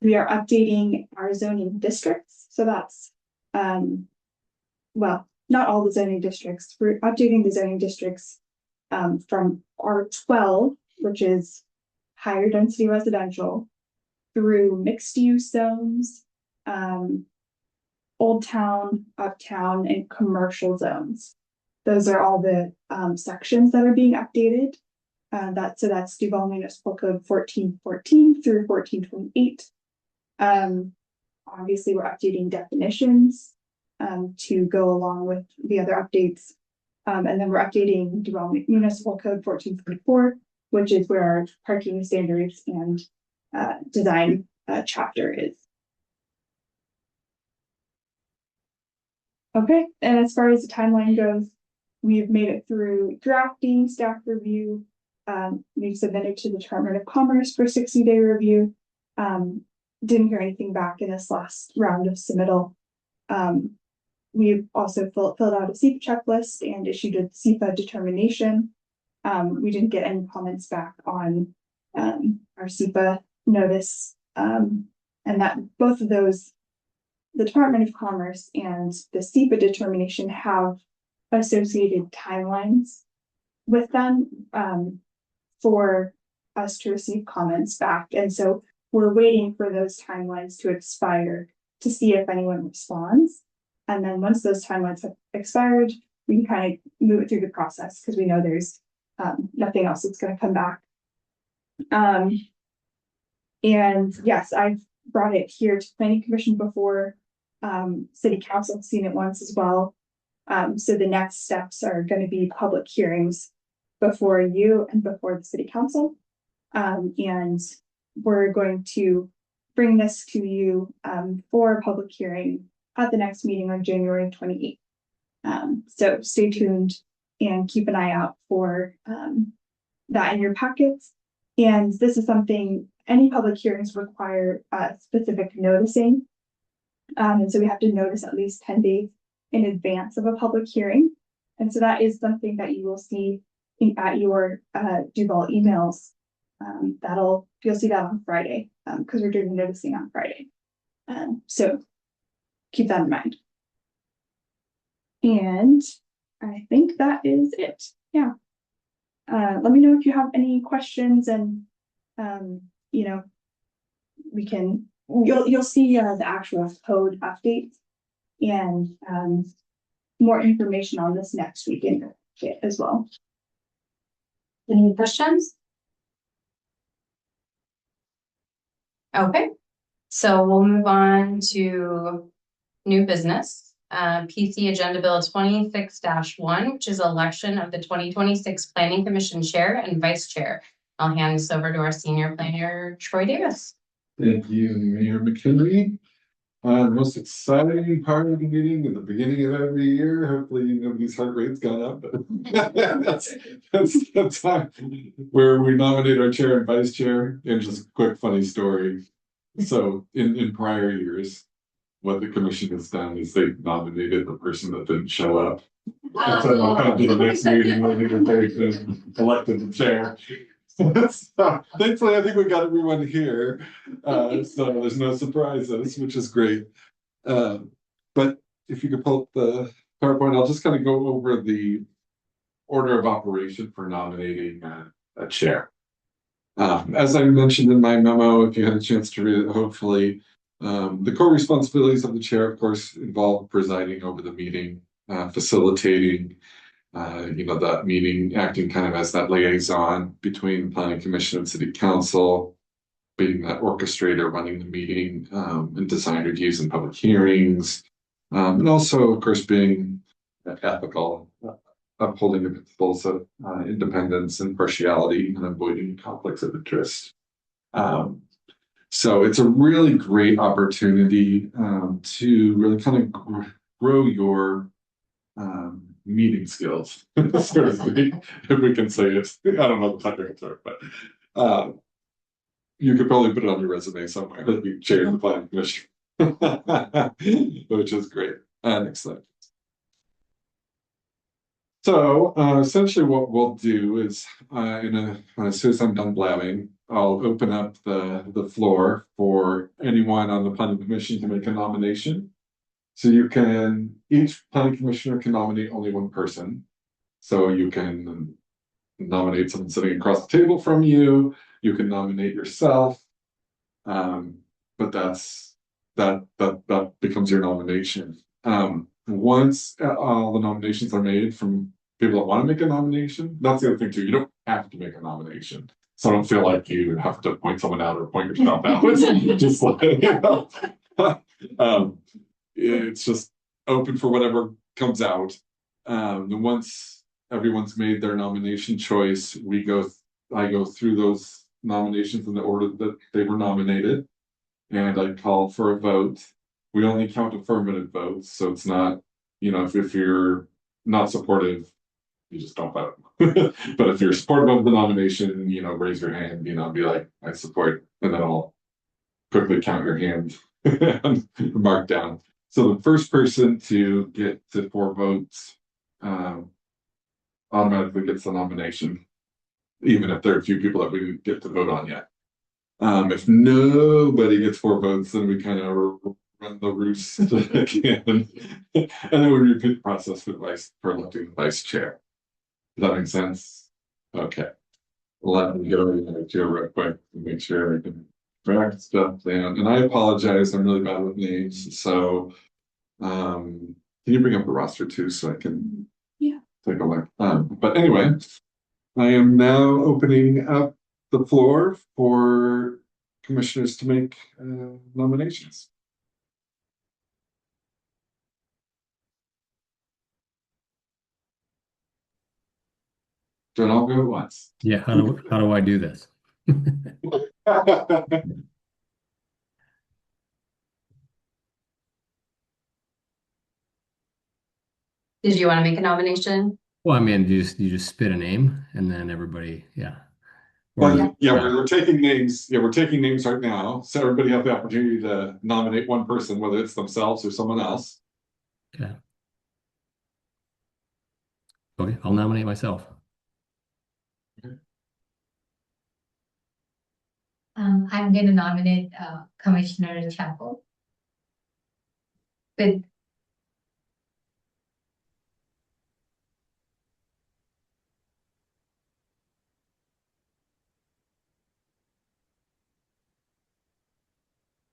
we are updating our zoning districts. So that's, well, not all the zoning districts. We're updating the zoning districts from R12, which is higher density residential, through mixed use zones, Old Town, Uptown, and commercial zones. Those are all the sections that are being updated. So that's Duvall Municipal Code 1414 through 1428. Obviously, we're updating definitions to go along with the other updates. And then we're updating Duvall Municipal Code 1444, which is where our parking standards and design chapter is. Okay, and as far as the timeline goes, we've made it through drafting, staff review. We've submitted to the Department of Commerce for 60-day review. Didn't hear anything back in this last round of submittal. We've also filled out a SEPA checklist and issued a SEPA determination. We didn't get any comments back on our SEPA notice, and that both of those, the Department of Commerce and the SEPA determination, have associated timelines with them for us to receive comments back. And so we're waiting for those timelines to expire to see if anyone responds. And then once those timelines have expired, we can kind of move it through the process because we know there's nothing else that's going to come back. And yes, I've brought it here to Planning Commission before. City Council has seen it once as well. So the next steps are going to be public hearings before you and before the City Council. And we're going to bring this to you for a public hearing at the next meeting on January 28th. So stay tuned and keep an eye out for that in your packets. And this is something, any public hearings require specific noticing. And so we have to notice at least 10 days in advance of a public hearing. And so that is something that you will see at your Duvall emails You'll see that on Friday, because we're doing noticing on Friday. So keep that in mind. And I think that is it. Yeah. Let me know if you have any questions, and you know, you'll see the actual code updates and more information on this next week in the kit as well. Any questions? Okay, so we'll move on to new business. PC Agenda Bill 26-1, which is election of the 2026 Planning Commission Chair and Vice Chair. I'll hand this over to our Senior Planner, Troy Davis. Thank you, Mayor McKinley. The most exciting part of the meeting at the beginning of every year, hopefully nobody's heart rate's gone up, but that's the time where we nominate our chair and vice chair. And just a quick funny story. So in prior years, what the commission has done is they've nominated the person that didn't show up. And so they'll come to the next meeting when the person elected the chair. So, thankfully, I think we got everyone here, so there's no surprises, which is great. But if you could pull up the PowerPoint, I'll just kind of go over the order of operation for nominating a chair. As I mentioned in my memo, if you had a chance to read it, hopefully, the core responsibilities of the chair, of course, involve presiding over the meeting, facilitating that meeting, acting kind of as that liaison between planning commission and city council, being that orchestrator, running the meeting, and design reviews and public hearings, and also, of course, being ethical, upholding the principles of independence and partiality, and avoiding conflicts of interest. So it's a really great opportunity to really kind of grow your meeting skills, so to speak, if we can say it. I don't know the technical term, but you could probably put it on your resume somewhere that you chair the planning commission, which is great. Next slide. So essentially what we'll do is as soon as I'm done blabbing, I'll open up the floor for anyone on the planning commission to make a nomination. So each planning commissioner can nominate only one person. So you can nominate someone sitting across the table from you. You can nominate yourself. But that becomes your nomination. Once all the nominations are made from people that want to make a nomination, that's the other thing too. You don't have to make a nomination. So I don't feel like you have to point someone out or point yourself out. Just like, it's just open for whatever comes out. And once everyone's made their nomination choice, I go through those nominations in the order that they were nominated, and I call for a vote. We only count affirmative votes, so it's not, if you're not supportive, you just don't vote. But if you're supportive of the nomination, raise your hand, be like, I support, and then I'll quickly count your hand and mark down. So the first person to get to 4 votes automatically gets the nomination, even if there are a few people that we didn't get to vote on yet. If nobody gets 4 votes, then we kind of run the roost again, and then we repeat the process for electing the vice chair. Does that make sense? Okay. Let me get over to the chair real quick to make sure I can track stuff down. And I apologize, I'm really bad with names. So can you bring up the roster too so I can take a look? But anyway, I am now opening up the floor for commissioners to make nominations. Don't all go at once. Yeah, how do I do this? Did you want to make a nomination? Well, I mean, you just spit a name and then everybody, yeah. Well, we're taking names. Yeah, we're taking names right now. So everybody have the opportunity to nominate one person, whether it's themselves or someone else. Okay. Okay, I'll nominate myself. Okay. I'm going to nominate Commissioner Chapel. With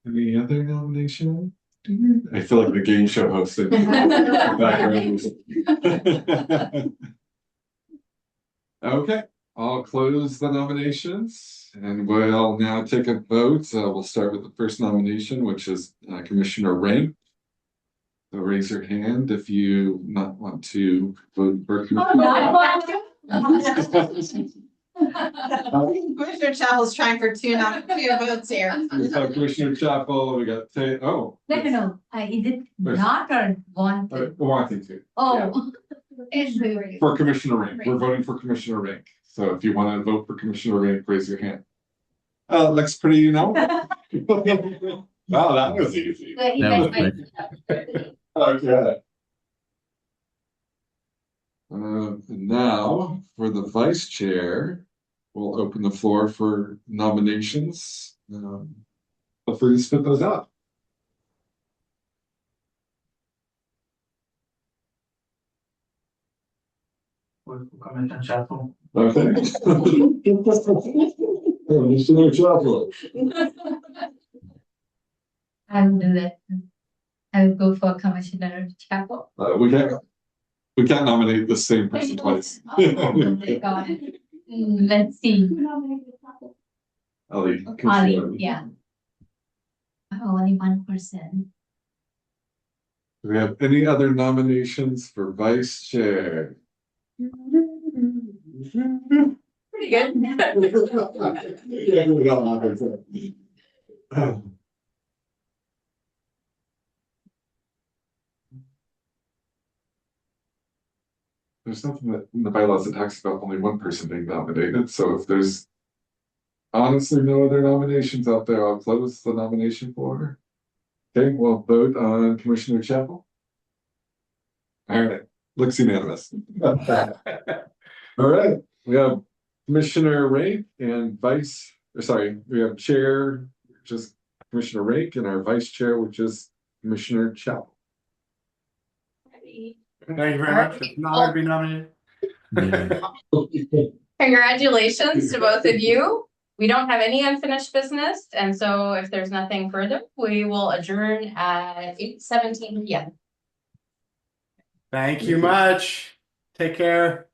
Any other nomination? I feel like the game show host in the background. Okay, I'll close the nominations and we'll now take a vote. We'll start with the first nomination, which is Commissioner Rank. So raise your hand if you not want to vote for. Commissioner Chapel's trying for two votes here. We have Commissioner Chapel, we got no. Is it not or wanted? wanting to. Oh. For Commissioner Rank, we're voting for Commissioner Rank. So if you want to vote for Commissioner Rank, raise your hand. Looks pretty unanimous. Wow, that was easy. That was quick. Okay. And now for the vice chair, we'll open the floor for nominations. Feel free to spit those out. Commissioner Chapel. Okay. Commissioner Chapel. I will do that. I will go for Commissioner Chapel. We can't nominate the same person twice. Got it. Let's see. Ali. Ali, yeah. Only one person. Do we have any other nominations for vice chair? Pretty good. Yeah, we got one. There's nothing that in the bylaws that talks about only one person being nominated, so if there's honestly no other nominations out there, I'll close the nomination for. Okay, we'll vote on Commissioner Chapel. All right, looks unanimous. All right, we have Commissioner Rake and we have Chair, which is Commissioner Rake, and our Vice Chair, which is Commissioner Chapel. Thank you very much. It's an honor to be nominated. Yeah. Congratulations to both of you. We don't have any unfinished business, and so if there's nothing further, we will adjourn at 8:17 p.m. Thank you much. Take care.